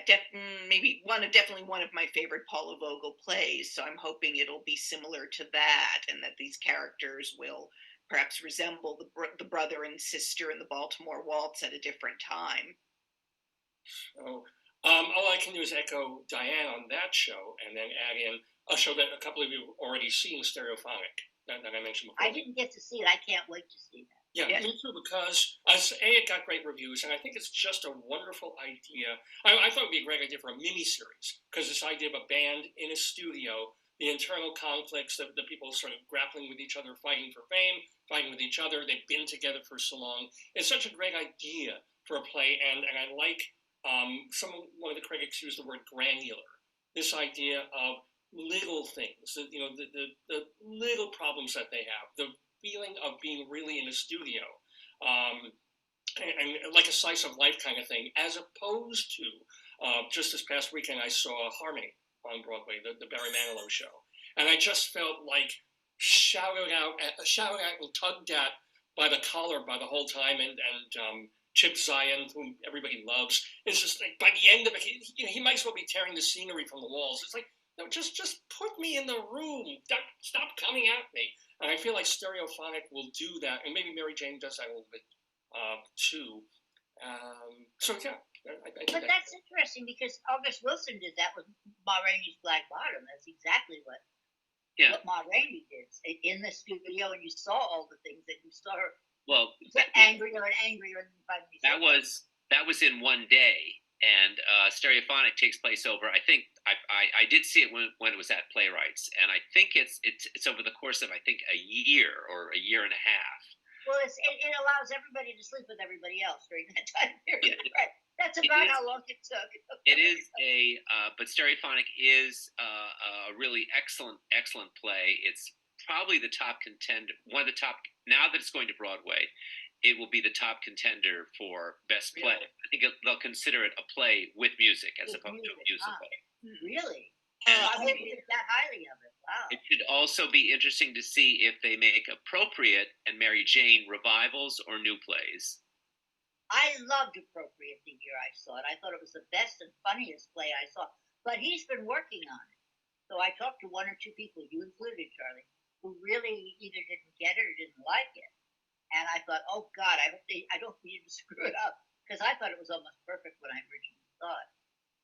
definitely one of my favorite Paula Vogel plays. So I'm hoping it'll be similar to that, and that these characters will perhaps resemble the brother and sister in the Baltimore Waltz at a different time. So, all I can do is echo Diane on that show, and then add in a show that a couple of you have already seen, Stereophonic, that I mentioned before. I didn't get to see it. I can't wait to see that. Yeah, me too, because it got great reviews, and I think it's just a wonderful idea. I thought it would be a great idea for a mini-series, because this idea of a band in a studio, the internal conflicts, the people sort of grappling with each other, fighting for fame, fighting with each other, they've been together for so long. It's such a great idea for a play, and I like, one of the critics used the word granular, this idea of little things, the little problems that they have, the feeling of being really in a studio, and like a slice of life kind of thing, as opposed to just this past weekend I saw Harmony on Broadway, the Barry Manilow show, and I just felt like shouted out and tugged at by the collar by the whole time, and Chip Zion, whom everybody loves, it's just like by the end of it, he might as well be tearing the scenery from the walls. It's like, no, just put me in the room. Stop coming at me. And I feel like Stereophonic will do that, and maybe Mary Jane does that a little bit too. So yeah, But that's interesting because August Wilson did that with Ma Rainey's Black Bottom. That's exactly what Ma Rainey did in the studio, and you saw all the things that you saw her. Well, angrier and angrier. That was in one day, and Stereophonic takes place over. I think I did see it when it was at Playwrights, and I think it's over the course of, I think, a year or a year and a half. Well, it allows everybody to sleep with everybody else during that time period. Yeah. Right. That's about how long it took. It is but Stereophonic is a really excellent play. It's probably the top contender, one of the top, now that it's going to Broadway, it will be the top contender for best play. Really? I think they'll consider it a play with music as opposed to a musical. Really? And I didn't think that highly of it. Wow. It should also be interesting to see if they make appropriate and Mary Jane revivals or new plays. I loved Appropriate the year I saw it. I thought it was the best and funniest play I saw. But he's been working on it. So I talked to one or two people, you included, Charlie, who really either didn't get it or didn't like it. And I thought, oh God, I don't need to screw it up, because I thought it was almost perfect when I originally saw it.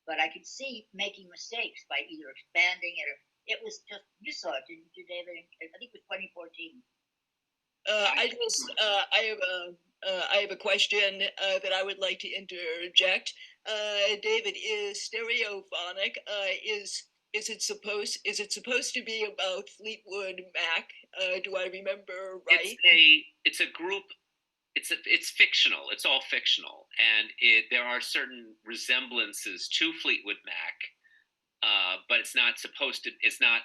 But I could see making mistakes by either expanding it or it was just, you saw it, didn't you, David? I think it was 2014. I have a question that I would like to interject. David, is Stereophonic is it supposed to be about Fleetwood Mac? Do I remember right? It's a group. It's fictional. It's all fictional, and there are certain resemblances to Fleetwood Mac, but it's not supposed to. It's not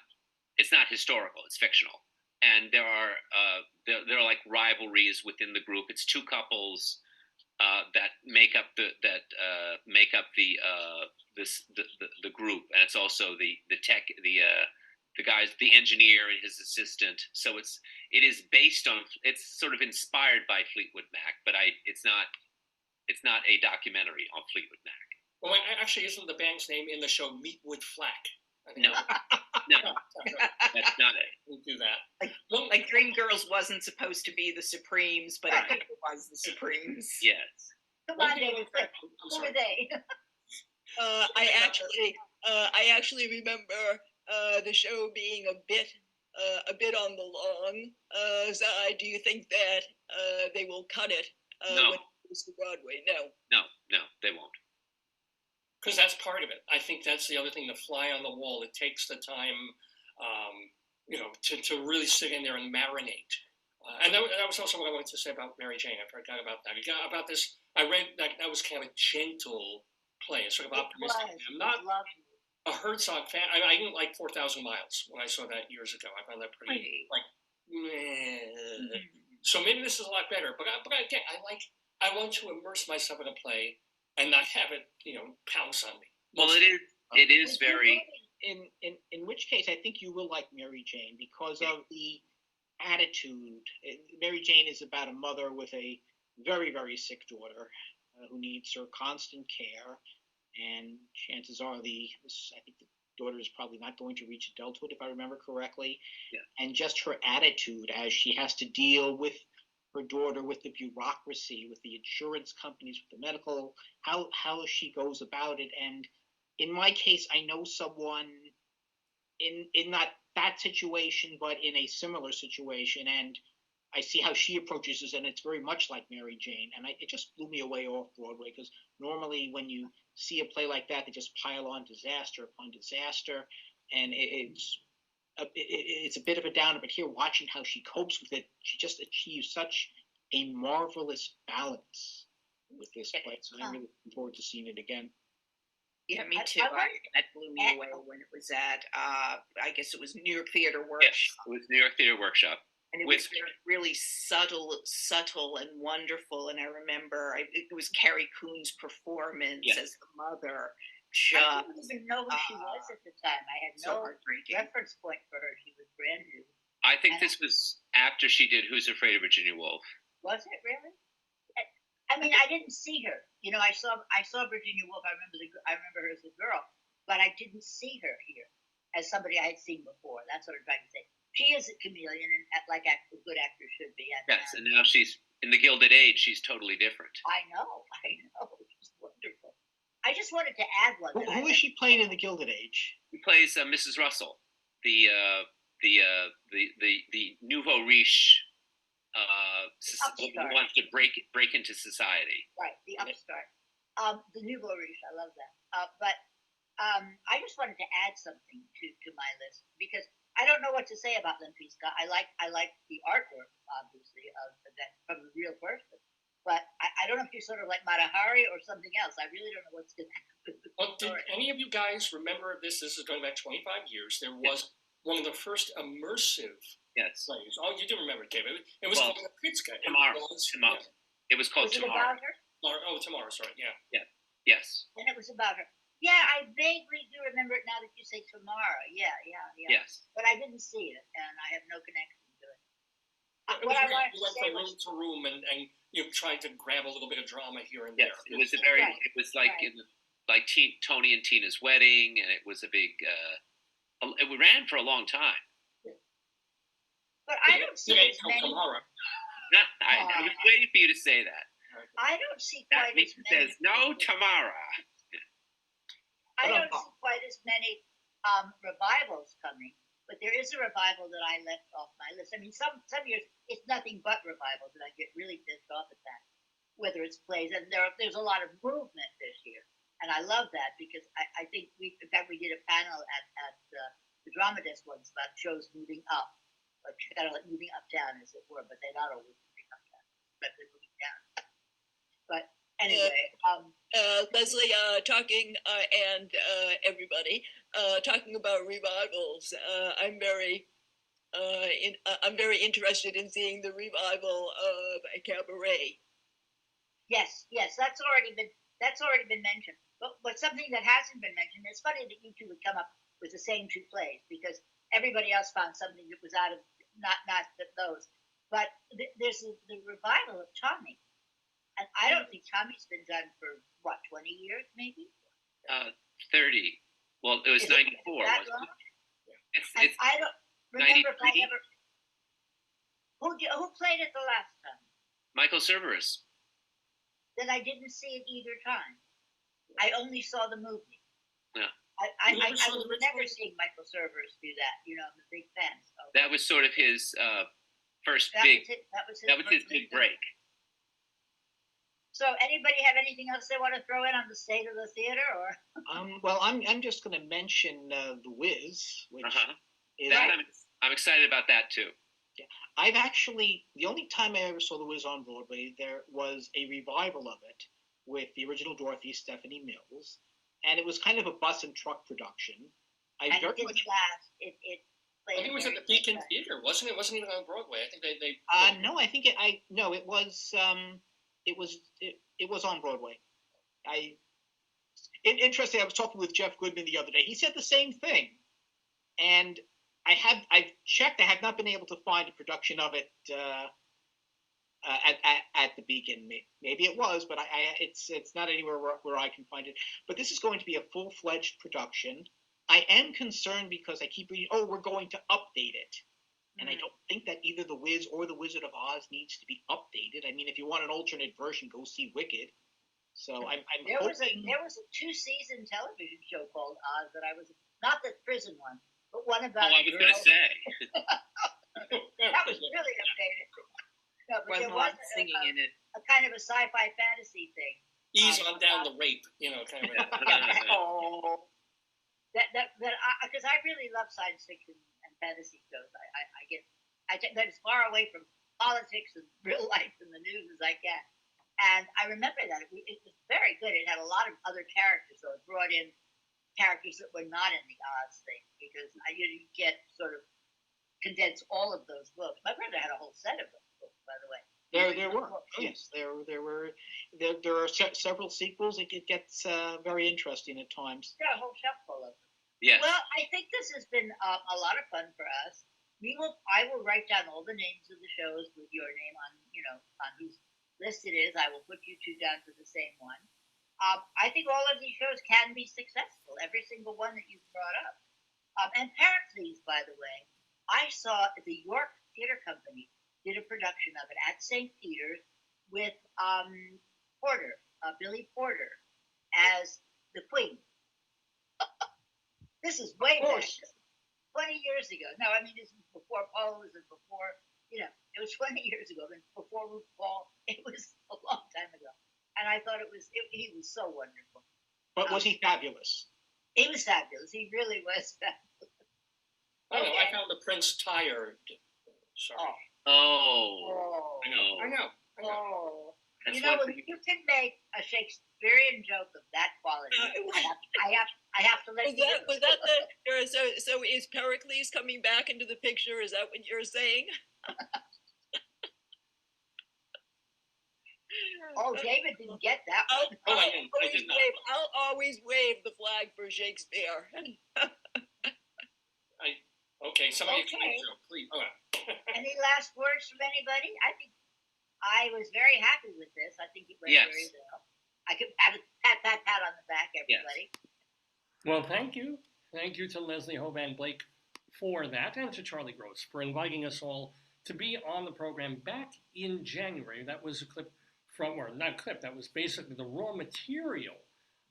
historical. It's fictional, and there are like rivalries within the group. It's two couples that make up the group, and it's also the guys, the engineer and his assistant. So it is based on, it's sort of inspired by Fleetwood Mac, but it's not a documentary on Fleetwood Mac. Well, actually, isn't the band's name in the show Meatwood Flack? No, that's not it. We'll do that. Like Dreamgirls wasn't supposed to be the Supremes, but it was the Supremes. Yes. Come One on, thing I David, like quick. I'm Who sorry. are they? I actually remember the show being a bit on the long side. Do you think that they will cut it No. when it goes to Broadway? No. No, they won't. Because that's part of it. I think that's the other thing, the fly on the wall. It takes the time, to really sit in there and marinate. And that was also what I wanted to say about Mary Jane. I forgot about that. About this, I read that was kind of a gentle play, sort of optimistic. I'm not lovely. a Herzog fan. I didn't like 4,000 Miles when I saw that years ago. I found that pretty, like, meh. So maybe this is a lot better. But again, I want to immerse myself in a play and not have it, pounce on me. Well, it is very. In which case, I think you will like Mary Jane because of the attitude. Mary Jane is about a mother with a very, very sick daughter who needs her constant care, and chances are I think the daughter is probably not going to reach adulthood, if I remember correctly. Yeah. And just her attitude as she has to deal with her daughter, with the bureaucracy, with the insurance companies, with the medical, how she goes about it. And in my case, I know someone in not that situation, but in a similar situation, and I see how she approaches this, and it's very much like Mary Jane. And it just blew me away off Broadway, because normally when you see a play like that, they just pile on disaster upon disaster, and it's a bit of a downer. But here, watching how she copes with it, she just achieves such a marvelous balance with this play. So I'm really looking forward to seeing it again. Yeah, me too. That blew me away when it was at, I guess it was New York Theater Workshop. Yes, it was New York Theater Workshop. And it was really subtle and wonderful. And I remember it was Carrie Coon's performance as the mother. I didn't even know who she was at the time. I had no reference point for her. She was brand new. I think this was after she did Who's Afraid of Virginia Woolf. Was it really? I mean, I didn't see her. I saw Virginia Woolf. I remember her as a girl, but I didn't see her here as somebody I had seen before. That's what I'm trying to say. She is a chameleon, and like a good actor should be. Yes, and now she's in the Gilded Age. She's totally different. I know. She's wonderful. I just wanted to add one. Who is she playing in the Gilded Age? She plays Mrs. Russell, the nouveau riche. Who wants to break into society. Right, the upstart. The nouveau riche, I love that. But I just wanted to add something to my list, because I don't know what to say about Limpiska. I like the artwork, obviously, of that from the real person. But I don't know if you're sort of like Matahari or something else. I really don't know what's going to happen. Well, did any of you guys remember this? This is going back 25 years. There was one of the first immersive plays. Oh, you do remember, David. It was called Limpiska. Tomorrow. It was called Tomorrow. Tomorrow, sorry. Yeah. Yes. And it was about her. Yeah, I vaguely do remember it now that you say Tomorrow. Yeah. Yes. But I didn't see it, and I have no connection to it. What I wanted to say was, from room to room, and you tried to grab a little bit of drama here and there. It was it was like Tony and Tina's wedding, and it was a big. It ran for a long time. But I don't see as many. I was waiting for you to say that. I don't see quite as many. Says no Tamara. I don't see quite as many revivals coming, but there is a revival that I left off my list. I mean, some years it's nothing but revivals, and I get really pissed off at that. Whether it's plays, and there's a lot of movement this year, and I love that, because I think we did a panel at the Drama Desk once about shows moving up, like kind of like moving uptown, as it were, but they're not always moving uptown, but they're moving down. But anyway, Leslie, talking and everybody talking about revivals. I'm very interested in seeing the revival of Cabaret. Yes, that's already been mentioned. But something that hasn't been mentioned. It's funny that you two would come up with the same two plays, because everybody else found something that was out of not those. But there's the revival of Tommy. And I don't think Tommy's been done for, 20 years, maybe? 30. Well, it was 94, wasn't it? I don't remember if I ever... Who played it the last time? Michael Cerveris. that I didn't see it either time. I only saw the movie. Yeah. I You never saw was the never original? seeing Michael Cervers do that. You know, I'm a big fan. So That was sort of his first that big. was it. That was his, That was his first big film. break. So, anybody have anything else they want to throw in on the state of the theater, or? Well, I'm just going to mention The Wiz, which is. That, I'm excited about that too. I've actually, the only time I ever saw The Wiz on Broadway, there was a revival of it with the original Dorothy, Stephanie Mills, and it was kind of a bus and truck production. And it didn't last. It I think it was at the Beacon Theater, wasn't it? It wasn't even on Broadway. I think they No, I think it was on Broadway. Interesting. I was talking with Jeff Goodman the other day. He said the same thing, and I've checked. I have not been able to find a production of it at the Beacon. Maybe it was, but it's not anywhere where I can find it. But this is going to be a full-fledged production. I am concerned because I keep reading, we're going to update it. And I don't think that either The Wiz or The Wizard of Oz needs to be updated. I mean, if you want an alternate version, go see Wicked. So I'm there hoping... There was a 2-season television show called Oz that I was, not the prison one, but one about I was going to say. That was really updated. No, but Wasn't there a lot was of singing in it. a kind of a sci-fi fantasy thing. ease on down the rape, kind of. Because I really love science fiction and fantasy shows. I take that as far away from politics and real life and the news as I can. And I remember that it was very good. It had a lot of other characters, so it brought in characters that were not in the Oz thing, because you get sort of condense all of those books. My brother had a whole set of those books, by the way. There were. Yes, there are several sequels. It gets very interesting at times. Yeah, a whole shelf full of them. Yes. Well, I think this has been a lot of fun for us. I will write down all the names of the shows with your name on, on whose list it is. I will put you two down to the same one. I think all of these shows can be successful, every single one that you've brought up. And Parent Please, by the way, I saw the York Theater Company did a production of it at St. Peter's with Billy Porter, as the Queen. This is way back, 20 years ago. No, I mean, this was before Pose and before, it was 20 years ago, and before RuPaul. It was a long time ago. And I thought he was so wonderful. But was he fabulous? He was fabulous. He really was fabulous. I found the Prince tired. Sorry. Oh. I know. Oh. That's When you can make a Shakespearean joke of that quality, I have to let you know. Was that so is Pericles coming back into the picture? Is that what you're saying? Oh, David didn't get that one. I'll always wave the flag for Shakespeare. Okay, somebody Okay. please. Any last words from anybody? I think I was very happy with this. I think it went very well. I could have a pat on the back, everybody. Yes. Well, thank you. Thank you to Leslie Hovan Blake for that, and to Charlie Gross for inviting us all to be on the program back in January. That was a clip that was basically the raw material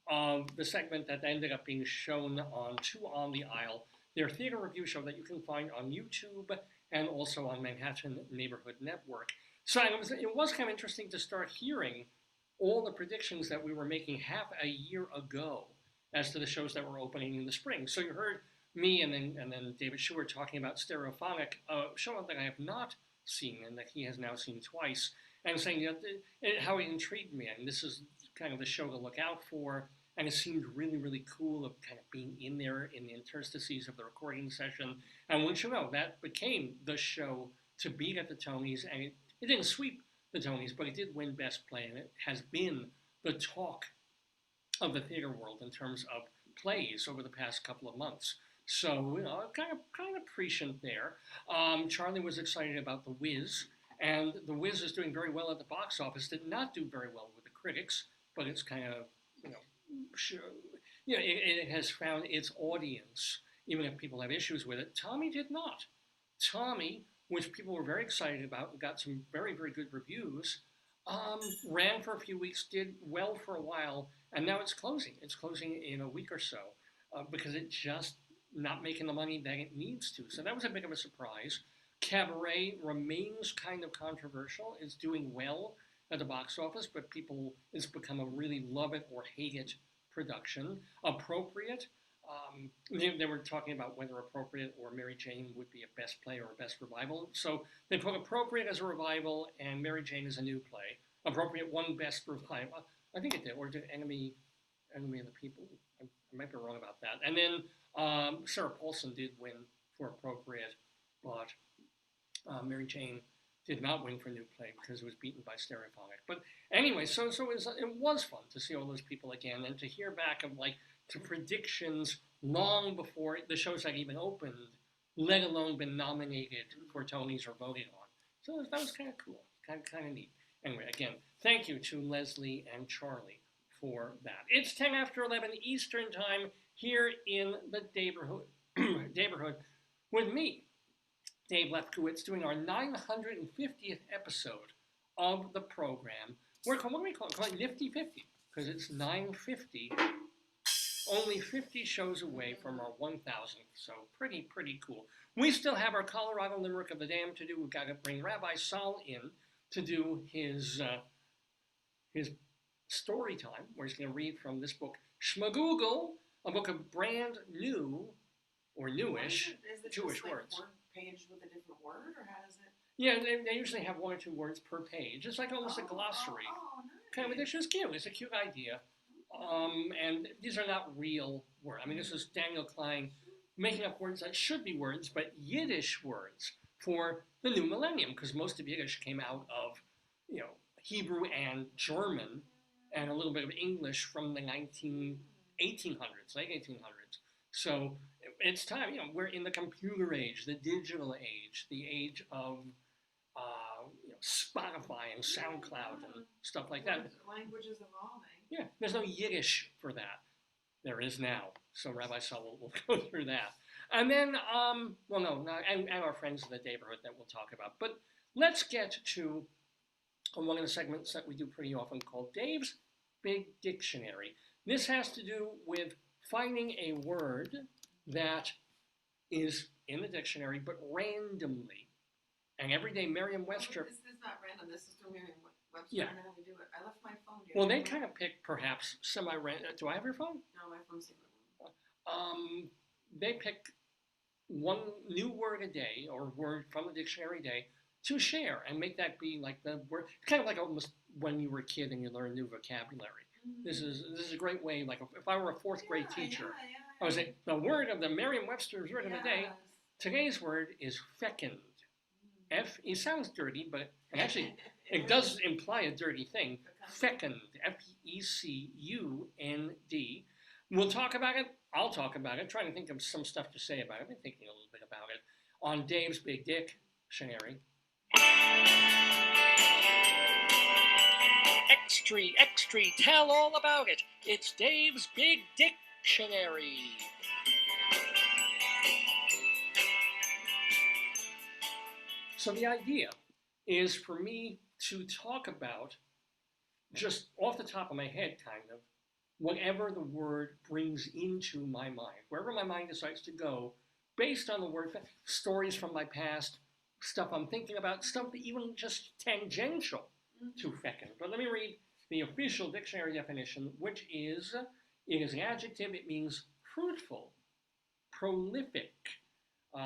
of the segment that ended up being shown on Two on the Aisle, their theater review show that you can find on YouTube and also on Manhattan Neighborhood Network. So it was kind of interesting to start hearing all the predictions that we were making half a year ago as to the shows that were opening in the spring. So you heard me and then David Sheward talking about Stereophonic, a show that I have not seen and that he has now seen twice, and saying how it intrigued me. And this is kind of the show to look out for. And it seemed really, really cool of kind of being in there in the interstices of the recording session. And once you know, that became the show to beat at the Tonys. And it didn't sweep the Tonys, but it did win Best Play. And it has been the talk of the theater world in terms of plays over the past couple of months. So, kind of prescient there. Charlie was excited about The Wiz. And The Wiz is doing very well at the box office. Did not do very well with the critics, but it's kind of, it has found its audience, even if people have issues with it. Tommy did not. Tommy, which people were very excited about, got some very, very good reviews, Ran for a few weeks, did well for a while, and now it's closing. It's closing in a week or so because it's just not making the money that it needs to. So that was a bit of a surprise. Cabaret remains kind of controversial. It's doing well at the box office, but it's become a really love it or hate it production. Appropriate. They were talking about whether Appropriate or Mary Jane would be a best play or a best revival. So they put Appropriate as a revival and Mary Jane as a new play. Appropriate won best revival. I think it did, or did Enemy of the People? I might be wrong about that. And then Sarah Paulson did win for Appropriate, but Mary Jane did not win for new play because it was beaten by Stereophonic. But anyway, so it was fun to see all those people again and to hear back of to predictions long before the shows had even opened, let alone been nominated for Tonys or voted on. So that was kind of cool, kind of neat. Anyway, again, thank you to Leslie and Charlie for that. It's 10 after 11 Eastern Time here in the Daverhood with me, Dave Lefkowitz, doing our 950th episode of the program. What do we call it? Call it Nifty 50, because it's 950. Only 50 shows away from our 1,000th, so pretty cool. We still have our Colorado Limerick of the Dam to do. We've got to bring Rabbi Saul in to do his story time, where he's going to read from this book, Shmegoogle, a book of brand new, or newish, Is it Jewish just like words. one page with a different word, or how does it? Yeah, they usually have 1 or 2 words per page. It's like almost a glossary. Oh, nice. Kind of, it's just cute. It's a cute idea. And these are not real words. I mean, this is Daniel Klein making up words that should be words, but Yiddish words for the new millennium, because most of Yiddish came out of, Hebrew and German, and a little bit of English from the 1800s, late 1800s. So it's time, we're in the computer age, the digital age, the age of Spotify and SoundCloud and stuff like that. Language is evolving. Yeah, there's no Yiddish for that. There is now. So Rabbi Saul will go through that. And then, and our friends in the neighborhood that we'll talk about. But let's get to one of the segments that we do pretty often called Dave's Big Dictionary. This has to do with finding a word that is in the dictionary, but randomly. And every day Merriam-Webster... This is not random. This is through Merriam-Webster. Yeah. I don't know how to do it. I left my phone here. Well, they kind of pick perhaps semi-random. Do I have your phone? No, my phone's here. They pick one new word a day or word from the dictionary a day to share and make that be like the word. It's kind of like almost when you were a kid and you learned new vocabulary. Mm-hmm. This is a great way. Like if I were a fourth grade teacher, Yeah. I would say the word of the Merriam-Webster's word of the day. Today's word is fecund. It sounds dirty, but actually it does imply a dirty thing. Fecund, Fecund. We'll talk about it. I'll talk about it. Trying to think of some stuff to say about it. I've been thinking a little bit about it on Dave's Big Dictionary. Extra, tell all about it. It's Dave's Big Dictionary. So the idea is for me to talk about, just off the top of my head, kind of, whatever the word brings into my mind, wherever my mind decides to go, based on the word, stories from my past, stuff I'm thinking about, stuff even just tangential to fecund. But let me read the official dictionary definition, which is, it is an adjective, it means fruitful, prolific,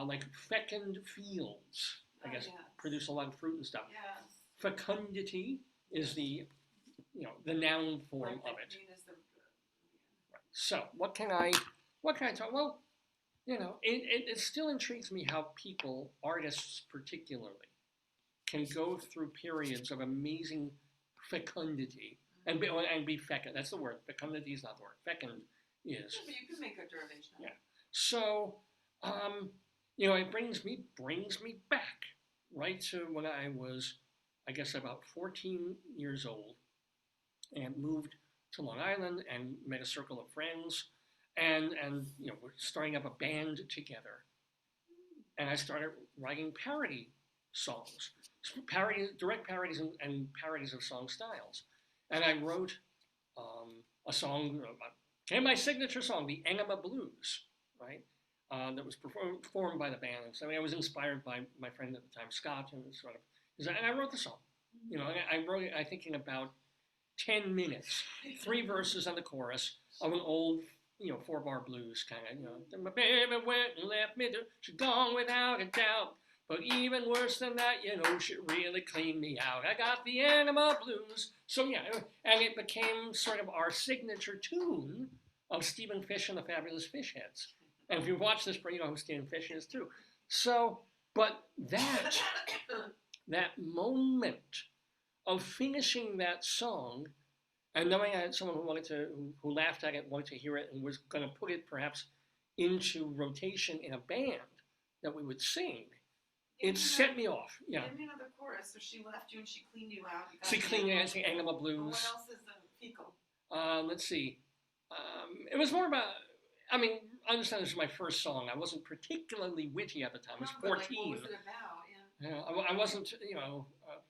like fecund fields, I guess, produce a lot of fruit and stuff. Yes. Fecundity is the noun form of it. So what can I talk? Well, it still intrigues me how people, artists particularly, can go through periods of amazing fecundity and be fecund. That's the word. Fecundity is not the word. Fecund is. Yeah, but you can make a derivation. Yeah. So, it brings me back right to when I was, I guess, about 14 years old, and moved to Long Island and met a circle of friends, and we're starting up a band together. And I started writing parody songs. parodies, direct parodies, and parodies of song styles. And I wrote a song, my signature song, the Enema Blues, right? That was performed by the band. So I was inspired by my friend at the time, Scott, and and I wrote the song. You know, I wrote it, I think, in about 10 minutes, 3 verses and the chorus of an old, 4-bar blues kind of, my baby went and left me, she's gone without a doubt. But even worse than that, she really cleaned me out. I got the Enema Blues. So yeah, and it became sort of our signature tune of Stephen Fish and the Fabulous Fish Heads. And if you watch this, you know who Stephen Fish is too. So, but that moment of finishing that song and knowing I had someone who laughed at it, wanted to hear it, and was going to put it perhaps into rotation in a band that we would sing, it set me off. Yeah. Give me another chorus. So she left you and she cleaned you out. She cleaned me out, she Enema Blues. What else is the fecal? Let's see. It was more about, I understand this was my first song. I wasn't particularly witty at the time. I was 14. What was it about? Yeah. I wasn't,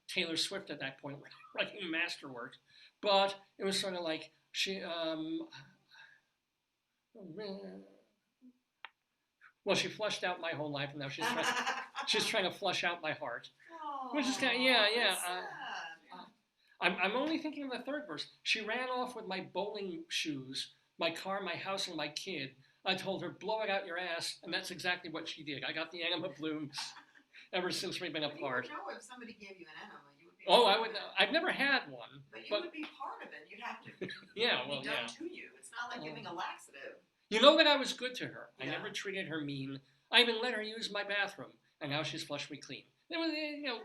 Taylor Swift at that point, writing masterworks. But it was sort of like, she flushed out my whole life, and now she's trying to flush out my heart. Oh, Which is kind of, yeah. I'm only thinking of the third verse. She ran off with my bowling shoes, my car, my house, and my kid. I told her, blow it out your ass, and that's exactly what she did. I got the Enema Blues ever since we've been apart. You would know if somebody gave you an enema. You would be. Oh, I would. I've never had one. But you would be part of it. You'd have to. Yeah, be done to you. It's not like giving a laxative. You know that I was good to her. Yeah. I never treated her mean. I even let her use my bathroom, and now she's flushed me clean. It was,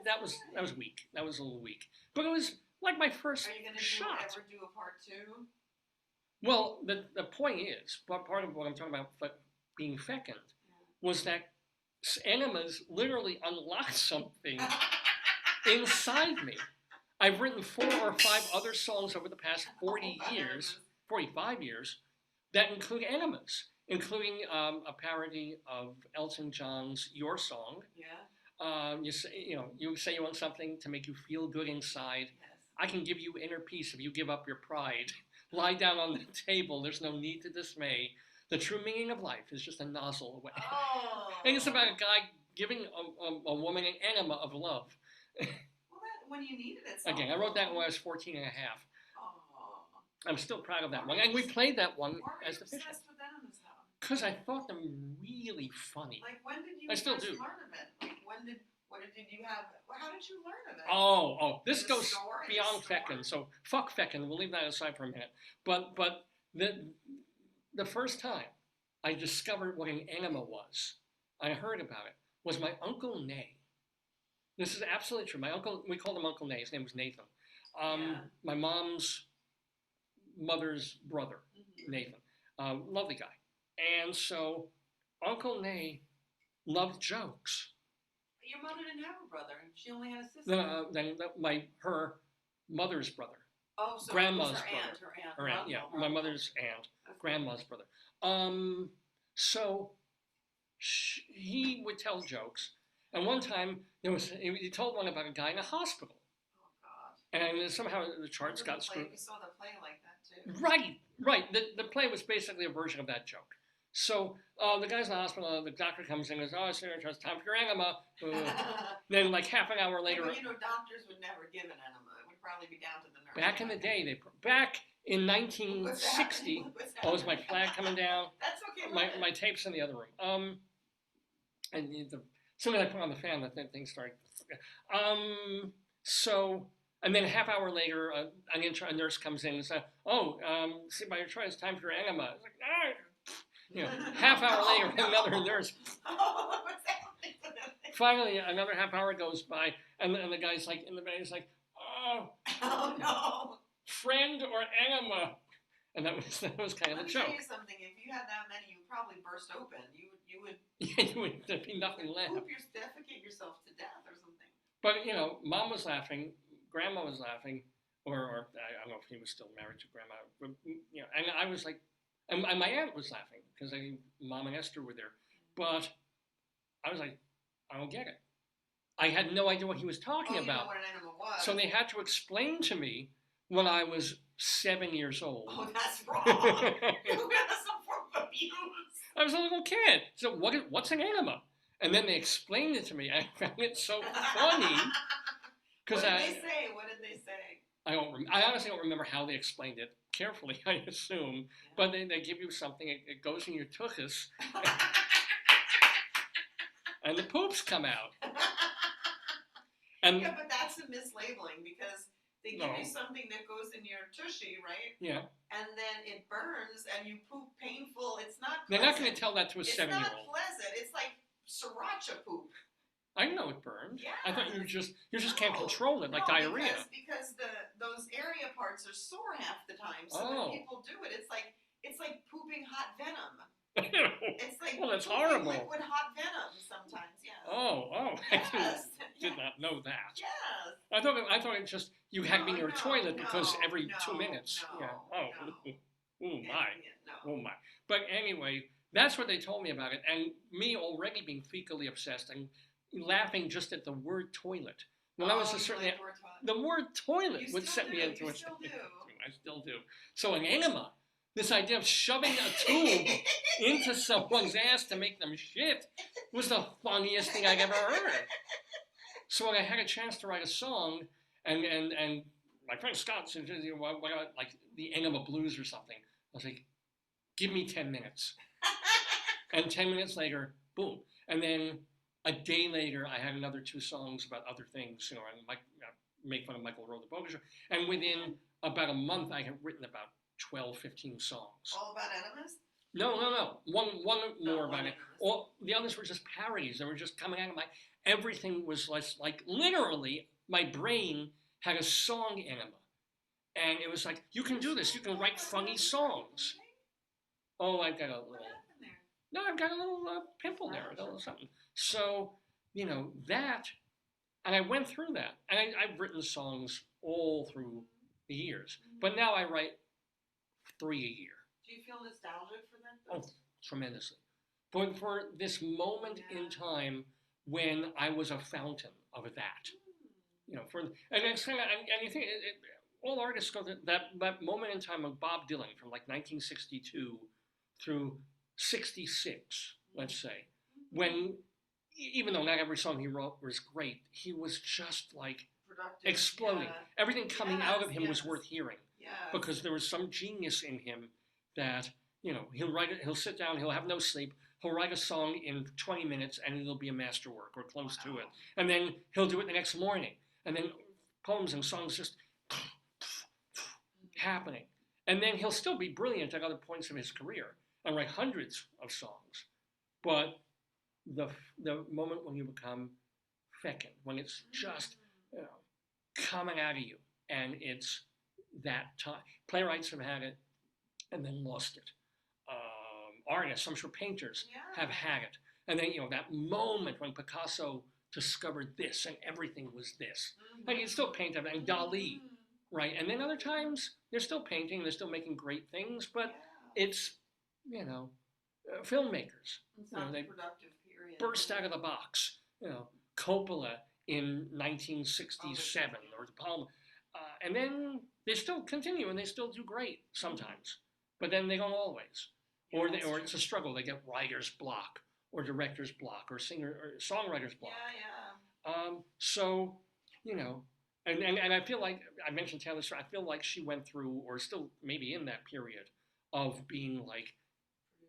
that was weak. That was a little weak. But it was like my first shot. Are you going to ever do a part 2? Well, the point is, part of what I'm talking about being fecund, was that enemas literally unlocked something inside me. I've written 4 or 5 other songs over the past 45 years, that include enemas, including a parody of Elton John's "Your Song." Yeah. You say you want something to make you feel good inside. Yes. I can give you inner peace if you give up your pride. Lie down on the table. There's no need to dismay. The true meaning of life is just a nozzle away. Oh. And it's about a guy giving a woman an enema of love. Well, when you needed it. Again, I wrote that when I was 14 and a half. Oh. I'm still proud of that one. And we played that one as the Fish. Why were you obsessed with enemas, though? Because I thought them really funny. Like, when did you I still first do. learn of it? Like, what did you have? How did you learn of it? Oh, this In a goes store? In a beyond store? fecund. So fuck fecund. We'll leave that aside for a minute. But the first time I discovered what an enema was, I heard about it, was my Uncle Nay. This is absolutely true. My uncle, we called him Uncle Nay. His name was Nathan. My mom's mother's brother, Nathan. Lovely guy. And so Uncle Nay loved jokes. Your mother didn't have a brother. She only had a sister. Her mother's brother. Oh, so grandma's it was brother. Her aunt. Yeah, my mother's aunt, grandma's brother. So he would tell jokes, and one time he told one about a guy in a hospital. Oh God! And somehow the charts got screwed. We saw the play like that too. Right. The play was basically a version of that joke. So the guy's in the hospital. The doctor comes in and goes, "Oh, sir, it's time for your enema." Then, like half an hour later, But doctors would never give an enema. It would probably be down to the nurse. Back in the day, back in 1960. Oh, is my flag coming down? That's okay. My tape's in the other room. And as soon as I put on the fan, the thing started. And then a half hour later, a nurse comes in and says, see by your choice, it's time for your enema. It's like, half hour later, another nurse. Finally, another half hour goes by, and the guy's like, in the bed, he's like, oh no. Friend or enema. And that was kind of the joke. Let me tell you something. If you had that many, you would probably burst open. You would. There'd be nothing left. Defecate yourself to death or something. But Mom was laughing, Grandma was laughing, or I don't know if he was still married to Grandma. But, and I was like, and my aunt was laughing because Mom and Esther were there. But I was like, I don't get it. I had no idea what he was talking You didn't know about. what an enema was. So they had to explain to me when I was 7 years old. Oh, that's wrong. You had some form of abuse. I was a little kid. So what's an enema? And then they explained it to me. I found it so funny. What did they say? What did they say? I honestly don't remember how they explained it carefully, I assume. But they give you something. It goes in your tuchus. And the poops come out. And yeah, but that's a mislabeling because they give No. you something that goes in your tushy, right? yeah, And then it burns and you poop painful. It's not they're pleasant. not going to tell that to a It's 7-year-old. not pleasant. It's like sriracha poop. I know it burned. Yeah. I thought you just can't control it like No, diarrhea. Because those area parts are sore half the time. So Oh. when people do it, it's like pooping hot venom. It's like Well, that's pooping horrible. liquid hot venom sometimes. Yes. I Yes. did not know that. Yes. I thought it just you had to be near a No, toilet because no, every no, 2 minutes. no, yeah. no. Oh my. No. Oh my. But anyway, that's what they told me about it, and me already being fecally obsessed and laughing just at the word toilet. When I was a certain like the word toilet You would still set me do, into you a still do. I still do. So an enema, this idea of shoving a tube into someone's ass to make them shit, was the funniest thing I'd ever heard. So when I had a chance to write a song, and my friend Scott said, what about like the Enema Blues or something? I was like, give me 10 minutes. And 10 minutes later, boom. And then a day later, I had another 2 songs about other things, and make fun of Michael Rowe, the Bogus Show. And within about a month, I had written about 12, 15 songs. All about enemas? No. One more about it. enemas. All the others were just parodies. They were just coming out of everything was like literally, my brain had a song enema. And it was like, you can do this. You can write funny songs. Oh, I've got a little... What happened there? No, I've got a little pimple there, a little something. So, that, and I went through that. And I've written songs all through the years. But now I write 3 a year. Do you feel nostalgic for that? Oh, tremendously. But for this moment in time when I was a fountain of that. And it's kind of, and you think, all artists go to that moment in time of Bob Dylan from like 1962 through 66, let's say, when, even though not every song he wrote was great, he was just like Productive. exploding. Yeah. Everything coming out of him was Yes. worth hearing Yeah. because there was some genius in him that, he'll sit down, he'll have no sleep, he'll write a song in 20 minutes and it'll be a masterwork or close to it. And then he'll do it the next morning. And then poems and songs just happening. And then he'll still be brilliant at other points of his career and write hundreds of songs. But the moment when you become fecund, when it's just coming out of you, and it's that time. Playwrights have had it and then lost it. Artists, I'm sure painters, have had it. And then, that moment when Picasso discovered this and everything was this. And he'd still paint it, and Dali, right? And then other times, they're still painting, they're still making great things, but it's, filmmakers. It's not They a productive period. burst out of the box. Coppola in 1967, or De Palma. And then they still continue, and they still do great sometimes. But then they don't always. Or it's a struggle. They get writer's block, or director's block, or singer or songwriter's block. Yeah. So, and I feel like, I mentioned Taylor Swift, I feel like she went through, or still maybe in that period, of being like,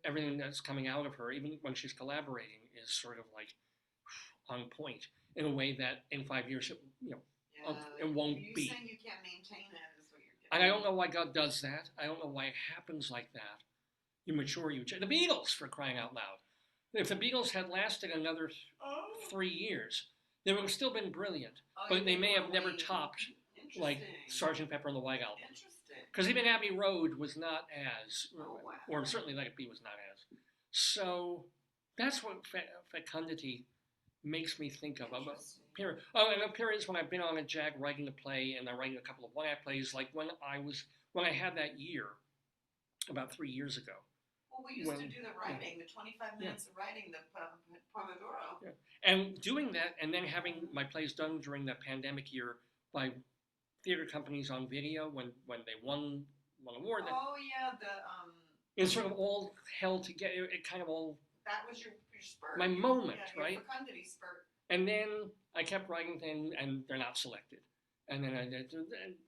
everything that's coming out of her, even when she's collaborating, is sort of like on point in a way that in 5 years, it won't be. You're saying you can't maintain it, is what you're getting. And I don't know why God does that. I don't know why it happens like that. You mature, you change. The Beatles, for crying out loud. If the Beatles had lasted another 3 years, they would have still been brilliant. But they may have never topped, like, Sgt. Pepper and the White Album. Interesting. Because even Abbey Road was not as, Wow. or certainly Let It Be was not as. So that's what fecundity makes me think of. And periods when I've been on a jag writing a play, and I'm writing a couple of one-act plays, like when I had that year, about 3 years ago, Well, we used when, to do the writing, the 25 minutes of writing, the Pomodoro. Yeah. And doing that, and then having my plays done during the pandemic year by theater companies on video when they won an award. Oh yeah, It sort of all held together. It kind of all. That was your spurt. My moment, your right? fecundity spurt. And then I kept writing things, and they're not selected. And then I did,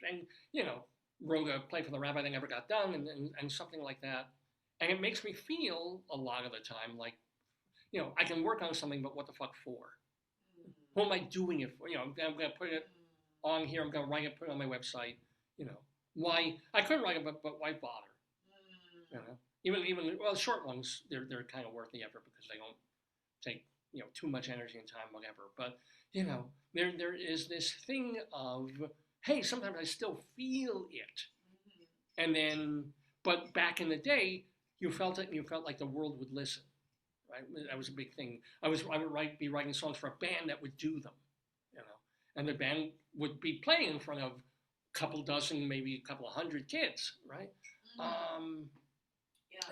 and wrote a play for the rabbi that never got done, and something like that. And it makes me feel a lot of the time like, I can work on something, but what the fuck for? Who am I doing it for? I'm going to put it on here. I'm going to write it, put it on my website. Why? I could write it, but why bother? Even short ones, they're kind of worth the effort because they don't take too much energy and time, whatever. But there is this thing of, hey, sometimes I still feel it, and then, but back in the day, you felt it, and you felt like the world would listen. Right? That was a big thing. I would be writing songs for a band that would do them, and the band would be playing in front of a couple dozen, maybe a couple of hundred kids, right?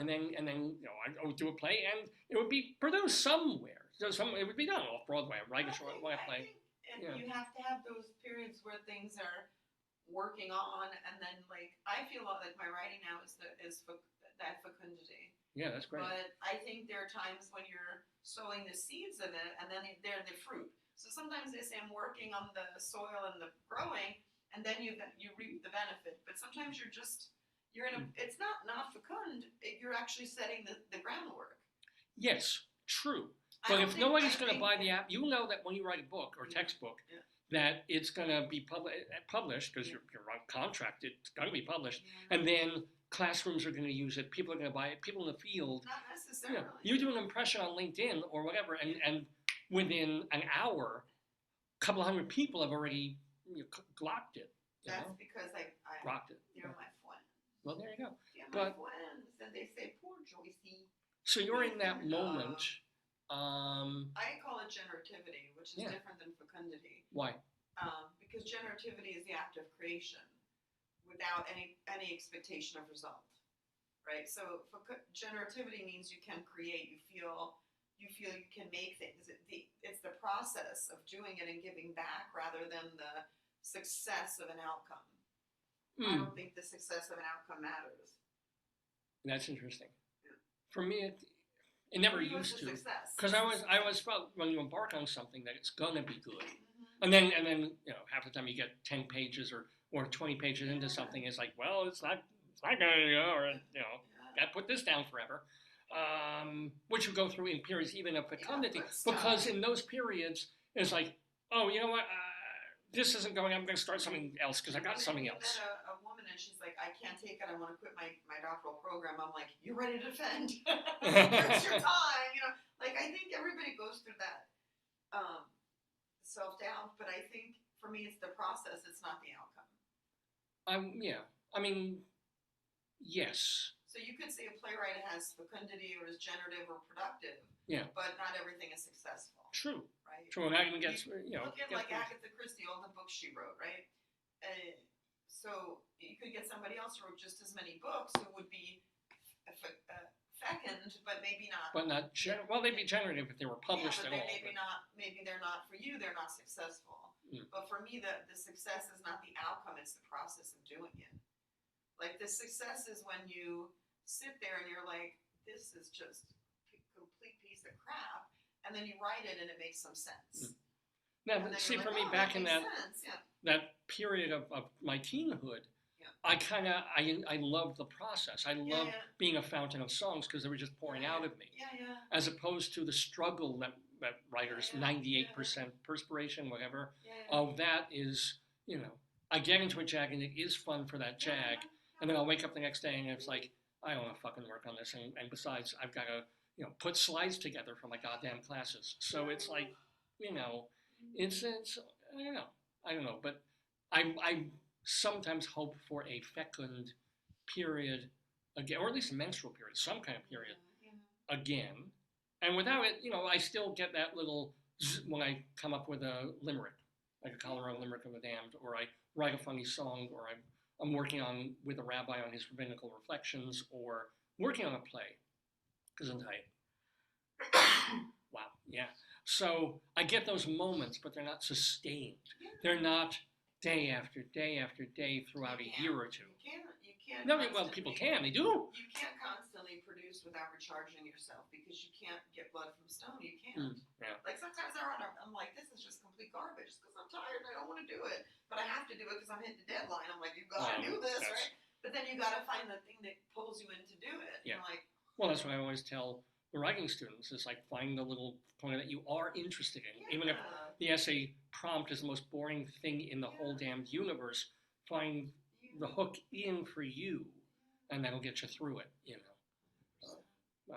And then I would do a play, and it would be produced somewhere. So it would be done off Broadway. I write a short play. You have to have those periods where things are working on, and then I feel like my writing now is that fecundity. Yeah, that's great. But I think there are times when you're sowing the seeds of it, and then they're the fruit. So sometimes they say I'm working on the soil and the growing, and then you reap the benefit. But sometimes you're in a. It's not fecund. You're actually setting the groundwork. Yes, true. But if nobody's going to buy the app, you know that when you write a book or textbook, that it's going to be published because you're contracted. It's going to be published, and then classrooms are going to use it. People are going to buy it. People in the field. Not necessarily. You do an impression on LinkedIn or whatever, and within an hour, a couple of hundred people have already glocked it. That's because I rocked it. They're my friends. Well, there you go. They're my friends, and they say, "Poor Joycey." So you're in that moment. I call it generativity, which is different than fecundity. Why? Because generativity is the act of creation without any expectation of result, right? So generativity means you can create. You feel you can make things. It's the process of doing it and giving back rather than the success of an outcome. I don't think the success of an outcome matters. That's interesting. Yeah. For me, it never used to, because I always felt when you embark on something that it's gonna be good, and then half the time you get 10 pages or 20 pages into something, it's like, well, it's not gonna go, or gotta put this down forever, which you go through in periods even of fecundity, because in those periods it's like, oh, you know what, this isn't going. I'm going to start something else because I got something else. I met a woman and she's like, I can't take it. I want to quit my doctoral program. I'm like, you ready to defend? It's your time. I think everybody goes through that self-doubt, but I think for me it's the process. It's not the outcome. Yeah. I mean, yes. So you could say a playwright has fecundity or is generative or productive. Yeah. But not everything is successful. True. Right. True, and that even gets look at Agatha Christie, all the books she wrote, right? So you could get somebody else who wrote just as many books who would be fecund, but maybe not. But not well, they'd be generative if they were published at all. Maybe they're not for you. They're not successful. But for me, the success is not the outcome; it's the process of doing it. Like the success is when you sit there and you're like, "This is just a complete piece of crap." And then you write it and it makes some sense. Now, see, for me, back in that period of my teenhood, I loved the process. I loved being a fountain of songs because they were just pouring out of me. As opposed to the struggle that writers, 98% perspiration, whatever, of that is, I get into a jag and it is fun for that jag. And then I'll wake up the next day and it's like, I don't want to fucking work on this. And besides, I've got to, put slides together for my goddamn classes. So it's like, it's I don't know, but I sometimes hope for a fecund period again, or at least a menstrual period, some kind of period again. And without it, I still get that little when I come up with a limerick, like a Colorado Limerick of the Damned, or I write a funny song, or I'm working on with a rabbi on his rabbinical reflections, or working on a play. Gesundheit. Wow, yeah. So I get those moments, but they're not sustained. They're not day after day after day throughout a year or two. You can't. No, well, people can. They do. You can't constantly produce without recharging yourself because you can't get blood from stone. You can't. Yeah. Like sometimes I'm like, this is just complete garbage because I'm tired and I don't want to do it, but I have to do it because I'm hitting the deadline. I'm like, you gotta do this, right? But then you gotta find the thing that pulls you in to do it. Yeah. And like, Well, that's what I always tell the writing students is like find the little point that you are interested in. Even if the essay prompt is the most boring thing in the whole damned universe, find the hook in for you, and that'll get you through it, you know.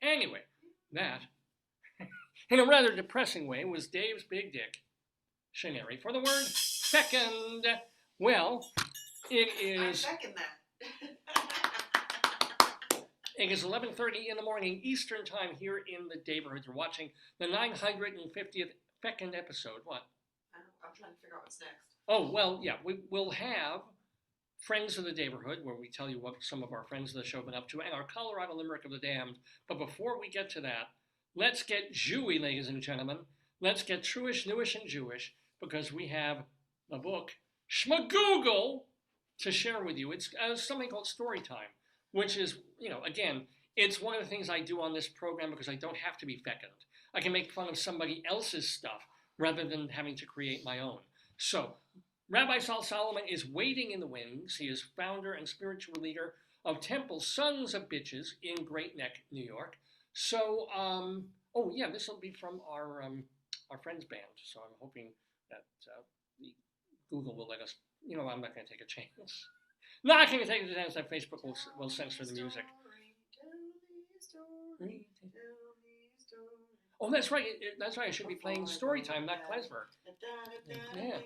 Anyway, that, in a rather depressing way, was Dave's Big Dick Dictionary for the word fecund. Well, it is... I second that. It is 11:30 in the morning Eastern time here in the Daverhood. You're watching the 950th fecund episode. What? I'm trying to figure out what's next. Oh, well, yeah, we'll have Friends of the Daverhood, where we tell you what some of our friends of the show have been up to, and our Colorado Limerick of the Damned. But before we get to that, let's get Jewy, ladies and gentlemen. Let's get truish, newish, and Jewish, because we have the book Shmegoogle to share with you. It's something called StoryTime, which is, you know, again, it's one of the things I do on this program because I don't have to be fecund. I can make fun of somebody else's stuff rather than having to create my own. So, Rabbi Sal Solomon is waiting in the wings. He is founder and spiritual leader of Temple Sons of Bitches in Great Neck, New York. So, oh yeah, this will be from our friends band. So I'm hoping that the Google will let us. You know, I'm not going to take a chance. Not going to take a chance that Facebook will censor the music. Oh, that's right. That's right. I should be playing StoryTime, not Klezmer. Yeah.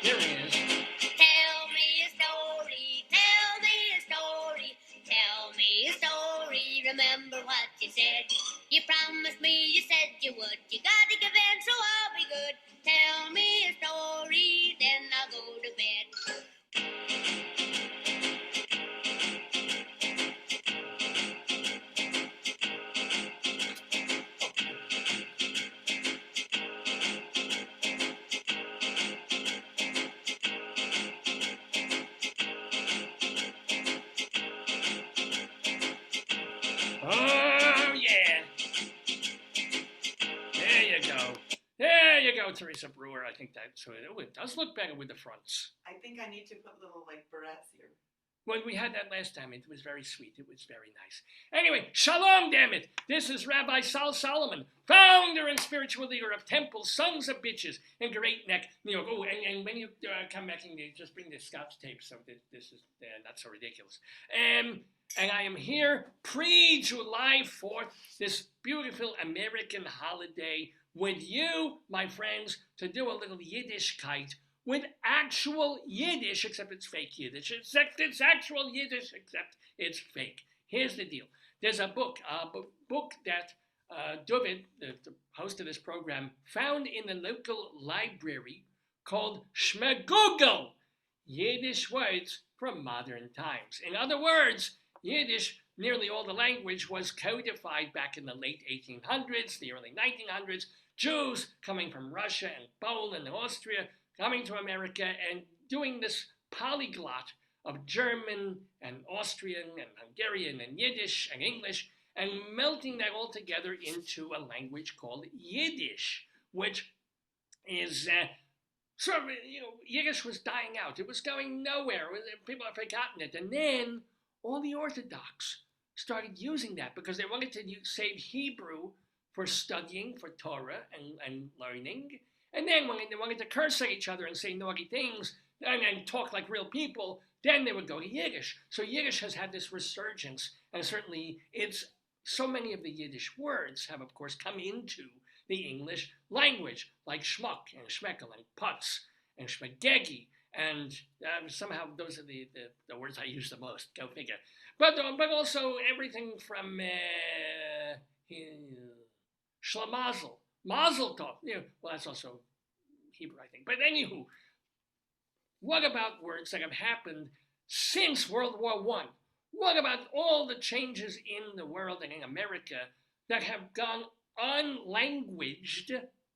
Here he is. Tell me a story, tell me a story, tell me a story. Remember what you said. You promised me, you said you would. You gotta give in, so I'll be good. Tell me a story, then I'll go to bed. Oh, yeah. There you go, Teresa Brewer. I think that's what it does look better with the fronts. I think I need to put little like barrettes here. When we had that last time, it was very sweet. It was very nice. Anyway, shalom, damn it. This is Rabbi Sal Solomon, founder and spiritual leader of Temple Sons of Bitches in Great Neck, New York. Oh, and when you come back, and just bring the scotch tape, so this is not so ridiculous. And I am here pre-July 4th, this beautiful American holiday, with you, my friends, to do a little Yiddishkeit with actual Yiddish, except it's fake Yiddish. Except it's actual Yiddish, except it's fake. Here's the deal. There's a book that David, the host of this program, found in the local library called Shmegoogle, Yiddish words from modern times. In other words, Yiddish, nearly all the language, was codified back in the late 1800s, the early 1900s. Jews coming from Russia and Poland and Austria coming to America and doing this polyglot of German and Austrian and Hungarian and Yiddish and English and melting that all together into a language called Yiddish, which is sort of, you know, Yiddish was dying out. It was going nowhere. People have forgotten it. And then all the Orthodox started using that because they wanted to save Hebrew for studying, for Torah and learning. And then when they wanted to curse at each other and say naughty things and talk like real people, then they would go to Yiddish. So Yiddish has had this resurgence, and certainly so many of the Yiddish words have, of course, come into the English language, like schmuck and schmeckel and putz and schmegegi, and somehow those are the words I use the most, go figure. But also everything from Shlamazel, Mazel Tov. Yeah, well, that's also Hebrew, I think. But anywho, what about words that have happened since World War I? What about all the changes in the world and in America that have gone unlanguaged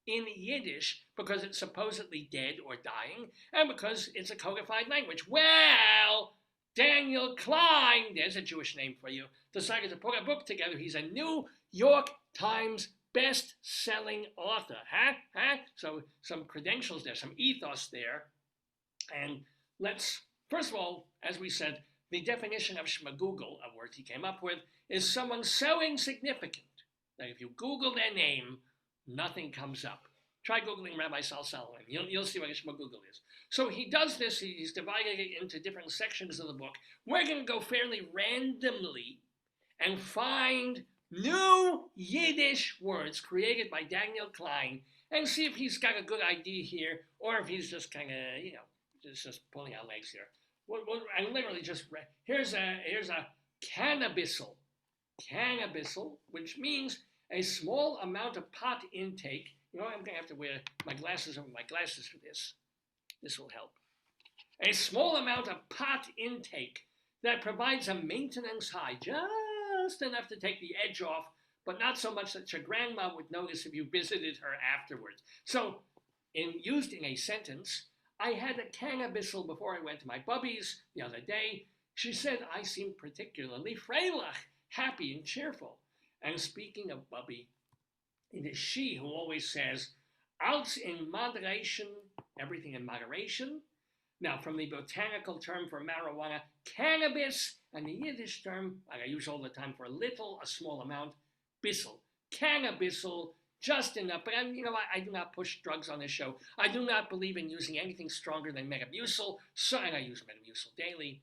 in Yiddish because it's supposedly dead or dying and because it's a codified language? Well, Daniel Klein, there's a Jewish name for you, decided to put a book together. He's a New York Times best-selling author. So some credentials there, some ethos there. And let's, first of all, as we said, the definition of Shmegoogle, a word he came up with, is someone so insignificant that if you Google their name, nothing comes up. Try Googling Rabbi Sal Solomon. You'll see what a Shmegoogle is. So he does this. He's divided it into different sections of the book. We're going to go fairly randomly and find new Yiddish words created by Daniel Klein and see if he's got a good idea here or if he's just kind of, just pulling our legs here. I literally just read. Here's a cannabisal, which means a small amount of pot intake. You know, I'm going to have to wear my glasses over my glasses for this. This will help. A small amount of pot intake that provides a maintenance high, just enough to take the edge off, but not so much that your grandma would notice if you visited her afterwards. So, used in a sentence, I had a cannabisal before I went to my bubby's the other day. She said I seemed particularly freilich, happy and cheerful. And speaking of bubby, it is she who always says, "Alles in moderation," everything in moderation. Now, from the botanical term for marijuana, cannabis, and the Yiddish term, like I use all the time for little, a small amount, bissel. Cannabisal, just enough. But I do not push drugs on this show. I do not believe in using anything stronger than Metamucil, and I use Metamucil daily,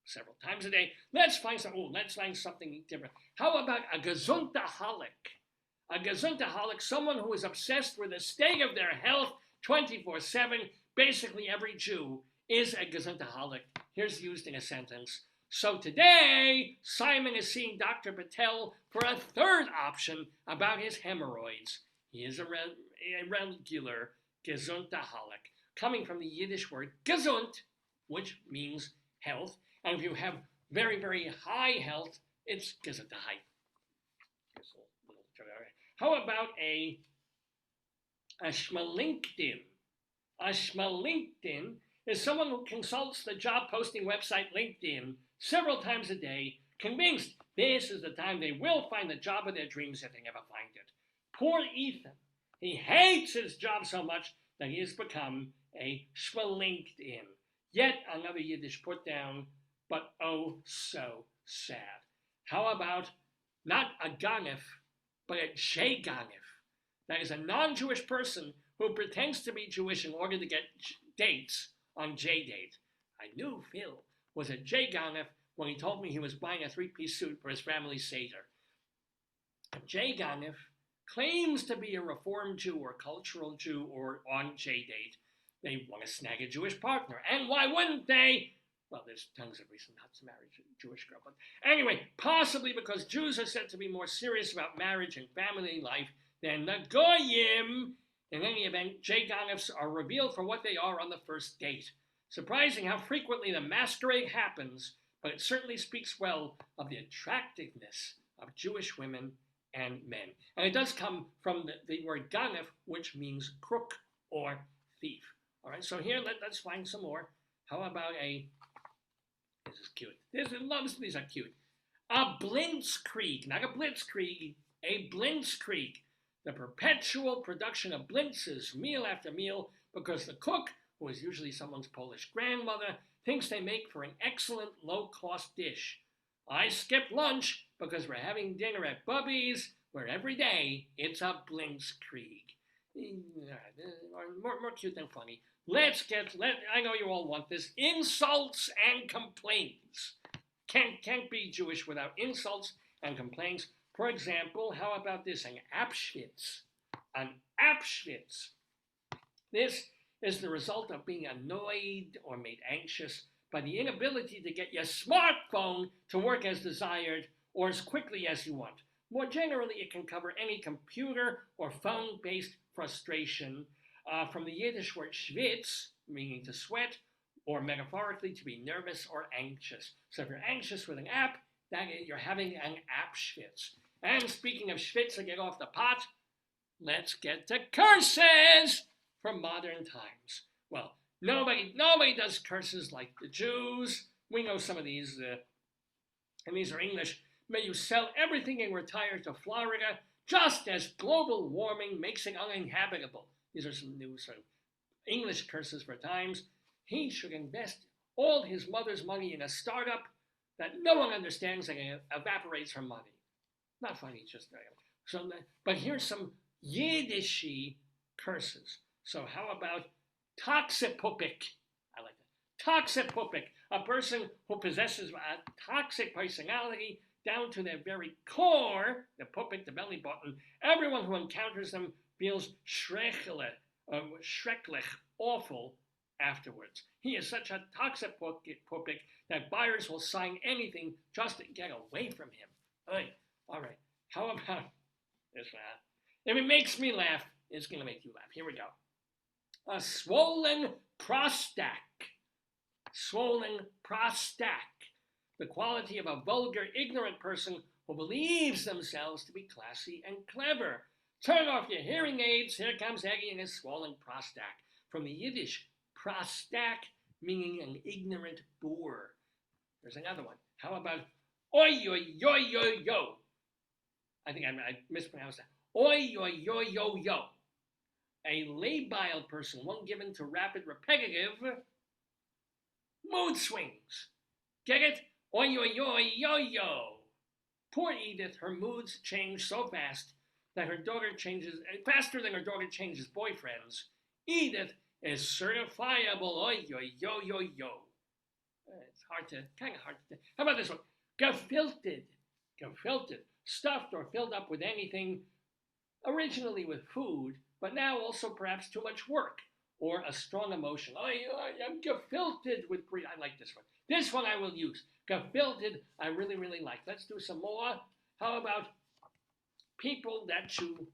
several times a day. Let's find something different. How about a gesundaholic? A gesundaholic, someone who is obsessed with the state of their health 24/7. Basically, every Jew is a gesundaholic. Here's used in a sentence. So today, Simon is seeing Dr. Patel for a third option about his hemorrhoids. He is a regular gesundaholic, coming from the Yiddish word gesund, which means health. And if you have very, very high health, it's gesundheit. How about a schmelinktin? A schmelinktin is someone who consults the job posting website LinkedIn several times a day, convinced this is the time they will find the job of their dreams if they never find it. Poor Ethan. He hates his job so much that he has become a schmelinktin. Yet another Yiddish put down, but oh so sad. How about not a ganef, but a J-ganef? That is a non-Jewish person who pretends to be Jewish in order to get dates on J-Date. I knew Phil was a J-ganef when he told me he was buying a three-piece suit for his family Seder. A J-ganef claims to be a Reformed Jew or cultural Jew or on J-Date. They want to snag a Jewish partner. And why wouldn't they? Well, there's tons of reasons not to marry a Jewish girl. But anyway, possibly because Jews are said to be more serious about marriage and family life than the Goyim. In any event, J-ganefs are revealed for what they are on the first date. Surprising how frequently the masquerade happens, but it certainly speaks well of the attractiveness of Jewish women and men. And it does come from the word ganef, which means crook or thief. All right, so here, let's find some more. How about this is cute. These are cute. A blitzkrieg, not a blitzkrieg, a blitzkrieg. The perpetual production of blintzes meal after meal because the cook, who is usually someone's Polish grandmother, thinks they make for an excellent low-cost dish. I skipped lunch because we're having dinner at Bubby's, where every day it's a blitzkrieg. More cute than funny. I know you all want this. Insults and complaints. Can't be Jewish without insults and complaints. For example, how about this? An Abschwitz. An Abschwitz. This is the result of being annoyed or made anxious by the inability to get your smartphone to work as desired or as quickly as you want. More generally, it can cover any computer or phone-based frustration, from the Yiddish word schwitz, meaning to sweat, or metaphorically to be nervous or anxious. So if you're anxious with an app, you're having an app schwitz. And speaking of schwitz, to get off the pot, let's get to curses from modern times. Well, nobody does curses like the Jews. We know some of these, and these are English. May you sell everything and retire to Florida, just as global warming makes it uninhabitable. These are some new sort of English curses for times. He should invest all his mother's money in a startup that no one understands and evaporates her money. Not funny, just so. But here's some Yiddishy curses. So how about toxipupik? I like that. Toxipupik, a person who possesses a toxic personality down to their very core, the pupik, the belly button. Everyone who encounters them feels schrecklich, awful afterwards. He is such a toxic pupik that buyers will sign anything just to get away from him. All right, how about this one? If it makes me laugh, it's going to make you laugh. Here we go. A swollen prostack. Swollen prostack. The quality of a vulgar, ignorant person who believes themselves to be classy and clever. Turn off your hearing aids. Here comes Eddie and his swollen prostack. From the Yiddish, prostack, meaning an ignorant boor. There's another one. How about oi, yo, yo, yo, yo? I think I mispronounced that. Oi, yo, yo, yo, yo. A labile person, one given to rapid, repetitive mood swings. Get it? Oi, yo, yo, yo, yo. Poor Edith, her moods change so fast that her daughter changes, faster than her daughter changes boyfriends. Edith is certifiable. Oi, yo, yo, yo, yo. It's kind of hard to. How about this one? Gefilted. Gefilted. Stuffed or filled up with anything, originally with food, but now also perhaps too much work or a strong emotion. I'm gefilted with grief. I like this one. This one I will use. Gefilted, I really, really like. Let's do some more. How about people that you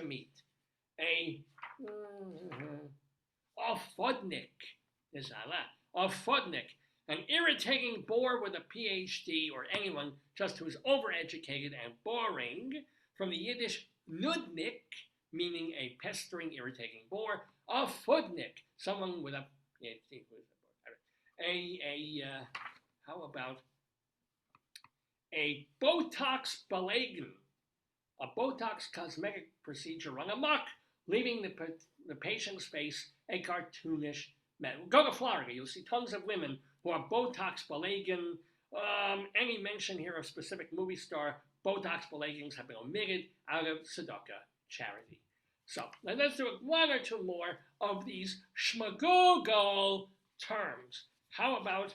meet? A fudnik. A fudnik. An irritating bore with a PhD or anyone just who's overeducated and boring. From the Yiddish nudnik, meaning a pestering, irritating bore. A fudnik, someone with a PhD. How about a Botox belagen? A Botox cosmetic procedure run amok, leaving the patient's face a cartoonish mess. Go to Florida, you'll see tons of women who are Botox belagen. Any mention here of specific movie star Botox belagens have been omitted out of tzedakah charity. So let's do one or two more of these Shmegoogle terms. How about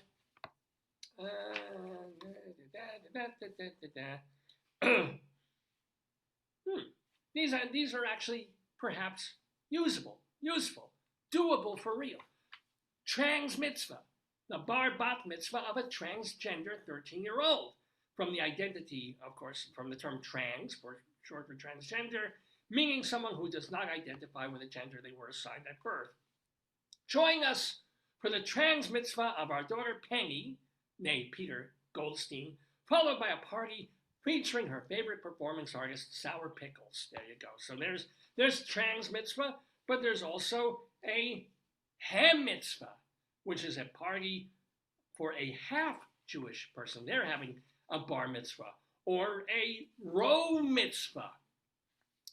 these are actually perhaps useful, doable for real. Trans mitzvah, the bar bat mitzvah of a transgender 13-year-old. From the identity, of course, from the term trans, short for transgender, meaning someone who does not identify with the gender they were assigned at birth. Join us for the trans mitzvah of our daughter Penny, nay Peter Goldstein, followed by a party featuring her favorite performance artist, Sour Pickles. There you go. So there's trans mitzvah, but there's also a ham mitzvah, which is a party for a half-Jewish person. They're having a bar mitzvah, or a row mitzvah.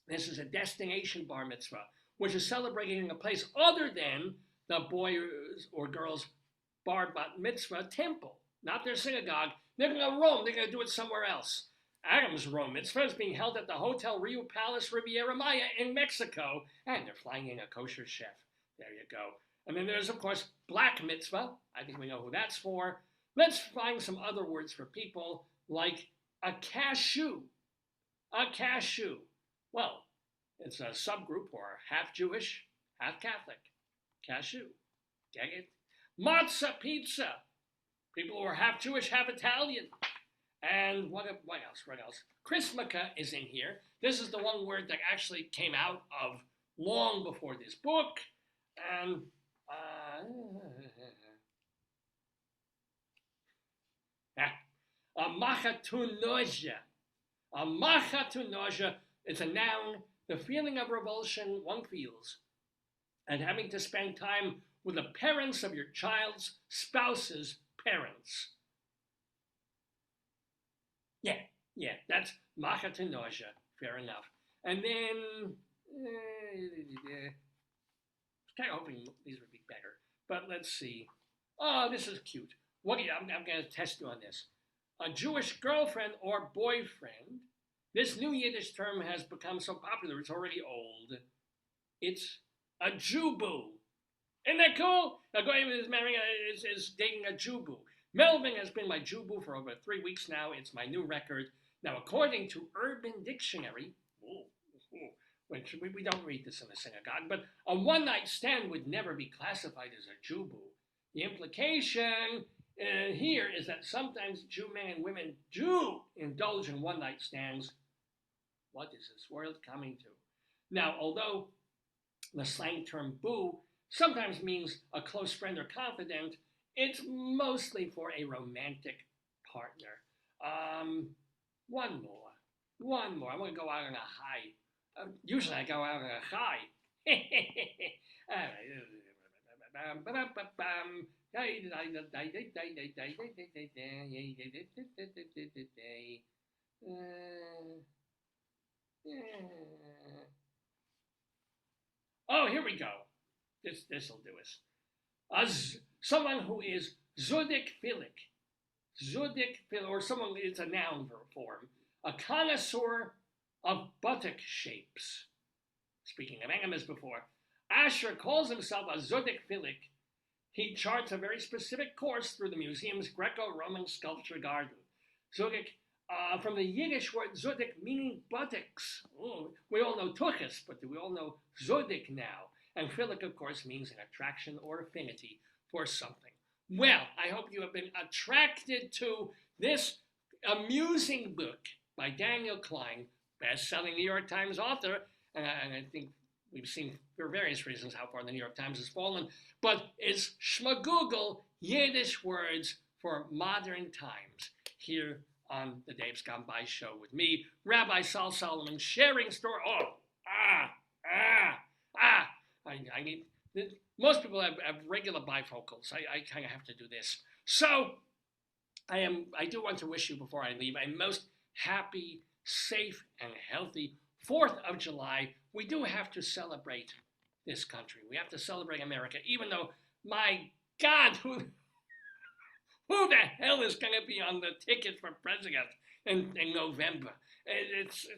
This is a destination bar mitzvah, which is celebrated in a place other than the boys or girls' bar bat mitzvah temple, not their synagogue. They're going to roam. They're going to do it somewhere else. Adam's row mitzvah is being held at the Hotel Rio Palace Riviera Maya in Mexico, and they're flying in a kosher chef. There you go. And then there's, of course, black mitzvah. I think we know who that's for. Let's find some other words for people, like a cashew. A cashew. Well, it's a subgroup or half Jewish, half Catholic. Cashew. Get it? Matzah pizza. People who are half Jewish, half Italian. And what else? Christmaka is in here. This is the one word that actually came out of long before this book. And A machatunoja. A machatunoja is a noun, the feeling of revulsion one feels at having to spend time with the parents of your child's spouse's parents. Yeah, that's machatunoja. Fair enough. And then, kind of hoping these would be better. But let's see. Oh, this is cute. What do you? I'm going to test you on this. A Jewish girlfriend or boyfriend. This new Yiddish term has become so popular, it's already old. It's a Jew-boo. Isn't that cool? A guy is marrying, is dating a Jew-boo. Melvin has been my Jew-boo for over 3 weeks now. It's my new record. Now, according to Urban Dictionary, which we don't read this in the synagogue, but a one-night stand would never be classified as a Jew-boo. The implication here is that sometimes Jew men and women do indulge in one-night stands. What is this world coming to? Now, although the slang term boo sometimes means a close friend or confidant, it's mostly for a romantic partner. One more. I'm going to go out on a high. Usually I go out on a high. Oh, here we go. This'll do us. Someone who is zudik philic, or someone, it's a noun form, a connoisseur of buttock shapes. Speaking of Engem as before, Asher calls himself a zudik philic. He charts a very specific course through the museum's Greco-Roman sculpture garden. Zudik, from the Yiddish word zudik, meaning buttocks. Ooh, we all know tuchus, but do we all know zudik now? And philic, of course, means an attraction or affinity for something. Well, I hope you have been attracted to this amusing book by Daniel Klein, best-selling New York Times author, and I think we've seen for various reasons how far the New York Times has fallen, but it's Shmegoogle, Yiddish words for modern times, here on the Dave's Gone By show with me, Rabbi Sal Solomon, sharing story. I need, most people have regular bifocals. I kind of have to do this. So, I do want to wish you before I leave a most happy, safe, and healthy 4th of July. We do have to celebrate this country. We have to celebrate America, even though, my God, who the hell is going to be on the ticket for president in November? It's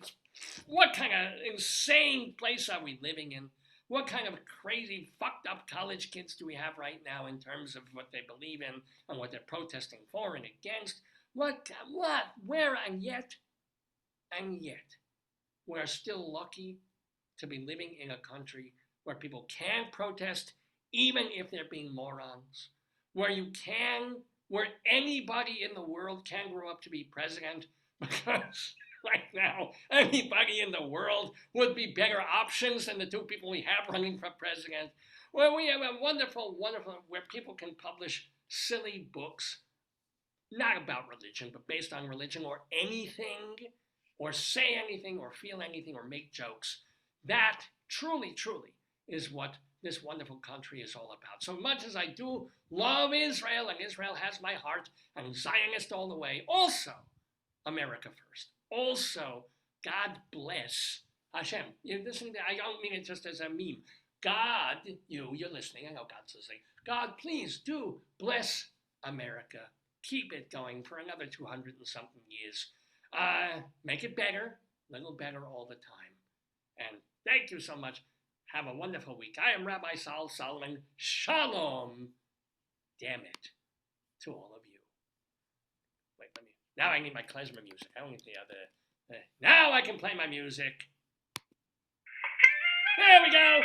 what kind of insane place are we living in? What kind of crazy, fucked up college kids do we have right now in terms of what they believe in and what they're protesting for and against? What, where, and yet, we're still lucky to be living in a country where people can protest even if they're being morons, where anybody in the world can grow up to be president, because right now, anybody in the world would be better options than the two people we have running for president. Well, we have a wonderful, where people can publish silly books, not about religion, but based on religion or anything, or say anything, or feel anything, or make jokes. That truly is what this wonderful country is all about. So much as I do love Israel, and Israel has my heart, and Zionist all the way, also America first. Also, God bless Hashem. You listen to, I don't mean it just as a meme. God, you're listening. I know God's listening. God, please do bless America. Keep it going for another 200 and something years. Make it better, a little better all the time. And thank you so much. Have a wonderful week. I am Rabbi Sal Solomon. Shalom. Damn it. To all of you. Wait, now I need my klezmer music. I don't need the other. Now I can play my music. There we go.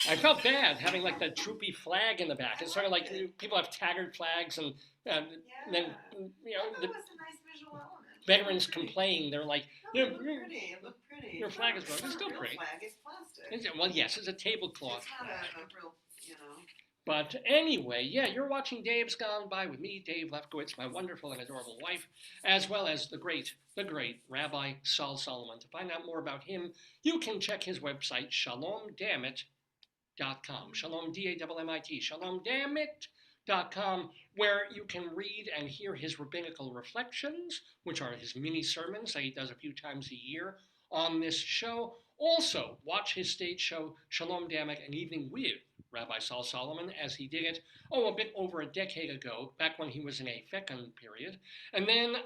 I felt bad having like that droopy flag in the back. It's sort of like people have tattered flags, and then I thought it was a nice visual element. veterans complain. They're like, No, it looked pretty. It looked pretty. Your flag is broken. It's still not a real pretty. flag. It's plastic. Is it? Well, yes, it's a tablecloth. It's not a real, But anyway, yeah, you're watching Dave's Gone By with me, Dave Lefkowitz, my wonderful and adorable wife, as well as the great Rabbi Saul Solomon. To find out more about him, you can check his website, shalomdammit.com. Shalom, D-A-M-M-I-T, shalomdammit.com, where you can read and hear his rabbinical reflections, which are his mini sermons that he does a few times a year on this show. Also, watch his stage show, Shalom Dammit, An Evening with Rabbi Saul Solomon, as he did it, a bit over a decade ago, back when he was in a fecund period. And then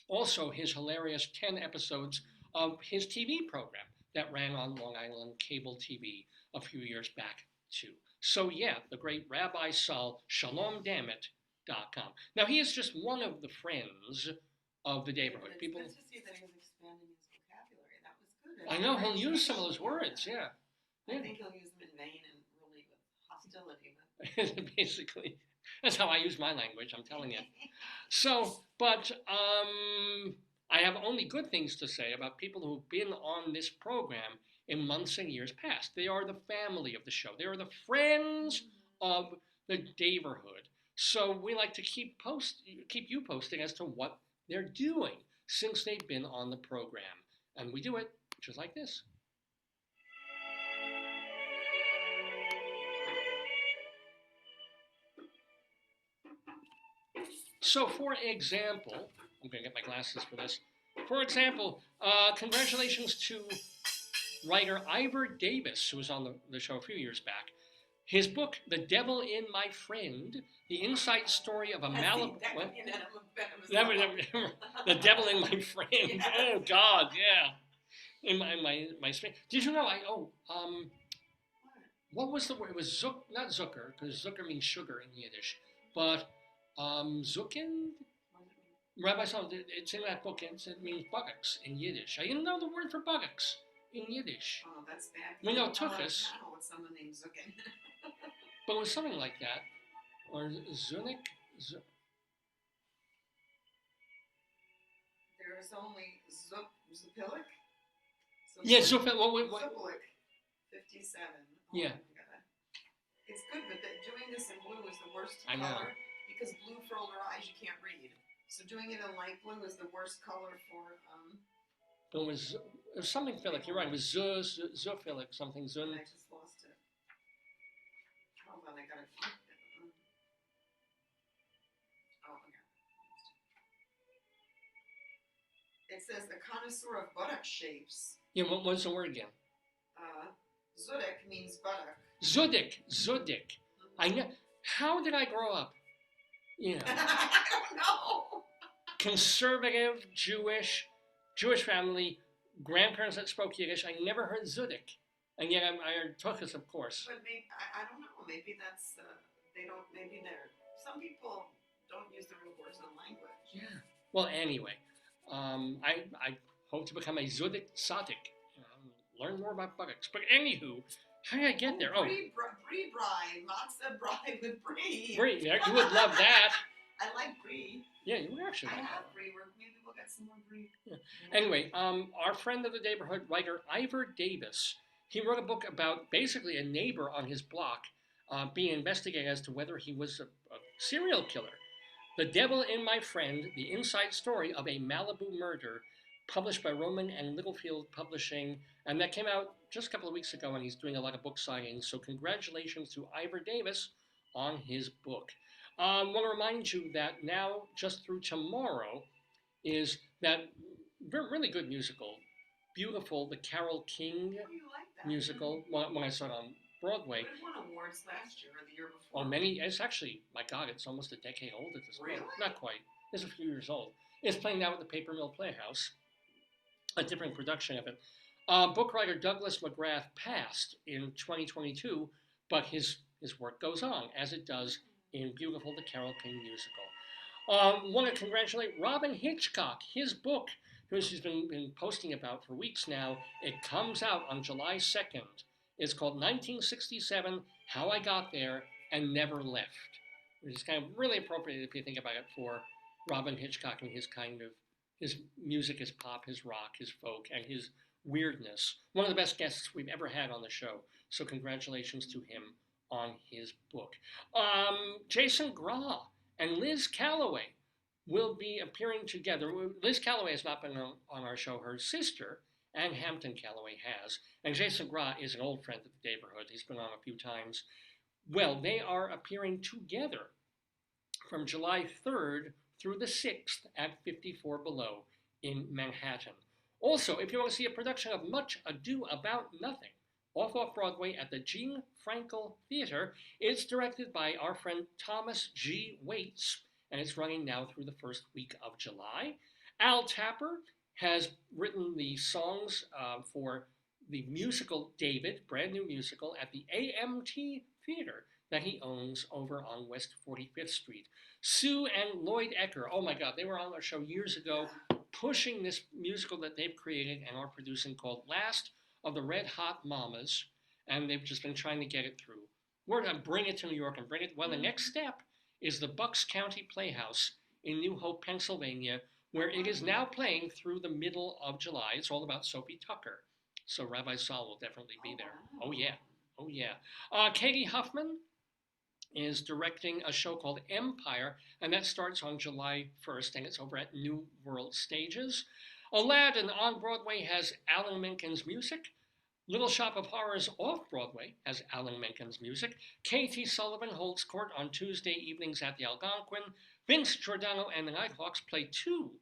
also his hilarious 10 episodes of his TV program that ran on Long Island cable TV a few years back, too. So yeah, the great Rabbi Saul, shalomdammit.com. Now, he is just one of the friends of the Daverhood. It's People. good to see that he was expanding his vocabulary. That was good. I know, he'll use some of those words, yeah. I think he'll use them in vain and really with hostility. Basically, that's how I use my language, I'm telling you. So, but I have only good things to say about people who've been on this program in months and years past. They are the family of the show. They are the friends of the Daverhood. So we like to keep you posting as to what they're doing since they've been on the program. And we do it just like this. So, for example, I'm going to get my glasses for this. For example, congratulations to writer Ivor Davis, who was on the show a few years back. His book, The Devil in My Friend, the inside story of a Malibu... The Devil in My Friend. Yeah. Oh, God, yeah. In my screen. Did you know what was the word? It was not Zucker, because Zucker means sugar in Yiddish, but Zucken? Rabbi Saul, it's in that book, and it means buttocks in Yiddish. I didn't know the word for buttocks in Yiddish. Oh, that's bad. We know tuchus. With someone named Zucken. But it was something like that. Or Zunik? There's only Zupilik? Yeah, Zupilik. Zupilik, 57. Oh, yeah. It's good, but doing this in blue is the worst I know. color. Because blue for older eyes, you can't read. So doing it in light blue is the worst color for, It was something Philic. You're right. It was Zophilic, something Zun. I just lost it. Hold on, I gotta flip it. Oh, okay. It says a connoisseur of buttock shapes. Yeah, what's the word again? Zudik means buttock. Zudik. I know. How did I grow up? You know. I don't know. Conservative Jewish family, grandparents that spoke Yiddish. I never heard Zudik, and yet I heard Tuchus, of course. But maybe I don't know. Maybe that's they don't. Maybe they're. Some people don't use the real words in language. Yeah. Well, anyway, I hope to become a Zudik Sadik. Learn more about buttocks. But anywho, how did I get there? Brie brie, matzah brie with brie. Brie, yeah, you would love that. I like brie. Yeah, you would actually like I that. have brie. Maybe we'll get some more brie. Yeah. Anyway, our friend of the Daverhood, writer Ivor Davis, he wrote a book about basically a neighbor on his block being investigated as to whether he was a serial killer. The Devil in My Friend, the inside story of a Malibu murder, published by Roman and Littlefield Publishing, and that came out just a couple of weeks ago, and he's doing a lot of book signings. So congratulations to Ivor Davis on his book. I want to remind you that now, just through tomorrow, is that really good musical, beautiful, the Carole King musical, when I saw it on Broadway. It won awards last year or the year before. Oh, many. It's actually, my God, it's almost a decade old at this point. Not quite. It's a few years old. It's playing now at the Paper Mill Playhouse, a different production of it. Book writer Douglas McGrath passed in 2022, but his work goes on, as it does in beautiful The Carole King musical. Want to congratulate Robin Hitchcock. His book, which he's been posting about for weeks now, it comes out on July 2nd. It's called 1967, How I Got There and Never Left, which is kind of really appropriate if you think about it for Robin Hitchcock and his kind of, his music, his pop, his rock, his folk, and his weirdness. One of the best guests we've ever had on the show. So congratulations to him on his book. Jason Gra and Liz Calloway will be appearing together. Liz Calloway has not been on our show. Her sister, Ann Hampton Calloway, has. And Jason Gra is an old friend of the Daverhood. He's been on a few times. Well, they are appearing together from July 3rd through the 6th at 54 Below in Manhattan. Also, if you want to see a production of Much Ado About Nothing, off-Broadway at the Jean Frankel Theater, it's directed by our friend Thomas G. Waits, and it's running now through the first week of July. Al Tapper has written the songs for the musical David, brand new musical, at the AMT Theater that he owns over on West 45th Street. Sue and Lloyd Ecker, oh my God, they were on our show years ago, pushing this musical that they've created and are producing called Last of the Red Hot Mamas, and they've just been trying to get it through. We're going to bring it to New York and bring it. Well, the next step is the Bucks County Playhouse in New Hope, Pennsylvania, where it is now playing through the middle of July. It's all about Sophie Tucker. So Rabbi Saul will definitely be there. Oh, yeah. Oh, yeah. Katie Huffman is directing a show called Empire, and that starts on July 1st, and it's over at New World Stages. Aladdin on Broadway has Alan Menken's music. Little Shop of Horrors off-Broadway has Alan Menken's music. K.T. Sullivan holds court on Tuesday evenings at the Algonquin. Vince Giordano and the Nighthawks play 2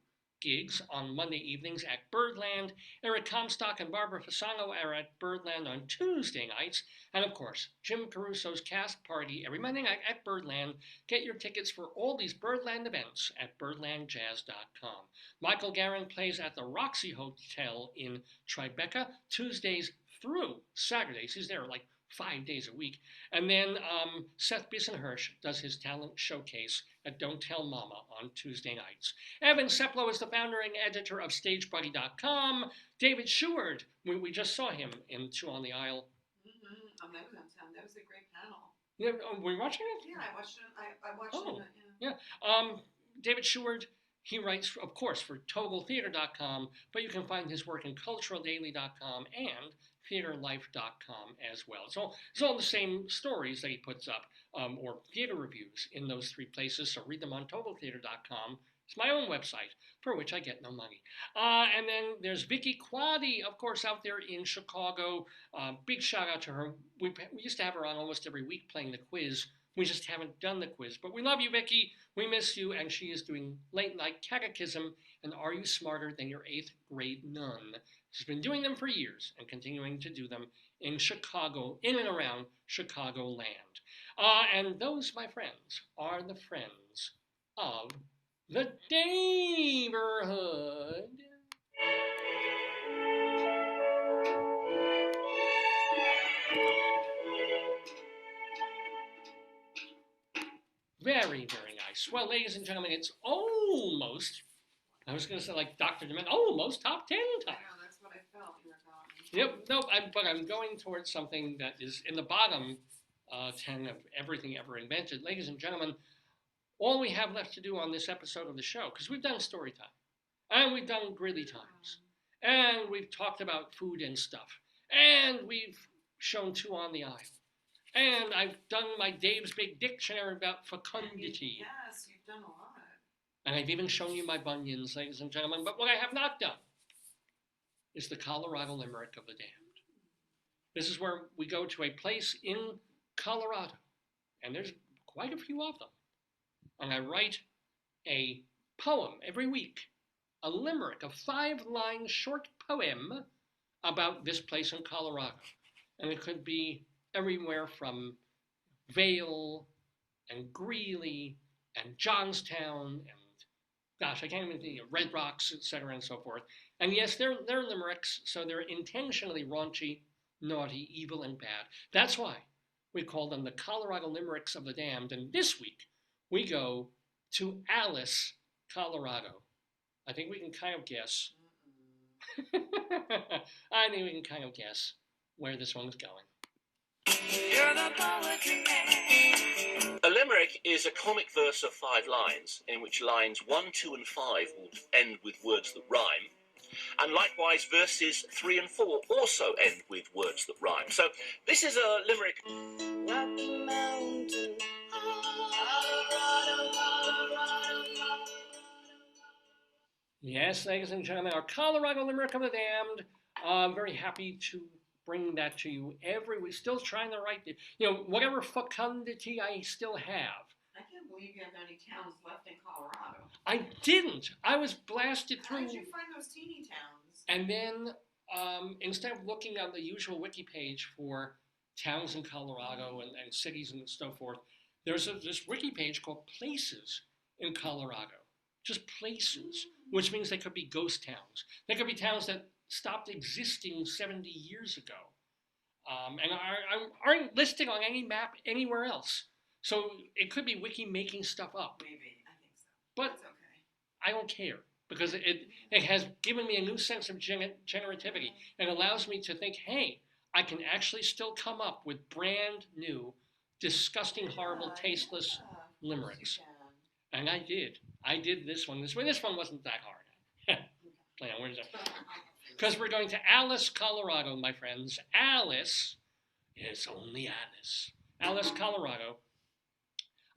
gigs on Monday evenings at Birdland. Eric Comstock and Barbara Fasano are at Birdland on Tuesday nights. And of course, Jim Caruso's cast party every Monday night at Birdland. Get your tickets for all these Birdland events at birdlandjazz.com. Michael Guerin plays at the Roxy Hotel in Tribeca Tuesdays through Saturdays. He's there like 5 days a week. And then Seth Bissenhirsch does his talent showcase at Don't Tell Mama on Tuesday nights. Evan Seplow is the founder and editor of StageBuddy.com. David Sheward, we just saw him in Two on the Aisle. On that was a great panel. Yeah, were you watching it? Yeah, I watched it. I watched it. Yeah. David Sheward, he writes, of course, for TogleTheater.com, but you can find his work in CulturalDaily.com and TheaterLife.com as well. It's all the same stories that he puts up, or theater reviews in those 3 places, so read them on TotalTheater.com. It's my own website, for which I get no money. And then there's Vicky Quaddy, of course, out there in Chicago. Big shout out to her. We used to have her on almost every week playing the quiz. We just haven't done the quiz. But we love you, Vicky. We miss you. And she is doing late night catechism and Are You Smarter Than Your 8th Grade Nun? She's been doing them for years and continuing to do them in Chicago, in and around Chicagoland. And those, my friends, are the friends of the Daverhood. Very, very nice. Well, ladies and gentlemen, it's almost, I was going to say like Dr. Dement, almost top 10 time. Yeah, that's what I felt you were going. Yep, no, but I'm going towards something that is in the bottom 10 of everything ever invented. Ladies and gentlemen, all we have left to do on this episode of the show, because we've done StoryTime, and we've done Greeley Times, and we've talked about food and stuff, and we've shown Two on the Aisle, and I've done my Dave's Big Dictionary about fecundity. Yes, you've done a lot. And I've even shown you my bunions, ladies and gentlemen. But what I have not done is the Colorado Limerick of the Damned. This is where we go to a place in Colorado, and there's quite a few of them. And I write a poem every week, a limerick, a 5-line short poem about this place in Colorado. And it could be everywhere from Vail and Greeley and Johnstown and, gosh, I can't even think of Red Rocks, etc. and so forth. And yes, they're limericks, so they're intentionally raunchy, naughty, evil, and bad. That's why we call them the Colorado Limericks of the Damned. And this week, we go to Alice, Colorado. I think we can kind of guess. I think we can kind of guess where this one's going. You're the poetry man. A limerick is a comic verse of 5 lines, in which lines 1, 2, and 5 will end with words that rhyme, and likewise verses 3 and 4 also end with words that rhyme. So this is a limerick. Rocky Mountain, Yes, ladies and gentlemen, our Colorado Limerick of the Damned. I'm very happy to bring that to you every week. Still trying to write it. Whatever fecundity I still have. I can't believe you have any towns left in Colorado. I didn't. I was blasted How through. did you find those teeny towns? And then instead of looking on the usual wiki page for towns in Colorado and cities and so forth, there's this wiki page called Places in Colorado. Just places, which means they could be ghost towns. They could be towns that stopped existing 70 years ago and aren't listed on any map anywhere else. So it could be wiki making stuff up. Maybe, I think so. But That's okay. I don't care because it has given me a new sense of generativity and allows me to think, hey, I can actually still come up with brand new, disgusting, horrible, tasteless limericks. And I did. I did this one. This one wasn't that hard. Play on, where's that? Because we're going to Alice, Colorado, my friends. Alice is only Alice. Alice, Colorado.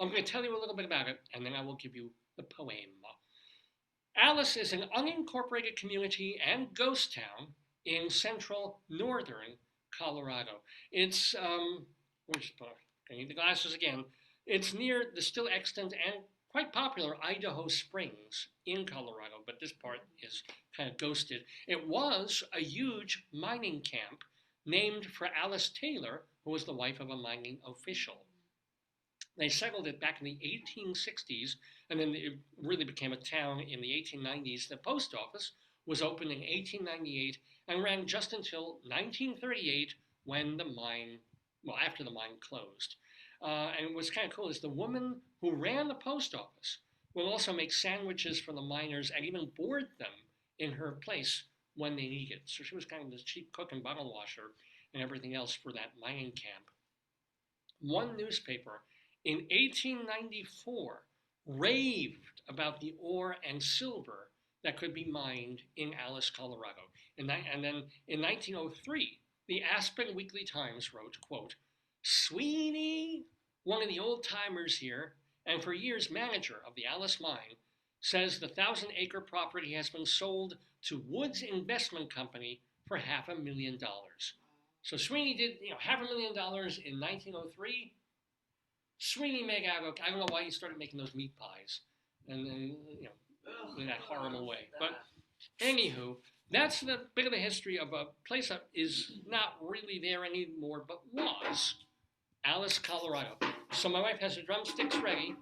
I'm going to tell you a little bit about it, and then I will give you the poem. Alice is an unincorporated community and ghost town in central northern Colorado. It's, I need the glasses again. It's near the still extant and quite popular Idaho Springs in Colorado, but this part is kind of ghosted. It was a huge mining camp named for Alice Taylor, who was the wife of a mining official. They settled it back in the 1860s, and then it really became a town in the 1890s. The post office was opened in 1898 and ran just until 1938 when the mine, after the mine closed. And what's kind of cool is the woman who ran the post office will also make sandwiches for the miners and even board them in her place when they need it. So she was kind of the chief cook and bottle washer and everything else for that mining camp. One newspaper in 1894 raved about the ore and silver that could be mined in Alice, Colorado. And then in 1903, the Aspen Weekly Times wrote, quote, Sweeney, one of the old-timers here, and for years manager of the Alice mine, says the 1,000-acre property has been sold to Woods Investment Company for $500,000. So Sweeney did, $500,000 in 1903. Sweeney made out, I don't know why he started making those meat pies, and then, in that horrible way. But anywho, that's the bit of the history of a place that is not really there anymore, but was Alice, Colorado. So my wife has her drumsticks ready,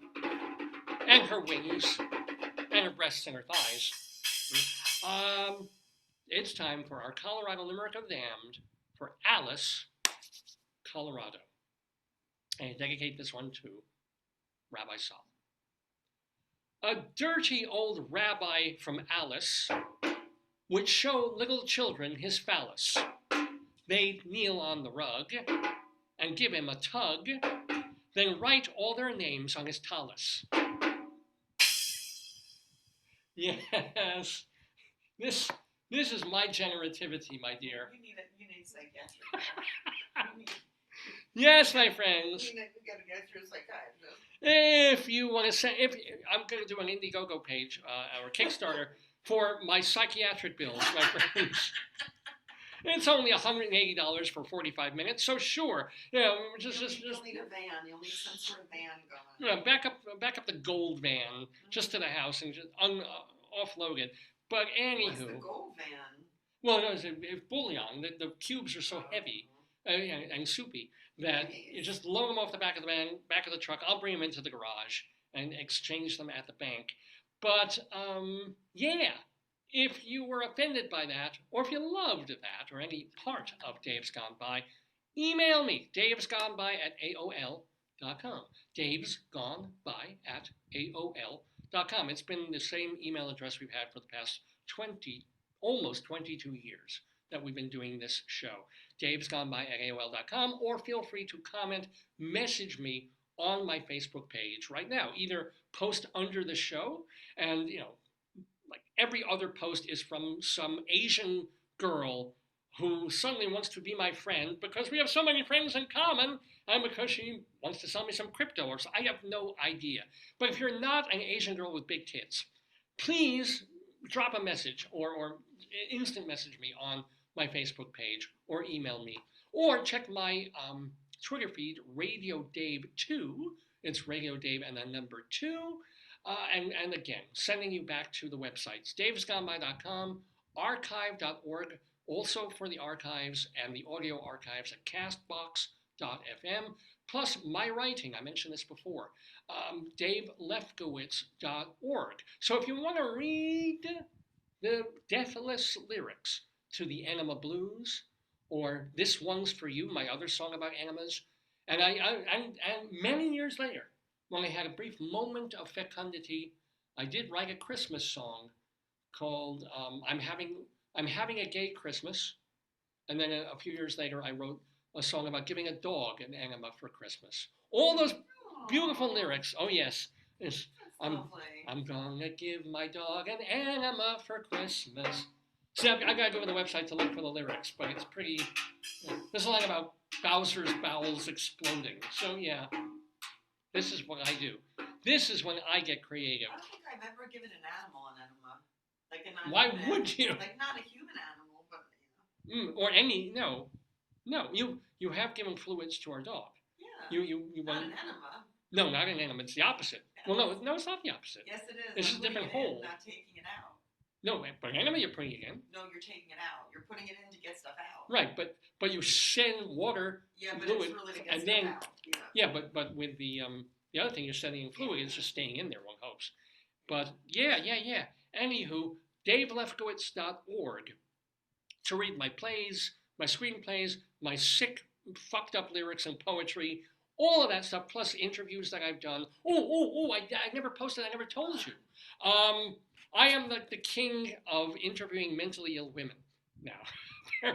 and her wings, and her breasts and her thighs. It's time for our Colorado Limerick of the Damned for Alice, Colorado. And I dedicate this one to Rabbi Saul. A dirty old rabbi from Alice would show little children his phallus. They'd kneel on the rug and give him a tug, then write all their names on his talus. Yes, this is my generativity, my dear. You need psychiatric. Yes, my friends. We gotta get through a psychiatrist. If you want to send, I'm going to do an Indiegogo page or Kickstarter for my psychiatric bills, my friends. It's only $180 for 45 minutes, so sure, You'll need a van. You'll need some sort of van going. Back up the gold van just to the house and just offload it. But anywho, What's the gold van? Well, no, it's Bunion. The cubes are so heavy and soupy that you just load them off the back of the van, back of the truck. I'll bring them into the garage and exchange them at the bank. But yeah. If you were offended by that, or if you loved that, or any part of Dave's Gone By, email me, davesgoneby@aol.com. davesgoneby@aol.com. It's been the same email address we've had for the past almost 22 years that we've been doing this show. davesgoneby@aol.com, or feel free to comment, message me on my Facebook page right now. Either post under the show, and like every other post is from some Asian girl who suddenly wants to be my friend because we have so many friends in common, and because she wants to sell me some crypto or so. I have no idea. But if you're not an Asian girl with big tits, please drop a message or instant message me on my Facebook page, or email me, or check my Twitter feed, Radio Dave 2. It's Radio Dave and then number 2. And again, sending you back to the websites, davesgoneby.com, archive.org, also for the archives and the audio archives at castbox.fm, plus my writing. I mentioned this before, davelefkowitz.org. So if you want to read the deathless lyrics to the Enema Blues, or This One's For You, my other song about enemas, and many years later, when I had a brief moment of fecundity, I did write a Christmas song called I'm Having a Gay Christmas. And then a few years later, I wrote a song about giving a dog an enema for Christmas. All those beautiful lyrics. Oh, yes. I'm gonna give my dog an enema for Christmas. See, I gotta go to the website to look for the lyrics, but it's pretty. There's a line about Bowser's bowels exploding. So, yeah. This is what I do. This is when I get creative. I don't think I've ever given an animal an enema. Like a Why would you? Like not a human animal, but Or any no. You have given fluids to our dog. Yeah. You not an enema. No, not an enema. It's the opposite. Well, no, it's not the opposite. Yes, it is. It's just a different hole. Not taking it out. No, but enema you're putting it in. No, you're taking it out. You're putting it in to get stuff out. Right, but you send water, fluid, it's really to get and stuff then out. Yeah, but with the other thing you're sending in fluid, it's just staying in there, one hopes. But yeah. Anywho, davelefkowitz.org to read my plays, my screenplays, my sick, fucked up lyrics and poetry, all of that stuff, plus interviews that I've done. I never posted, I never told you. I am the king of interviewing mentally ill women now.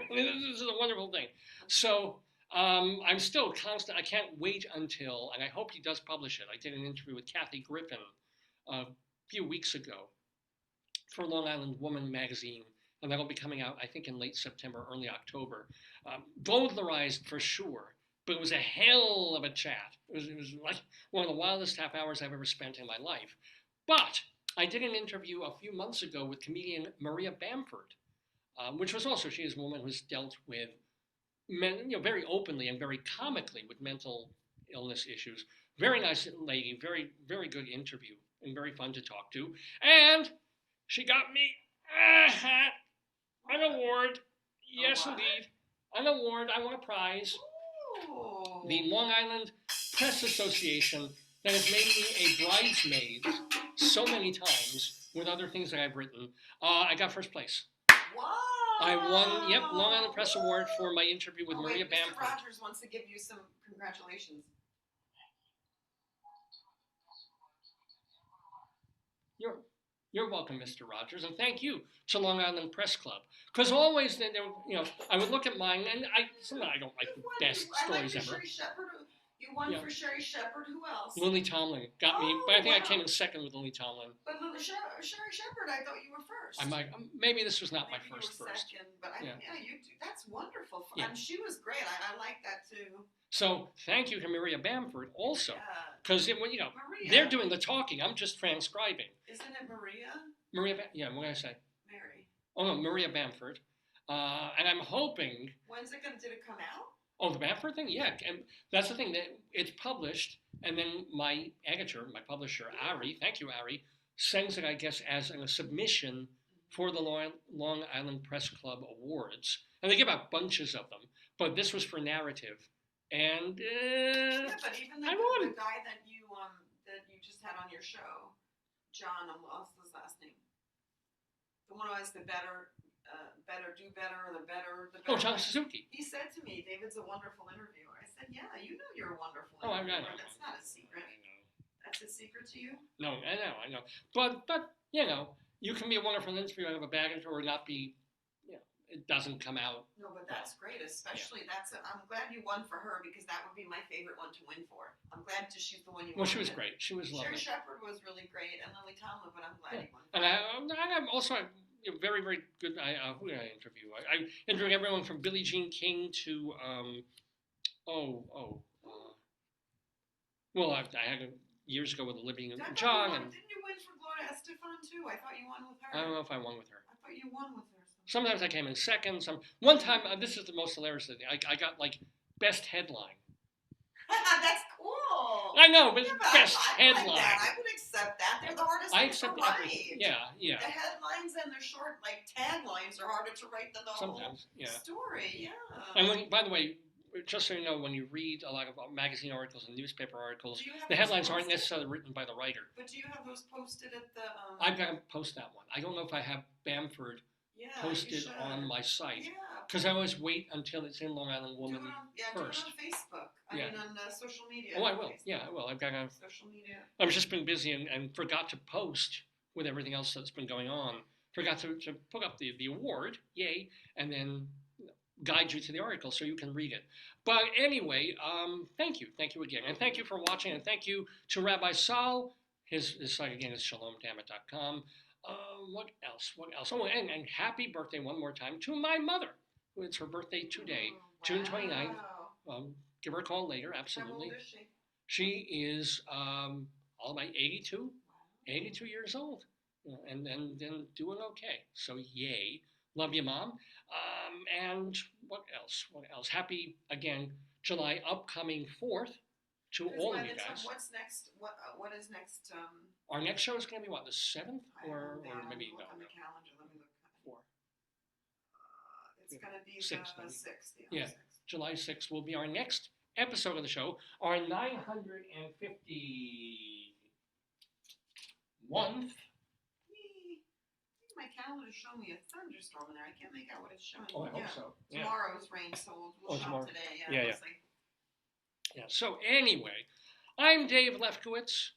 This is a wonderful thing. So I'm still constant. I can't wait until, and I hope he does publish it. I did an interview with Kathy Griffin a few weeks ago for Long Island Woman magazine, and that'll be coming out, I think, in late September, early October. Bowdlerized for sure, but it was a hell of a chat. It was like one of the wildest half hours I've ever spent in my life. But I did an interview a few months ago with comedian Maria Bamford, which was also, she is a woman who's dealt with very openly and very comically with mental illness issues. Very nice lady, very, very good interview, and very fun to talk to. And she got me an award. Yes, indeed. An award. I won a prize. Ooh. The Long Island Press Association that has made me a bridesmaid so many times with other things that I've written. I got first place. Wow. I won, Long Island Press Award for my interview with Maria Bamford. Mr. Rogers wants to give you some congratulations. You're welcome, Mr. Rogers, and thank you to Long Island Press Club. Because always, I would look at mine, and I don't like the best stories ever. Sherry Shepherd. You won for Sherry Shepherd. Who else? Lily Tomlin got me, but I think I came in second with Lily Tomlin. But Sherry Shepherd, I thought you were first. I might. Maybe this was not my first. Second, but you do. That's wonderful. Yeah. And she was great. I like that too. So thank you to Maria Bamford also, because Maria. They're doing the talking. I'm just transcribing. Isn't it Maria? Maria. What did I say? Mary. Oh no, Maria Bamford. And I'm hoping. When's it gonna? Did it come out? Oh, the Bamford thing? Yeah, and that's the thing, that it's published, and then my editor, my publisher, Ari, thank you, Ari, sends it, I guess, as a submission for the Long Island Press Club Awards. And they give out bunches of them, but this was for narrative. And but even the guy that you just had on your show, John, I lost his last name. The one who has the better, do better, or the better. Oh, John Suzuki. He said to me, "David's a wonderful interviewer." I said, "Yeah, you know you're a wonderful interviewer." I know. That's not a secret. I know. That's a secret to you? No, I know. But you can be a wonderful interviewer and have a bad interviewer or not be. it doesn't come out. No, but that's great. Especially I'm glad you won for her because that would be my favorite one to win for. I'm glad she's the one you won. Well, she was great. She was Sherry lovely. Shepherd was really great, and Lily Tomlin. But I'm glad you won. And I'm also very, very good. Who did I interview? I interviewed everyone from Billie Jean King to well, I had years ago with Olivia John, and Didn't you win for Gloria Estefan too? I thought you won with her. I don't know if I won with her. I thought you won with her. Sometimes I came in second. One time, this is the most hilarious thing. I got like best headline. That's cool. I know, but Yeah, best I headline. like that. I would accept that. They're the hardest I things to accept write. everything. Yeah. The headlines and the short, like taglines, are harder to write than the Sometimes, whole story. Yeah. And by the way, just so you know, when you read a lot of magazine articles and newspaper articles, Do you have the those headlines aren't posted? necessarily written by the writer. But do you have those posted at the? I've got to post that one. I don't know if I have Bamford posted on my site. Yeah. Because I always wait until it's in Long Island Woman first. Do it on Facebook. I mean, on social media. Oh, I will. Facebook. Yeah, I will. I've got to. Social media. I've just been busy and forgot to post with everything else that's been going on. Forgot to put up the award, yay, and then guide you to the article so you can read it. But anyway, thank you again. And thank you for watching, and thank you to Rabbi Saul. His site again is shalomdamit.com. What else? Oh, and happy birthday one more time to my mother. It's her birthday today, June 29th. Give her a call later, absolutely. How old is she? She is all about 82 years old, and doing okay. So yay. Love you, Mom. And what else? Happy, again, July upcoming 4th to all of you guys. What's next? What is next? Our next show is going to be, what, the 7th? Or maybe, look no. on the calendar. Let me look. 4. It's going to be 6th, the maybe. 6th. Yeah, 6th. July 6th will be our next episode of the show, our 951th. My calendar's showing me a thunderstorm in there. I can't make out what it's showing. Oh, I hope so. Yeah. Tomorrow's rain, so we'll shop tomorrow. today. Yeah. Yeah. So anyway, I'm Dave Lefkowitz,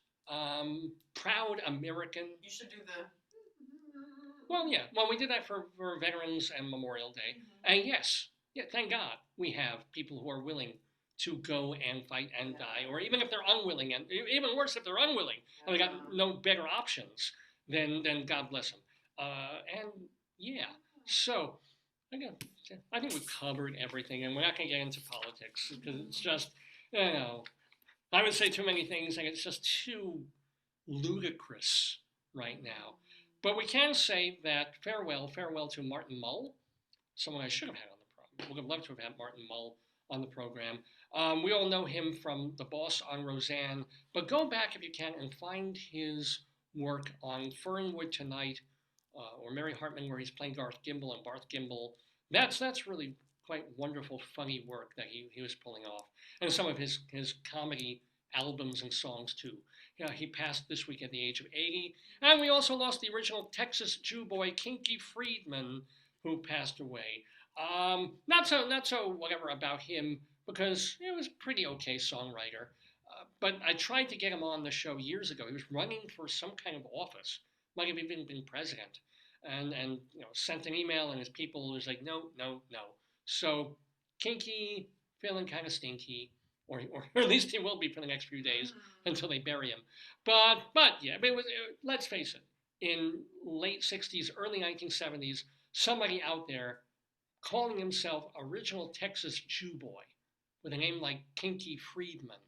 proud American. You should do the. Well, yeah. Well, we did that for Veterans and Memorial Day, and yes, thank God we have people who are willing to go and fight and die, or even if they're unwilling, and even worse if they're unwilling, and we got no better options, then God bless them. So I think we've covered everything, and we're not going to get into politics because it's just, I would say too many things, and it's just too ludicrous right now. But we can say that farewell to Martin Mull, someone I should have had on the program. Would have loved to have had Martin Mull on the program. We all know him from The Boss on Roseanne, but go back if you can and find his work on Fernwood Tonight, or Mary Hartman, where he's playing Garth Gimble and Barth Gimble. That's really quite wonderful, funny work that he was pulling off. And some of his comedy albums and songs, too. He passed this week at the age of 80. And we also lost the original Texas Jew boy, Kinky Friedman, who passed away. Not so whatever about him, because he was a pretty okay songwriter. But I tried to get him on the show years ago. He was running for some kind of office. Might have even been president, and sent an email, and his people was like, no. So Kinky, feeling kind of stinky, or at least he will be for the next few days until they bury him. But it was, let's face it, in late 60s, early 1970s, somebody out there calling himself original Texas Jew boy with a name like Kinky Friedman,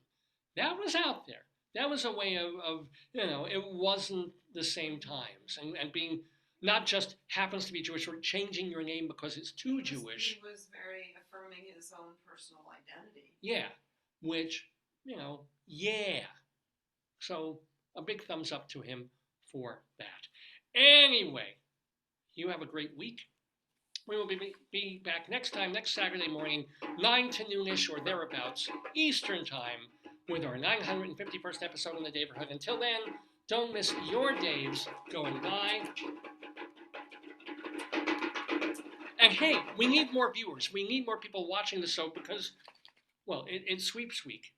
that was out there. That was a way of it wasn't the same times. And being not just happens to be Jewish, or changing your name because it's too Jewish. He was very affirming his own personal identity. Yeah, which, So a big thumbs up to him for that. Anyway, you have a great week. We will be back next Saturday morning, 9 to noonish or thereabouts, Eastern Time, with our 951st episode on the Daverhood. Until then, don't miss your Daves going by. And hey, we need more viewers. We need more people watching the show because, well, it's Sweeps Week.